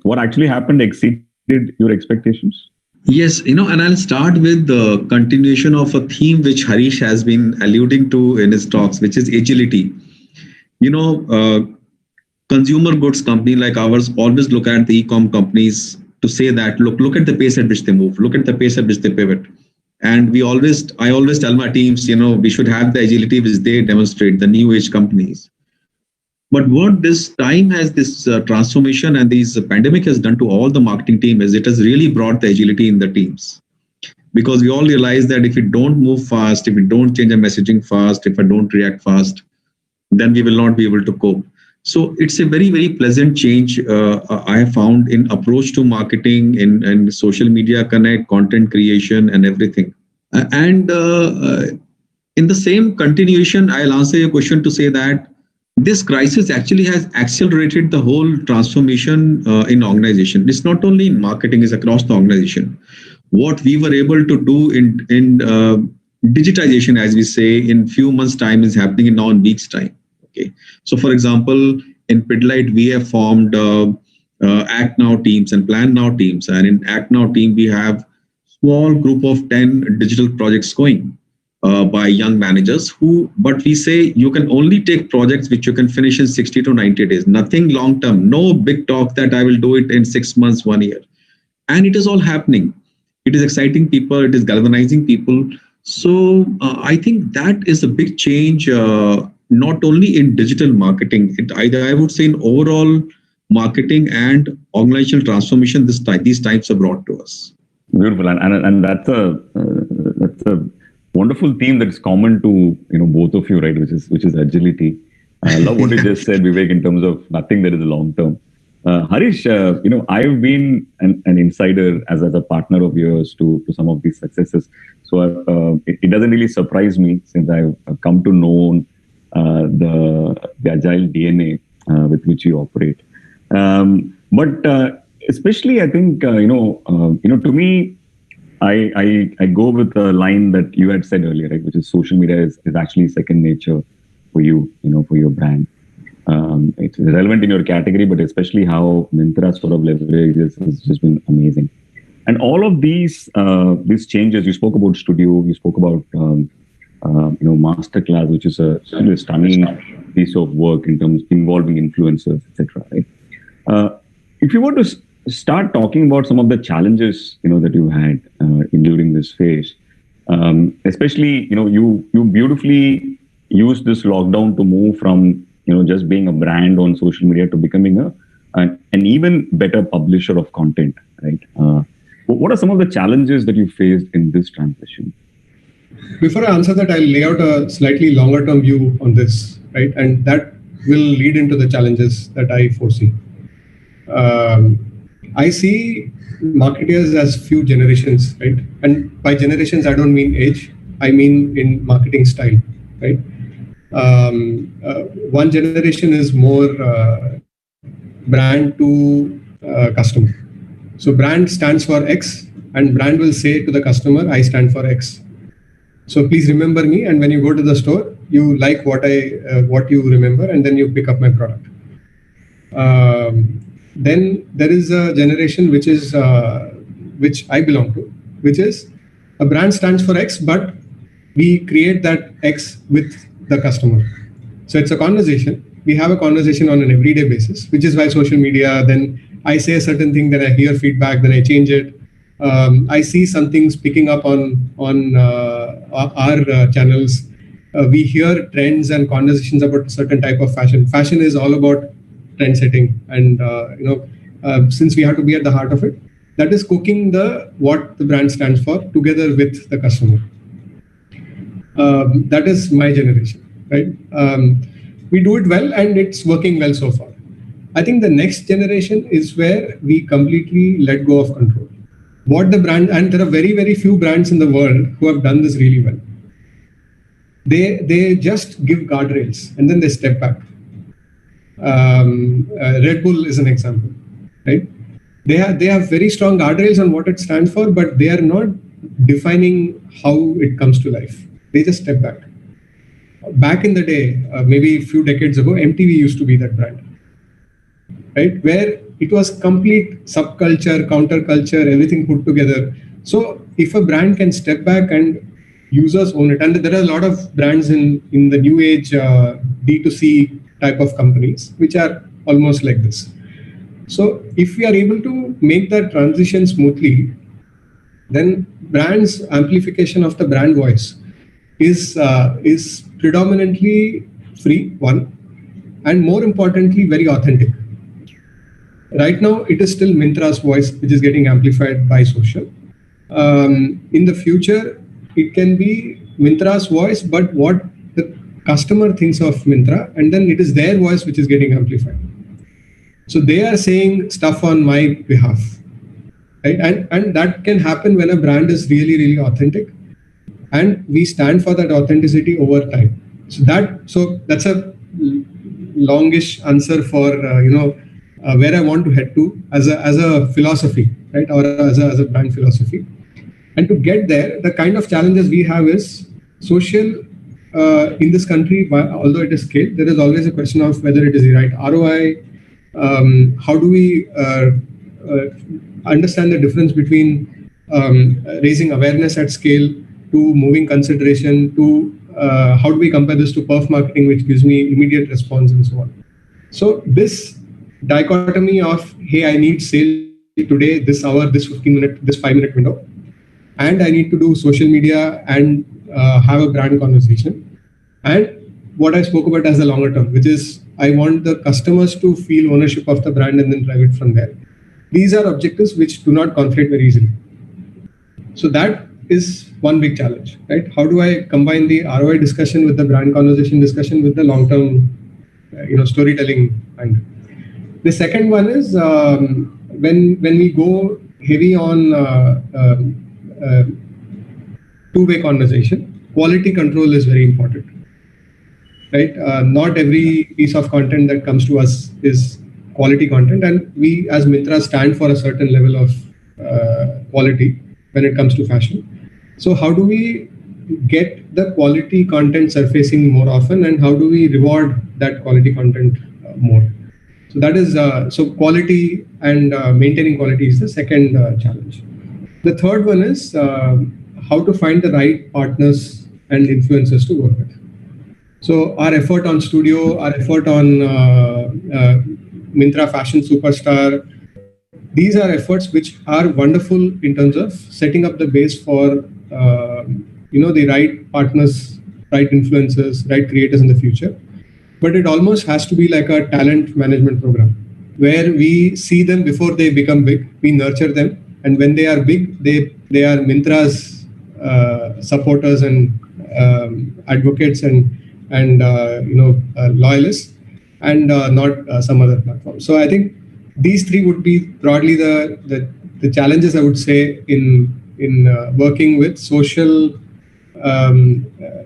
what actually happened exceeded your expectations. Yes, and I'll start with the continuation of a theme which Harish has been alluding to in his talks, which is agility. You know, consumer goods company like ours always look at the e-com companies to say that look at the pace at which they move, look at the pace at which they pivot. And I always tell my teams, we should have the agility which they demonstrate, the new age companies. But what this time has, this transformation and this pandemic has done to all the marketing team is it has really brought the agility in the teams. Because we all realize that if we don't move fast, if we don't change our messaging fast, if I don't react fast, then we will not be able to cope. So it's a very, very pleasant change I have found in approach to marketing, in social media connect, content creation, and everything. And in the same continuation, I'll answer your question to say that this crisis actually has accelerated the whole transformation in organization. It's not only in marketing; it's across the organization. What we were able to do in digitization, as we say, in few months' time is happening in now in weeks' time. Okay. So, for example, in Pidlite, we have formed Act Now teams and Plan Now teams. And in Act Now team, we have small group of 10 digital projects going by young managers but we say you can only take projects which you can finish in 60 to 90 days, nothing long term, no big talk that I will do it in 6 months, 1 year. And it is all happening. It is exciting people, it is galvanizing people. So I think that is a big change, not only in digital marketing, I would say in overall marketing and organizational transformation these types are brought to us. Beautiful, and that's a wonderful theme that's common to both of you, right? Which is agility. I love what you just said, Vivek, in terms of nothing that is long term. Harish, I've been an insider as a partner of yours to some of these successes. So it doesn't really surprise me since I've come to know the agile DNA with which you operate. But especially, I think to me, I go with the line that you had said earlier, right? Which is social media is actually second nature for you, for your brand. It's relevant in your category, but especially how Myntra sort of leverages has just been amazing. And all of these changes, you spoke about studio, you spoke about masterclass, which is a stunning piece of work in terms involving influencers, etc. Right? If you were to start talking about some of the challenges that you had during this phase, especially you beautifully used this lockdown to move from just being a brand on social media to becoming an even better publisher of content, right? What are some of the challenges that you faced in this transition? Before I answer that, I'll lay out a slightly longer term view on this, right? And that will lead into the challenges that I foresee. I see marketers as few generations, right? And by generations, I don't mean age, I mean in marketing style, right? One generation is more brand to customer. So brand stands for X and brand will say to the customer, I stand for X. So please remember me. And when you go to the store, you like what you remember, and then you pick up my product. Then there is a generation which I belong to, which is a brand stands for X, but we create that X with the customer. So it's a conversation. We have a conversation on an everyday basis, which is why social media, then I say a certain thing, then I hear feedback, then I change it. I see some things picking up on our channels. We hear trends and conversations about a certain type of fashion. Fashion is all about trend setting, and since we have to be at the heart of it, that is cooking what the brand stands for together with the customer. That is my generation, right? We do it well, and it's working well so far. I think the next generation is where we completely let go of control. What the brand, and there are very, very few brands in the world who have done this really well. They just give guardrails and then they step back. Red Bull is an example, right? They have very strong guardrails on what it stands for, but they are not defining how it comes to life. They just step back. Back in the day, maybe a few decades ago, MTV used to be that brand, right? Where it was complete subculture, counterculture, everything put together. So if a brand can step back and users own it, and there are a lot of brands in the new age D2C type of companies which are almost like this. So if we are able to make that transition smoothly, then brand's amplification of the brand voice is predominantly free, one, and more importantly, very authentic. Right now, it is still Myntra's voice which is getting amplified by social. In the future, it can be Myntra's voice, but what the customer thinks of Myntra, and then it is their voice which is getting amplified. So they are saying stuff on my behalf, right? And that can happen when a brand is really, really authentic, and we stand for that authenticity over time. So that's a longish answer for where I want to head to as a philosophy, right, or as a brand philosophy. And to get there, the kind of challenges we have is social. In this country, although it is scaled, there is always a question of whether it is the right ROI. How do we understand the difference between raising awareness at scale to moving consideration to how do we compare this to perf marketing, which gives me immediate response and so on. So this dichotomy of, hey, I need sale today, this hour, this 15-minute, this 5-minute window, and I need to do social media and have a brand conversation. And what I spoke about as the longer term, which is I want the customers to feel ownership of the brand and then drive it from there. These are objectives which do not conflict very easily. So that is one big challenge, right? How do I combine the ROI discussion with the brand conversation discussion with the long-term, storytelling angle? The second one is when we go heavy on two-way conversation, quality control is very important, right? Not every piece of content that comes to us is quality content, and we as Myntra stand for a certain level of quality when it comes to fashion. So how do we get the quality content surfacing more often, and how do we reward that quality content more? So that is so quality and maintaining quality is the second challenge. The third one is how to find the right partners and influencers to work with. So our effort on studio, our effort on Myntra Fashion Superstar, these are efforts which are wonderful in terms of setting up the base for the right partners, right influencers, right creators in the future. But it almost has to be like a talent management program where we see them before they become big, we nurture them, and when they are big, they are Myntra's supporters and advocates and loyalists, and not some other platform. So I think these three would be broadly the challenges I would say in working with social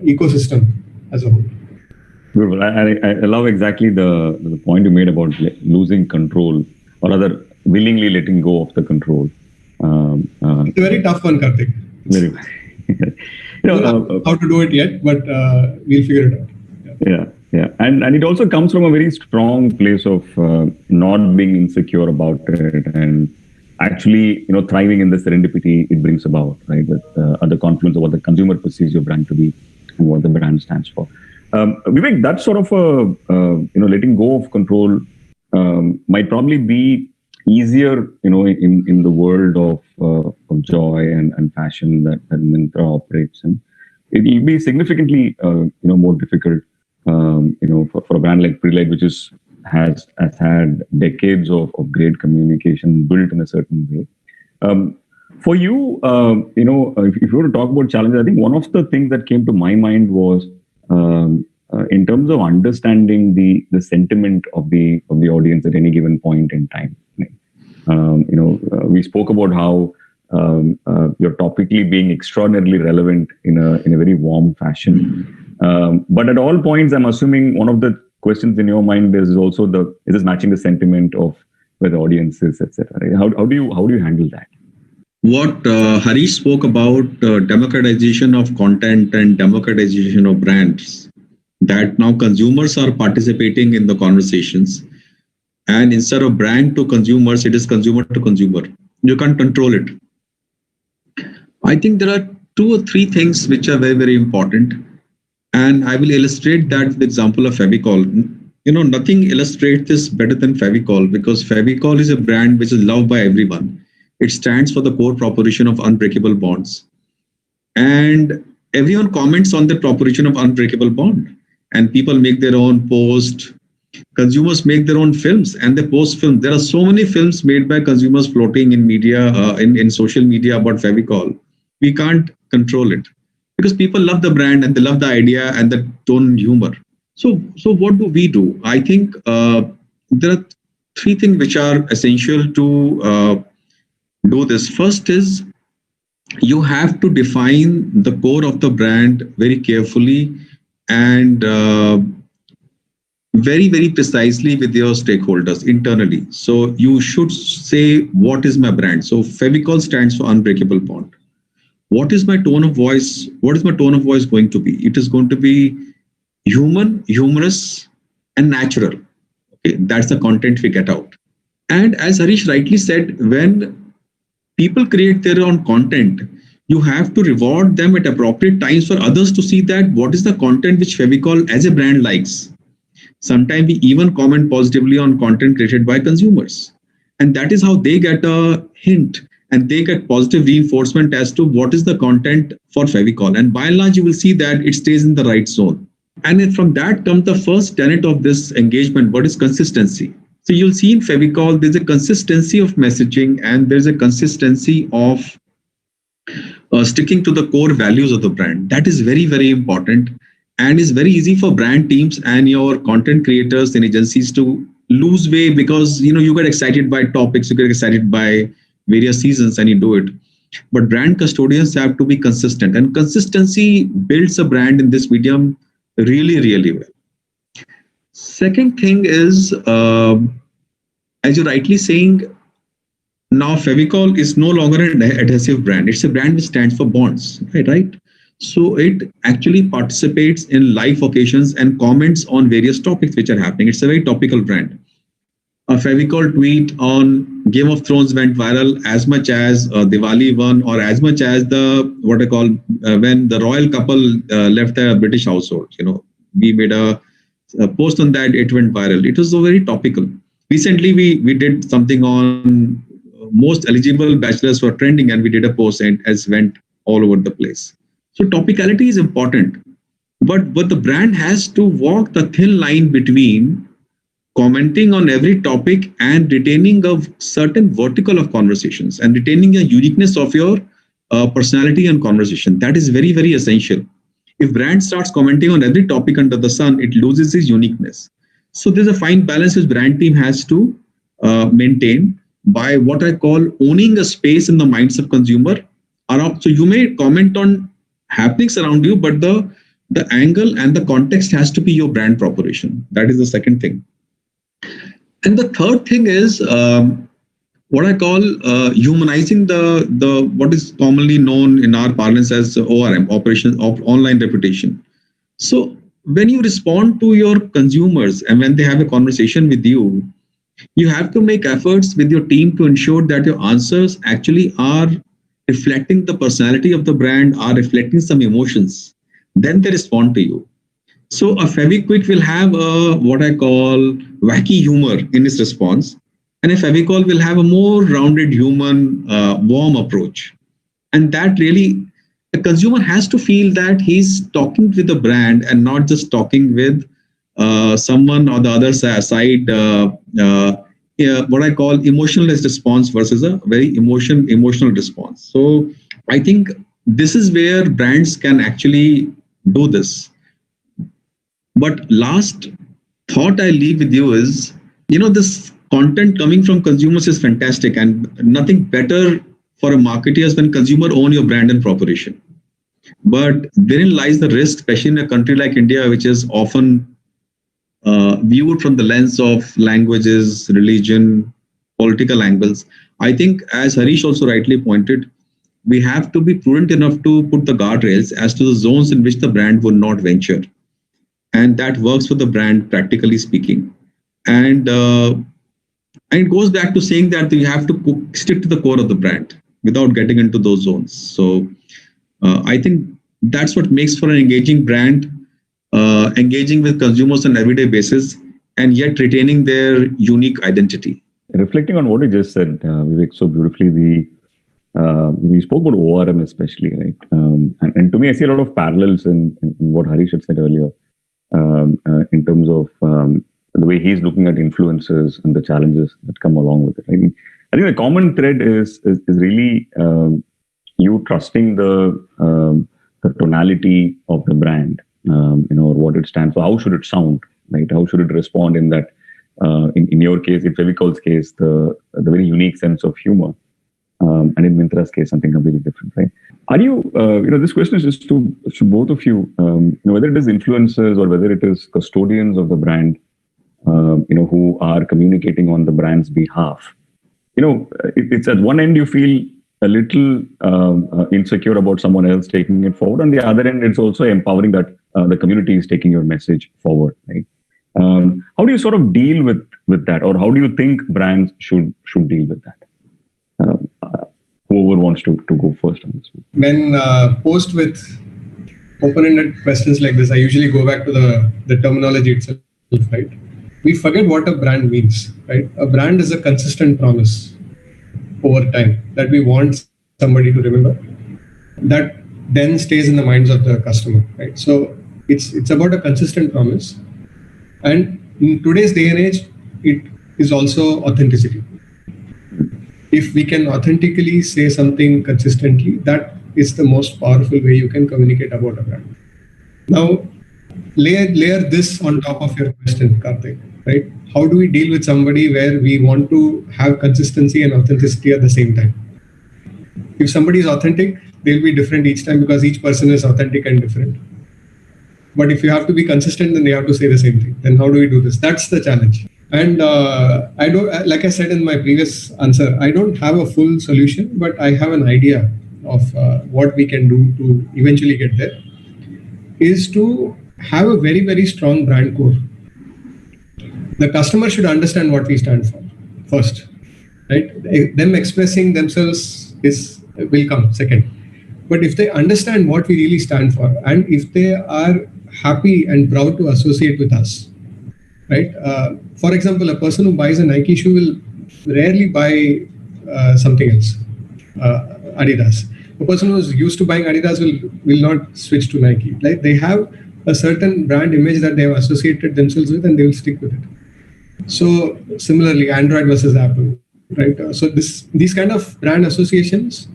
ecosystem as a whole. Beautiful. I love exactly the point you made about losing control, or rather willingly letting go of the control. It's a very tough one, Karthik. Very. How to do it yet, but we'll figure it out. Yeah. And it also comes from a very strong place of not being insecure about it, and actually, thriving in the serendipity it brings about, right? With other confluence of what the consumer perceives your brand to be and what the brand stands for. Vivek, that sort of letting go of control might probably be easier, in the world of joy and fashion that Myntra operates in. It will be significantly, more difficult, for a brand like Curate, which has had decades of great communication built in a certain way. For you, if you were to talk about challenges, I think one of the things that came to my mind was in terms of understanding the sentiment of the audience at any given point in time. We spoke about how you're topically being extraordinarily relevant in a very warm fashion. But at all points, I'm assuming one of the questions in your mind is also is this matching the sentiment of where the audience is, etc. How do you handle that? What Harish spoke about, democratization of content and democratization of brands, that now consumers are participating in the conversations, and instead of brand to consumers, it is consumer to consumer. You can't control it. I think there are two or three things which are very, very important. And I will illustrate that with the example of Fevicol. Nothing illustrates this better than Fevicol, because Fevicol is a brand which is loved by everyone. It stands for the core proposition of unbreakable bonds. And everyone comments on the proposition of unbreakable bond. And people make their own post. Consumers make their own films and they post films. There are so many films made by consumers floating in media, in social media about Fevicol. We can't control it because people love the brand and they love the idea and the tone and humor. So what do we do? I think there are three things which are essential to do this. First is you have to define the core of the brand very carefully and very, very precisely with your stakeholders internally. So you should say, what is my brand? So Fevicol stands for unbreakable bond. What is my tone of voice? What is my tone of voice going to be? It is going to be human, humorous, and natural. Okay, that's the content we get out. And as Harish rightly said, when people create their own content, you have to reward them at appropriate times for others to see that what is the content which Fevicol as a brand likes. Sometimes we even comment positively on content created by consumers. And that is how they get a hint and they get positive reinforcement as to what is the content for Fevicol. And by and large, you will see that it stays in the right zone. And from that comes the first tenet of this engagement, what is consistency. So you'll see in Fevicol, there's a consistency of messaging and there's a consistency of sticking to the core values of the brand. That is very, very important. And it's very easy for brand teams and your content creators and agencies to lose way because you get excited by topics, you get excited by various seasons and you do it. But brand custodians have to be consistent, and consistency builds a brand in this medium really, really well. Second thing is, as you're rightly saying, now Fevicol is no longer an adhesive brand. It's a brand which stands for bonds, right? So it actually participates in live occasions and comments on various topics which are happening. It's a very topical brand. A Fevicol tweet on Game of Thrones went viral as much as Diwali one, or as much as when the royal couple left the British household. We made a post on that. It went viral. It was so very topical. Recently, we did something on most eligible bachelors for trending, and we did a post and as went all over the place. So topicality is important, but the brand has to walk the thin line between commenting on every topic and retaining a certain vertical of conversations and retaining a uniqueness of your personality and conversation. That is very, very essential. If brand starts commenting on every topic under the sun, it loses its uniqueness. So there's a fine balance which brand team has to maintain by what I call owning a space in the minds of consumer around. So you may comment on happenings around you, but the angle and the context has to be your brand proposition. That is the second thing. And the third thing is what I call humanizing the what is commonly known in our parlance as ORM, operations of online reputation. So when you respond to your consumers and when they have a conversation with you, you have to make efforts with your team to ensure that your answers actually are reflecting the personality of the brand, are reflecting some emotions. Then they respond to you. So a Fevikwik will have what I call wacky humor in its response, and a Fevicol will have a more rounded, human, warm approach. And that really, the consumer has to feel that he's talking with the brand and not just talking with someone on the other side. What I call emotionless response versus a very emotional response. So I think this is where brands can actually do this. But last thought I leave with you is, this content coming from consumers is fantastic, and nothing better for a marketer when consumer own your brand and proposition. But therein lies the risk, especially in a country like India, which is often viewed from the lens of languages, religion, political angles. I think, as Harish also rightly pointed, we have to be prudent enough to put the guardrails as to the zones in which the brand would not venture. And that works for the brand, practically speaking. And it goes back to saying that you have to stick to the core of the brand. without getting into those zones. So I think that's what makes for an engaging brand, engaging with consumers on an everyday basis, and yet retaining their unique identity. Reflecting on what you just said, Vivek, so beautifully, we spoke about ORM especially, right? And to me, I see a lot of parallels in what Harish had said earlier, in terms of the way he's looking at influencers and the challenges that come along with it. I think the common thread is really you trusting the tonality of the brand, or what it stands for. How should it sound, right? How should it respond in that? In your case, in Fevicol's case, the very unique sense of humor, and in Myntra's case, something completely different, right? Are you, this question is just to both of you, whether it is influencers or whether it is custodians of the brand, who are communicating on the brand's behalf. It's at one end you feel a little insecure about someone else taking it forward. On the other end, it's also empowering that the community is taking your message forward, right? How do you sort of deal with that, or how do you think brands should deal with that? Whoever wants to go first on this one. When posed with open-ended questions like this, I usually go back to the terminology itself, right? We forget what a brand means, right? A brand is a consistent promise over time that we want somebody to remember, that then stays in the minds of the customer, right? So it's about a consistent promise. And in today's day and age, it is also authenticity. If we can authentically say something consistently, that is the most powerful way you can communicate about a brand. Now, layer this on top of your question, Karthik, right? How do we deal with somebody where we want to have consistency and authenticity at the same time? If somebody is authentic, they'll be different each time because each person is authentic and different. But if you have to be consistent, then you have to say the same thing. Then how do we do this? That's the challenge. And I don't, like I said in my previous answer, I don't have a full solution, but I have an idea of what we can do to eventually get there, is to have a very, very strong brand core. The customer should understand what we stand for first, right? Them expressing themselves will come second. But if they understand what we really stand for, and if they are happy and proud to associate with us, right? For example, a person who buys a Nike shoe will rarely buy something else, Adidas. A person who's used to buying Adidas will not switch to Nike. Like, they have a certain brand image that they have associated themselves with, and they will stick with it. So similarly, Android versus Apple, right? So these kind of brand associations,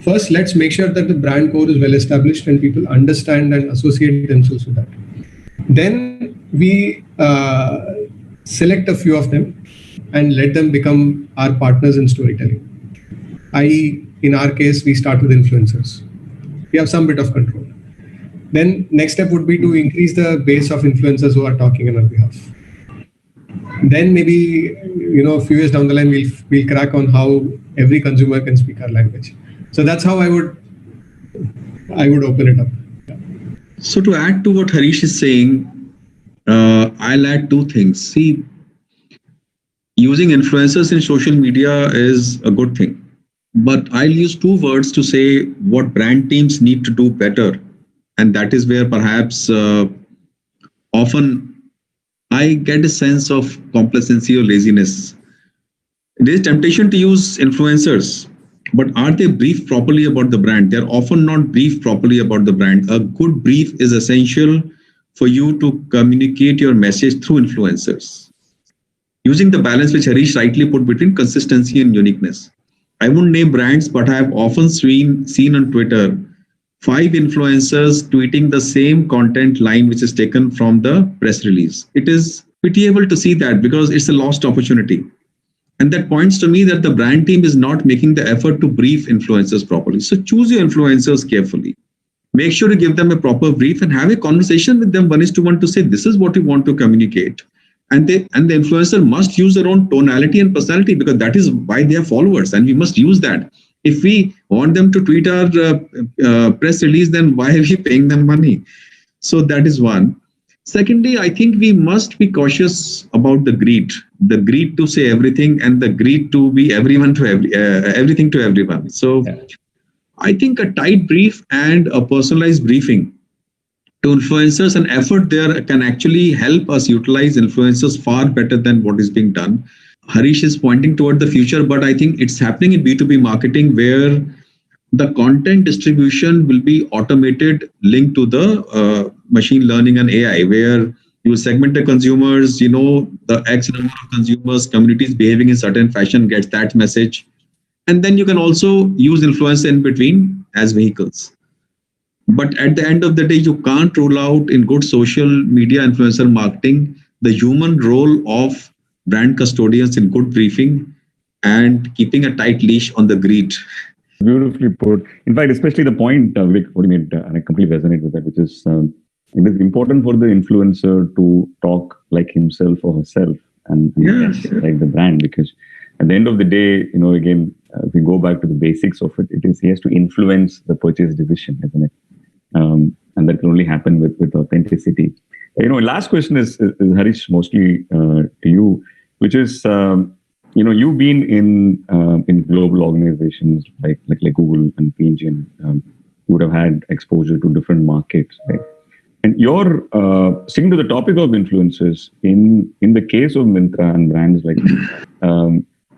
first, let's make sure that the brand core is well established and people understand and associate themselves with that. Then we select a few of them and let them become our partners in storytelling. In our case, we start with influencers. We have some bit of control. Then next step would be to increase the base of influencers who are talking on our behalf. Then maybe, a few years down the line, we'll crack on how every consumer can speak our language. So that's how I would open it up. Yeah. So to add to what Harish is saying, I'll add two things. See, using influencers in social media is a good thing, but I'll use two words to say what brand teams need to do better. And that is where perhaps often I get a sense of complacency or laziness. There is temptation to use influencers, but are they briefed properly about the brand? They're often not briefed properly about the brand. A good brief is essential for you to communicate your message through influencers, using the balance which Harish rightly put between consistency and uniqueness. I won't name brands, but I have often seen on Twitter 5 influencers tweeting the same content line which is taken from the press release. It is pitiable to see that because it's a lost opportunity. And that points to me that the brand team is not making the effort to brief influencers properly. So choose your influencers carefully. Make sure to give them a proper brief and have a conversation with them 1:1 to say, this is what we want to communicate. And the influencer must use their own tonality and personality because that is why they are followers. And we must use that. If we want them to tweet our press release, then why are we paying them money? So that is one. Secondly, I think we must be cautious about the greed to say everything and the greed to be everyone to everything to everyone. So I think a tight brief and a personalized briefing to influencers and effort there can actually help us utilize influencers far better than what is being done. Harish is pointing toward the future, but I think it's happening in B2B marketing where the content distribution will be automated linked to the machine learning and AI, where you segment the consumers, the X number of consumers, communities behaving in certain fashion gets that message. And then you can also use influencer in between as vehicles. But at the end of the day, you can't rule out in good social media influencer marketing the human role of brand custodians in good briefing and keeping a tight leash on the greed. Beautifully put. In fact, especially the point, Vic, what you made, and I completely resonate with that, which is it is important for the influencer to talk like himself or herself and like the brand, because at the end of the day, again, if we go back to the basics of it, he has to influence the purchase decision, isn't it? And that can only happen with authenticity. Last question is Harish, mostly to you, which is, you've been in global organizations like Google and P&G, and you would have had exposure to different markets, right? And you're sticking to the topic of influencers. In the case of Myntra and brands like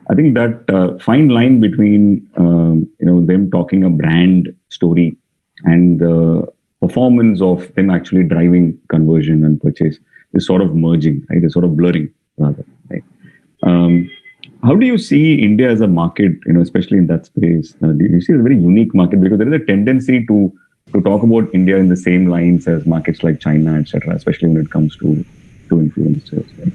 I think that fine line between them talking a brand story and the performance of them actually driving conversion and purchase is sort of merging, right? It's sort of blurring, rather, right? How do you see India as a market, especially in that space? Do you see it's a very unique market? Because there is a tendency to talk about India in the same lines as markets like China, etc., especially when it comes to influencers. Right?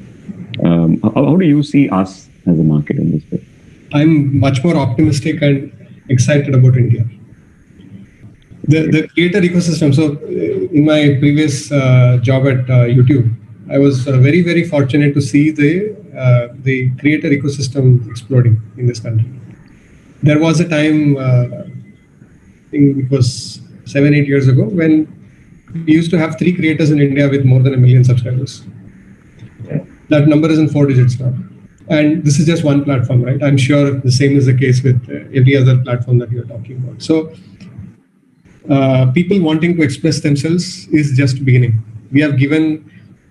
How do you see us as a market in this space? I'm much more optimistic and excited about India. The creator ecosystem. So in my previous job at YouTube, I was very, very fortunate to see the creator ecosystem exploding in this country. There was a time, I think it was 7-8 years ago, when we used to have 3 creators in India with more than 1 million subscribers. That number is in 4 digits now. And this is just one platform, right? I'm sure the same is the case with every other platform that you're talking about. So people wanting to express themselves is just beginning. We have given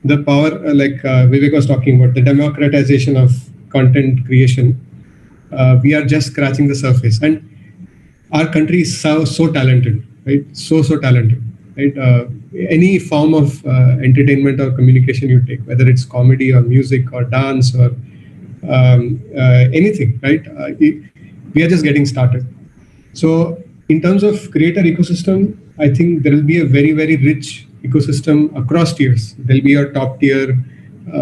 the power, like Vivek was talking about, the democratization of content creation. We are just scratching the surface. And our country is so talented, right? So talented, right? Any form of entertainment or communication you take, whether it's comedy or music or dance or anything, right? We are just getting started. So in terms of creator ecosystem, I think there will be a very, very rich ecosystem across tiers. There'll be your top tier,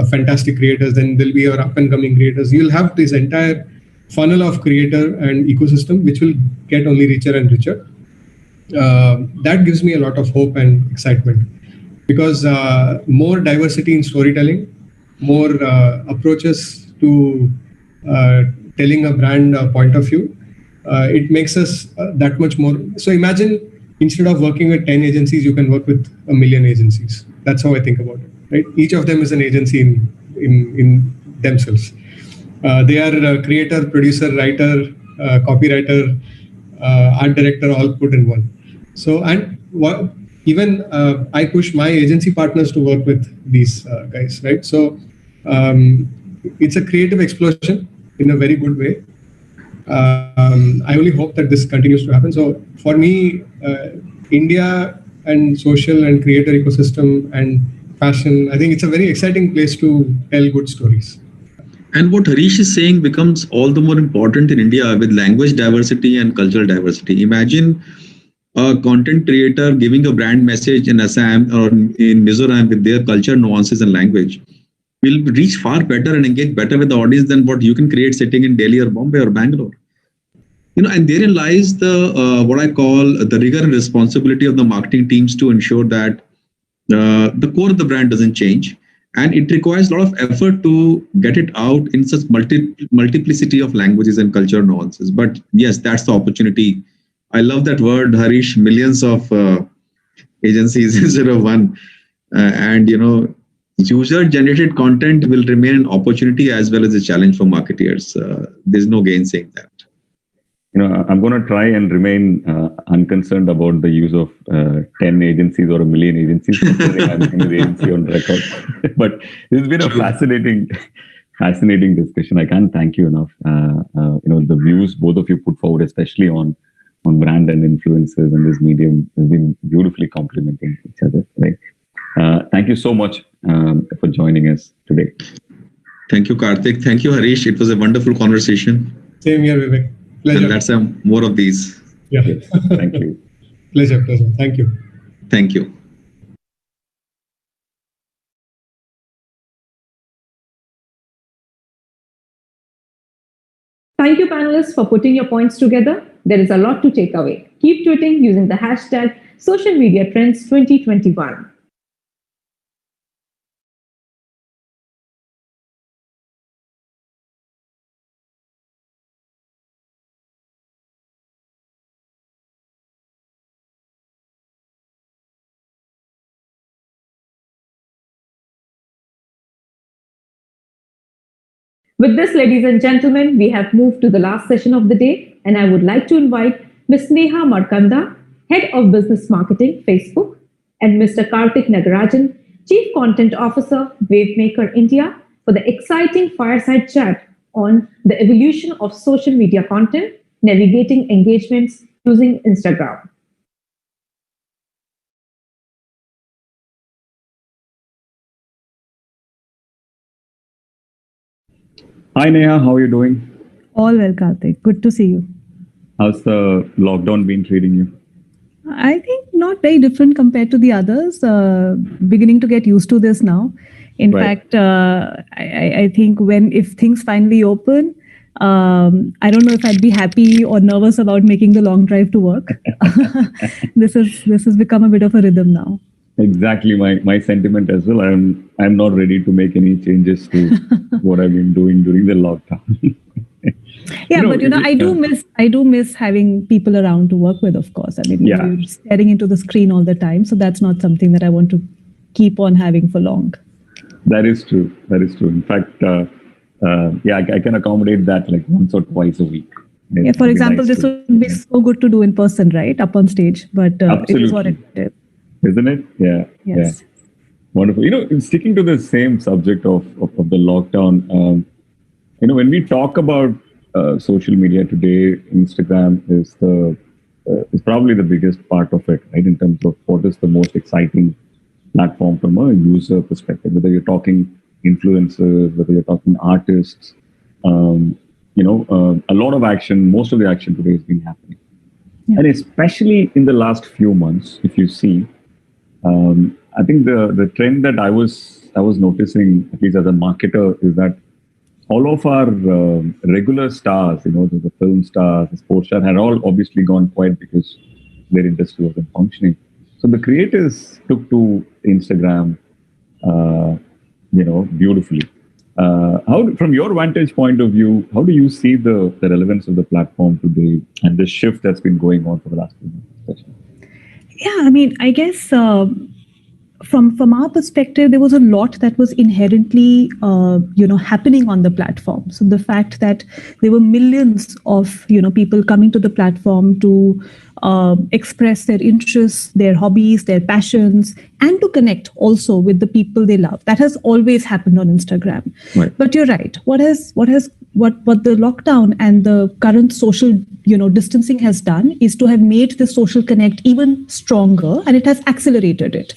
fantastic creators, then there'll be your up and coming creators. You'll have this entire funnel of creator and ecosystem, which will get only richer and richer. That gives me a lot of hope and excitement, because more diversity in storytelling, more approaches to telling a brand point of view, it makes us that much more. So imagine, instead of working with 10 agencies, you can work with 1 million agencies. That's how I think about it, right? Each of them is an agency in themselves. They are creator, producer, writer, copywriter, art director, all put in one. So, and even I push my agency partners to work with these guys, right? So it's a creative explosion in a very good way. I only hope that this continues to happen. So for me, India and social and creator ecosystem and fashion, I think it's a very exciting place to tell good stories. And what Harish is saying becomes all the more important in India with language diversity and cultural diversity. Imagine a content creator giving a brand message in Assam or in Mizoram with their culture, nuances, and language. Will reach far better and engage better with the audience than what you can create sitting in Delhi or Bombay or Bangalore. And therein lies the what I call the rigor and responsibility of the marketing teams to ensure that the core of the brand doesn't change. And it requires a lot of effort to get it out in such multiplicity of languages and cultural nuances. But yes, that's the opportunity. I love that word, Harish, millions of agencies instead of one. and user-generated content will remain an opportunity as well as a challenge for marketeers. There's no gainsaying that. I'm going to try and remain unconcerned about the use of 10 agencies or a million agencies. I'm the agency on record. But this has been a fascinating discussion. I can't thank you enough. The views both of you put forward, especially on brand and influencers in this medium, has been beautifully complementing each other. Right? Thank you so much for joining us today. Thank you, Karthik. Thank you, Harish. It was a wonderful conversation. Same here, Vivek. Pleasure. And let's have more of these. Yeah. Yes. Thank you. Pleasure. Thank you. Thank you. Thank you, panelists, for putting your points together. There is a lot to take away. Keep tweeting using the hashtag Social Media Trends 2021. With this, ladies and gentlemen, we have moved to the last session of the day, and I would like to invite Ms. Neha Markanda, Head of Business Marketing, Facebook, and Mr. Karthik Nagarajan, Chief Content Officer, Wavemaker India, for the exciting fireside chat on the evolution of social media content, navigating engagements using Instagram. Hi Neha, how are you doing? All well, Karthik. Good to see you. How's the lockdown been treating you? I think not very different compared to the others. Beginning to get used to this now. In fact, I think if things finally open, I don't know if I'd be happy or nervous about making the long drive to work. This has become a bit of a rhythm now. Exactly my sentiment as well. I'm not ready to make any changes to what I've been doing during the lockdown. Yeah, but I do miss having people around to work with, of course. I mean, you're staring into the screen all the time, so that's not something that I want to keep on having for long. That is true. In fact, I can accommodate that like once or twice a week. Yeah, for example, this would be so good to do in person, right? Up on stage, but it is what it is. Isn't it? Yeah. Yes. Yeah. Wonderful. Sticking to the same subject of the lockdown, when we talk about social media today, Instagram is probably the biggest part of it, right? In terms of what is the most exciting platform from a user perspective, whether you're talking influencers, whether you're talking artists, a lot of action, most of the action today has been happening. Yeah. And especially in the last few months, if you see, I think the trend that I was noticing, at least as a marketer, is that all of our regular stars, the film stars, the sports stars, had all obviously gone quiet because their industry wasn't functioning. So the creators took to Instagram, beautifully. How, from your vantage point of view, how do you see the relevance of the platform today and the shift that's been going on for the last few months? Yeah, I mean, I guess from our perspective, there was a lot that was inherently, happening on the platform. So the fact that there were millions of, people coming to the platform to express their interests, their hobbies, their passions, and to connect also with the people they love. That has always happened on Instagram. Right. But you're right. What the lockdown and the current social, distancing has done is to have made the social connect even stronger, and it has accelerated it.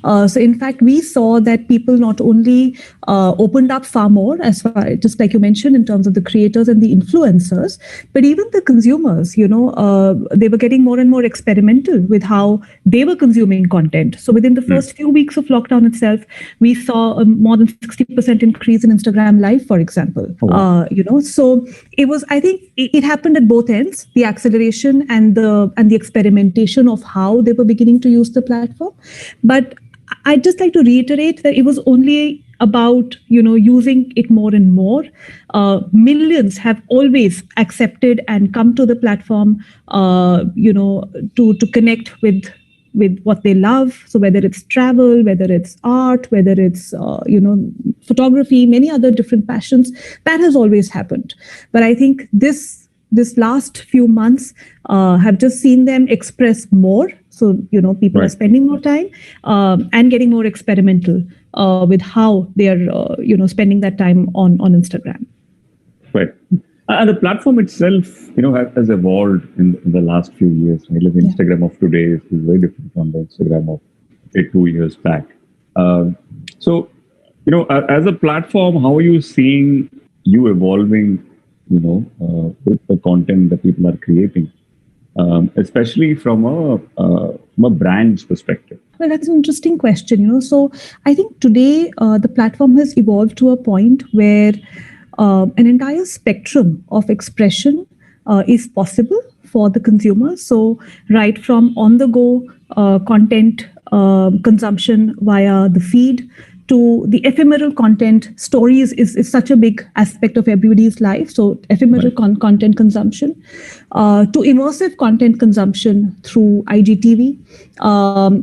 So in fact, we saw that people not only opened up far more, just like you mentioned, in terms of the creators and the influencers, but even the consumers, they were getting more and more experimental with how they were consuming content. So within the first few weeks of lockdown itself, we saw a more than 60% increase in Instagram Live, for example. Oh, wow. So it was, I think it happened at both ends, the acceleration and the experimentation of how they were beginning to use the platform. But I'd just like to reiterate that it was only about, using it more and more. Millions have always accepted and come to the platform, to connect with with what they love. So whether it's travel, whether it's art, whether it's photography, many other different passions, that has always happened. But I think this last few months have just seen them express more. So people are spending more time and getting more experimental with how they are spending that time on Instagram. Right. And the platform itself, has evolved in the last few years. Right? Like Instagram of today is very different from the Instagram of, say, 2 years back. So, as a platform, how are you seeing you evolving, with the content that people are creating, especially from a brand's perspective? Well, that's an interesting question. So I think today the platform has evolved to a point where an entire spectrum of expression is possible for the consumer. So right from on-the-go content consumption via the feed to the ephemeral content. Stories is such a big aspect of everybody's life. So ephemeral content consumption to immersive content consumption through IGTV,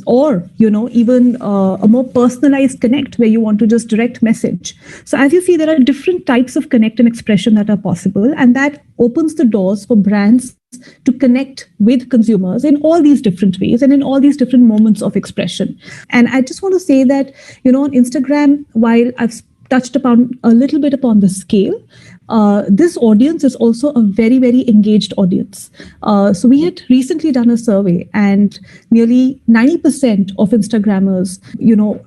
or even a more personalized connect where you want to just direct message. So as you see, there are different types of connect and expression that are possible, and that opens the doors for brands to connect with consumers in all these different ways and in all these different moments of expression. And I just want to say that, on Instagram, while I've touched upon a little bit upon the scale, this audience is also a very, very engaged audience. So we had recently done a survey, and nearly 90% of Instagrammers,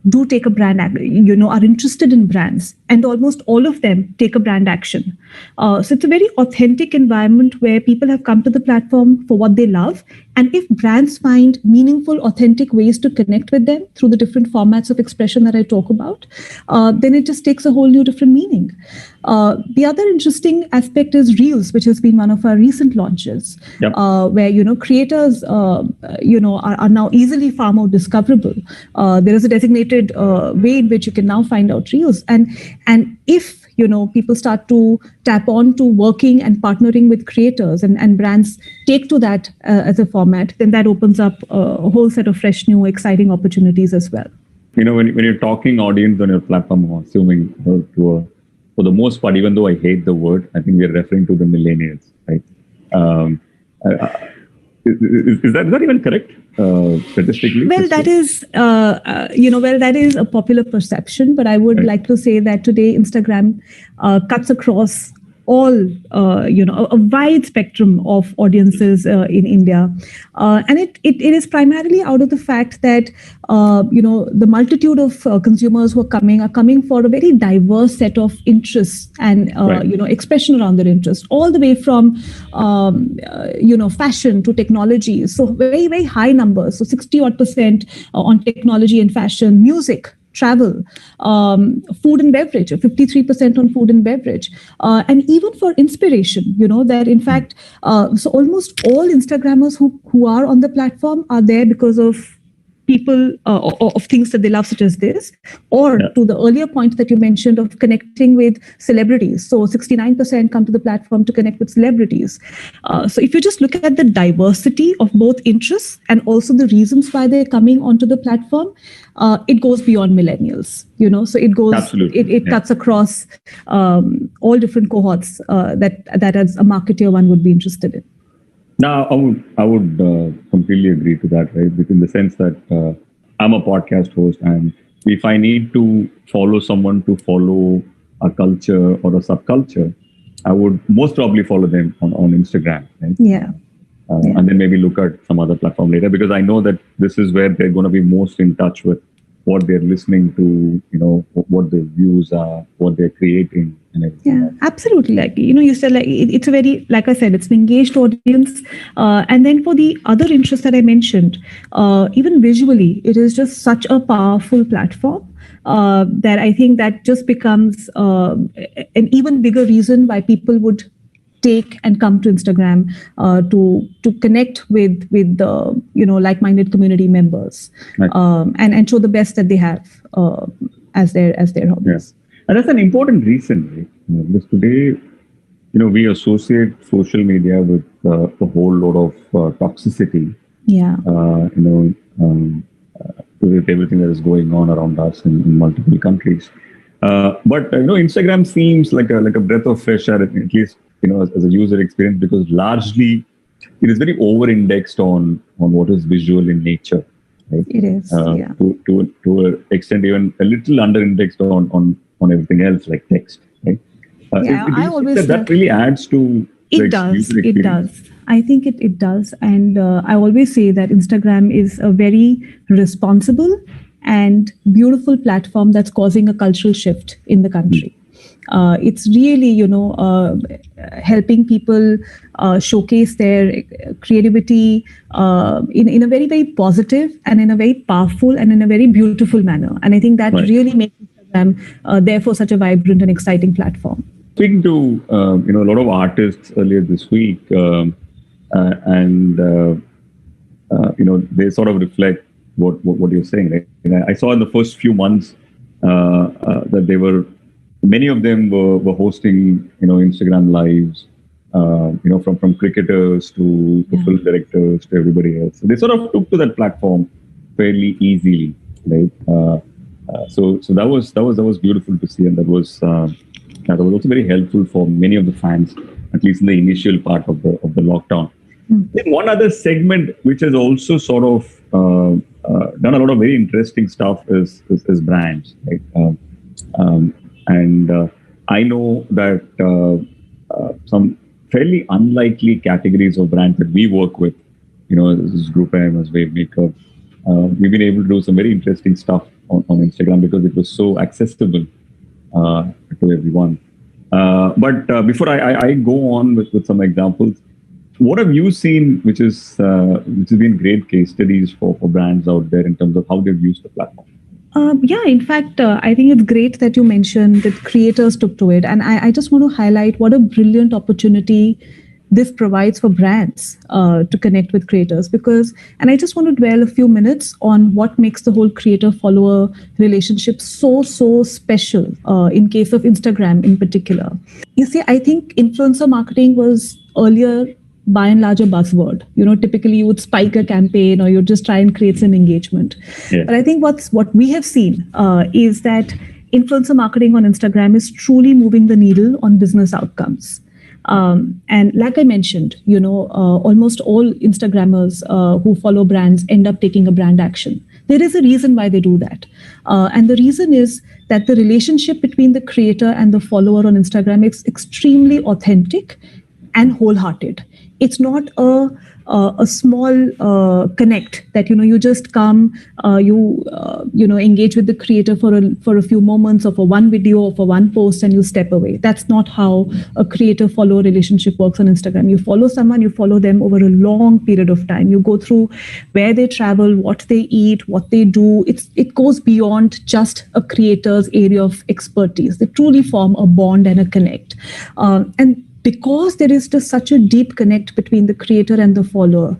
do take a brand, are interested in brands, and almost all of them take a brand action. So it's a very authentic environment where people have come to the platform for what they love. And if brands find meaningful, authentic ways to connect with them through the different formats of expression that I talk about, then it just takes a whole new different meaning. The other interesting aspect is Reels, which has been one of our recent launches, where creators are now easily far more discoverable. There is a designated way in which you can now find out Reels, and if people start to tap on to working and partnering with creators, and brands take to that as a format, then that opens up a whole set of fresh, new, exciting opportunities as well. When you're talking audience on your platform, I'm assuming for the most part, even though I hate the word, I think we're referring to the millennials, right? Is that even correct statistically? Well, that is, that is a popular perception, but I would like to say that today Instagram cuts across all, a wide spectrum of audiences in India. And it is primarily out of the fact that, the multitude of consumers who are coming for a very diverse set of interests and, expression around their interests, all the way from, fashion to technology. So very, very high numbers. So 60% on technology and fashion, music, travel, food and beverage, 53% on food and beverage, and even for inspiration, that in fact, so almost all Instagrammers who are on the platform are there because of people of things that they love, such as this, or to the earlier point that you mentioned of connecting with celebrities. So 69% come to the platform to connect with celebrities. So if you just look at the diversity of both interests and also the reasons why they're coming onto the platform, it goes beyond millennials, so it goes, it cuts across all different cohorts that as a marketer one would be interested in. Now, I would completely agree to that, right? Within the sense that I'm a podcast host, and if I need to follow someone to follow a culture or a subculture, I would most probably follow them on Instagram, right? And then maybe look at some other platform later, because I know that this is where they're going to be most in touch with what they're listening to, what their views are, what they're creating, and everything. Yeah, absolutely. Like, you said, like, it's a very, like I said, it's an engaged audience. And then for the other interests that I mentioned, even visually, it is just such a powerful platform that I think that just becomes an even bigger reason why people would take and come to Instagram to connect with like-minded community members, and show the best that they have as their hobbies. Yes. And that's an important reason, right? Because today, we associate social media with a whole lot of toxicity. Yeah. with everything that is going on around us in multiple countries. But Instagram seems like a breath of fresh air, at least as a user experience, because largely it is very over-indexed on what is visual in nature. Right? It is, yeah. To an extent, even a little under-indexed on everything else like text. Right? I always that really adds to it does. It does. I think it does, and I always say that Instagram is a very responsible and beautiful platform that's causing a cultural shift in the country. It's really, helping people showcase their creativity in a very, very positive and in a very powerful and in a very beautiful manner. And I think that really makes Instagram, therefore, such a vibrant and exciting platform. Speaking to a lot of artists earlier this week, and they sort of reflect what you're saying. Right? I saw in the first few months that many of them were hosting Instagram lives, from cricketers to film directors to everybody else. So they sort of took to that platform fairly easily, right? So that was beautiful to see, and that was also very helpful for many of the fans, at least in the initial part of the lockdown. Then one other segment which has also sort of done a lot of very interesting stuff is brands, right? And I know that some fairly unlikely categories of brands that we work with, as Group M, as Wavemaker, we've been able to do some very interesting stuff on Instagram because it was so accessible to everyone. But before I go on with some examples, what have you seen, which has been great case studies for brands out there in terms of how they've used the platform? In fact, I think it's great that you mentioned that creators took to it. And I just want to highlight what a brilliant opportunity this provides for brands to connect with creators. And I just want to dwell a few minutes on what makes the whole creator-follower relationship so special in case of Instagram in particular. You see, I think influencer marketing was earlier by and large a buzzword. Typically you would spike a campaign or you just try and create some engagement. Yeah. But I think what we have seen is that influencer marketing on Instagram is truly moving the needle on business outcomes. And like I mentioned, almost all Instagrammers who follow brands end up taking a brand action. There is a reason why they do that. And the reason is that the relationship between the creator and the follower on Instagram is extremely authentic and wholehearted. It's not a small connect that you just come, engage with the creator for a few moments or for one video or for one post and you step away. That's not how a creator-follower relationship works on Instagram. You follow someone, you follow them over a long period of time. You go through where they travel, what they eat, what they do. It goes beyond just a creator's area of expertise. They truly form a bond and a connect. And because there is just such a deep connect between the creator and the follower,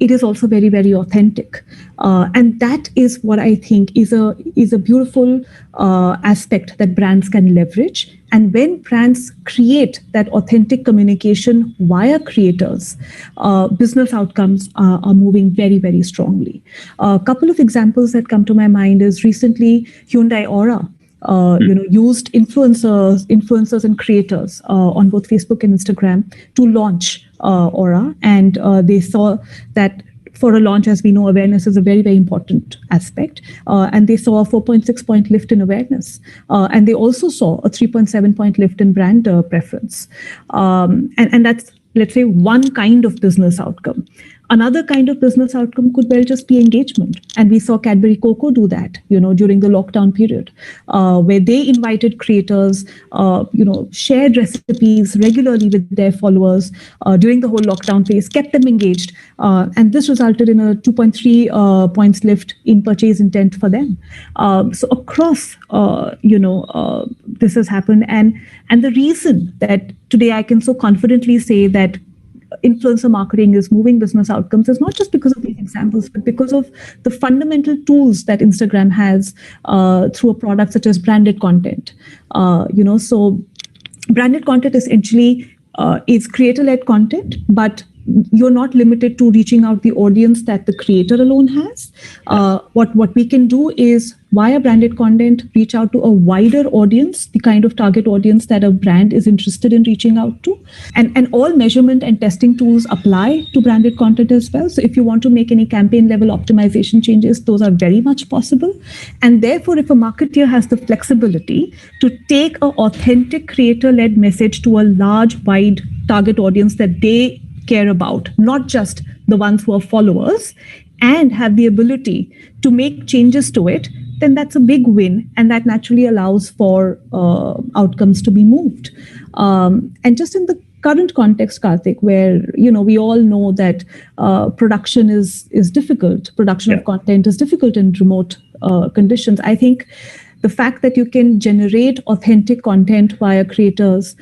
it is also very, very authentic. And that is what I think is a beautiful aspect that brands can leverage. And when brands create that authentic communication via creators, business outcomes are moving very, very strongly. A couple of examples that come to my mind is recently Hyundai Aura used influencers and creators on both Facebook and Instagram to launch Aura. And they saw that for a launch, as we know, awareness is a very, very important aspect. And they saw a 4.6 point lift in awareness. And they also saw a 3.7 point lift in brand preference. And that's, let's say, one kind of business outcome. Another kind of business outcome could well just be engagement. And we saw Cadbury Cocoa do that, during the lockdown period, where they invited creators, shared recipes regularly with their followers during the whole lockdown phase, kept them engaged. And this resulted in a 2.3 points lift in purchase intent for them. So across, this has happened. And the reason that today I can so confidently say that influencer marketing is moving business outcomes is not just because of these examples, but because of the fundamental tools that Instagram has through a product such as branded content. So branded content essentially is creator-led content, but you're not limited to reaching out the audience that the creator alone has. What we can do is via branded content, reach out to a wider audience, the kind of target audience that a brand is interested in reaching out to. And all measurement and testing tools apply to branded content as well. So if you want to make any campaign level optimization changes, those are very much possible. And therefore, if a marketer has the flexibility to take an authentic creator-led message to a large, wide target audience that they care about, not just the ones who are followers, and have the ability to make changes to it, then that's a big win, and that naturally allows for outcomes to be moved. And just in the current context, Karthik, where we all know that production is difficult, production of content is difficult in remote conditions. I think the fact that you can generate authentic content via creators,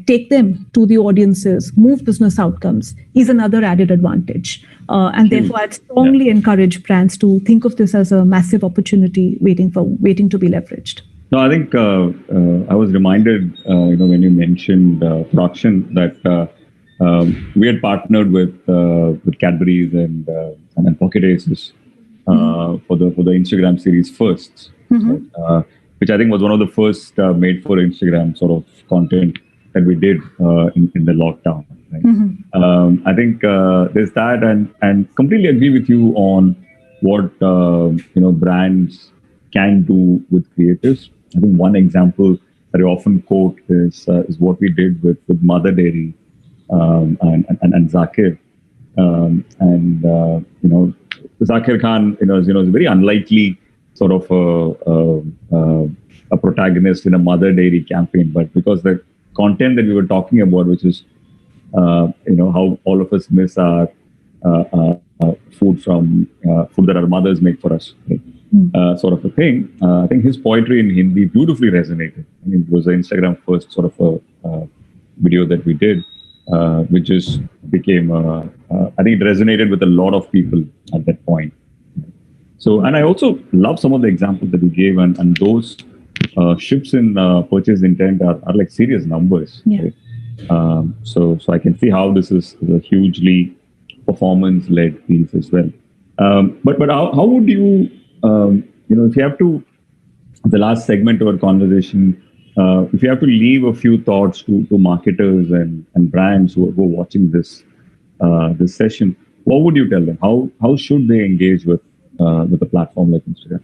take them to the audiences, move business outcomes is another added advantage. And therefore, I'd strongly encourage brands to think of this as a massive opportunity waiting to be leveraged. No, I think I was reminded, when you mentioned production, that we had partnered with Cadbury's and Pocket Aces for the Instagram series Firsts, which I think was one of the first made for Instagram sort of content that we did in the lockdown. Right? I think there's that, and completely agree with you on what brands can do with creators. I think one example that I often quote is what we did with Mother Dairy and Zakir. Zakir Khan, is a very unlikely sort of a protagonist in a Mother Dairy campaign, but because the content that we were talking about, which is how all of us miss our food from food that our mothers make for us, right? Sort of a thing. I think his poetry in Hindi beautifully resonated. I mean, it was an Instagram first sort of a video that we did, which just became, I think it resonated with a lot of people at that point. So, and I also love some of the examples that you gave, and those shifts in purchase intent are like serious numbers. Right? So I can see how this is a hugely performance-led piece as well. But how would you, if you have to, the last segment of our conversation, if you have to leave a few thoughts to marketers and brands who are watching this session, what would you tell them? How should they engage with a platform like Instagram?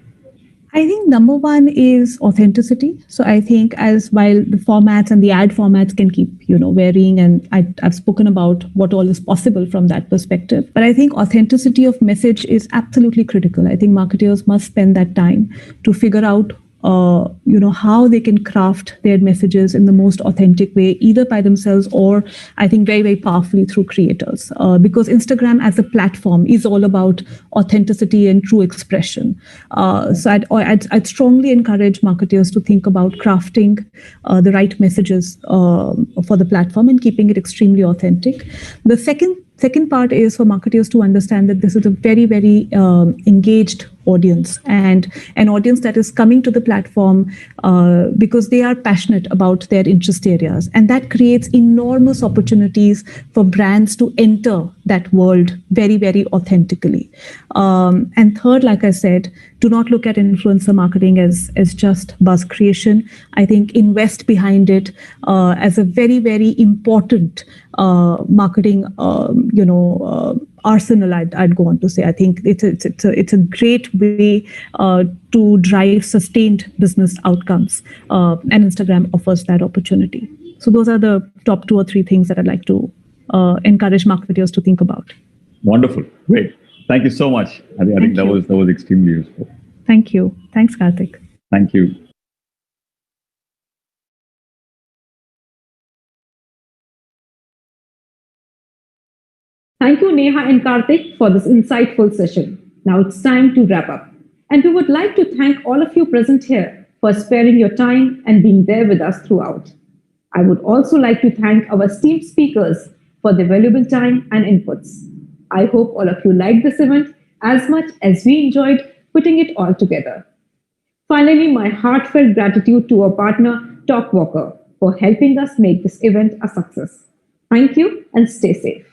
I think number one is authenticity. So I think while the formats and the ad formats can keep, varying, and I've spoken about what all is possible from that perspective, but I think authenticity of message is absolutely critical. I think marketers must spend that time to figure out how they can craft their messages in the most authentic way, either by themselves or I think very, very powerfully through creators. Because Instagram as a platform is all about authenticity and true expression. So I'd strongly encourage marketers to think about crafting the right messages for the platform and keeping it extremely authentic. The second part is for marketers to understand that this is a very, very engaged audience, and an audience that is coming to the platform because they are passionate about their interest areas. And that creates enormous opportunities for brands to enter that world very, very authentically. And third, like I said, do not look at influencer marketing as just buzz creation. I think invest behind it as a very, very important marketing, arsenal. I'd go on to say. I think it's a great way to drive sustained business outcomes, and Instagram offers that opportunity. So those are the top 2 or 3 things that I'd like to encourage marketers to think about. Wonderful, great. Thank you so much. I think that was extremely useful. Thank you. Thanks, Karthik. Thank you. Thank you, Neha and Karthik, for this insightful session. Now it's time to wrap up. And we would like to thank all of you present here for sparing your time and being there with us throughout. I would also like to thank our esteemed speakers for their valuable time and inputs. I hope all of you liked this event as much as we enjoyed putting it all together. Finally, my heartfelt gratitude to our partner, TalkWalker, for helping us make this event a success. Thank you and stay safe.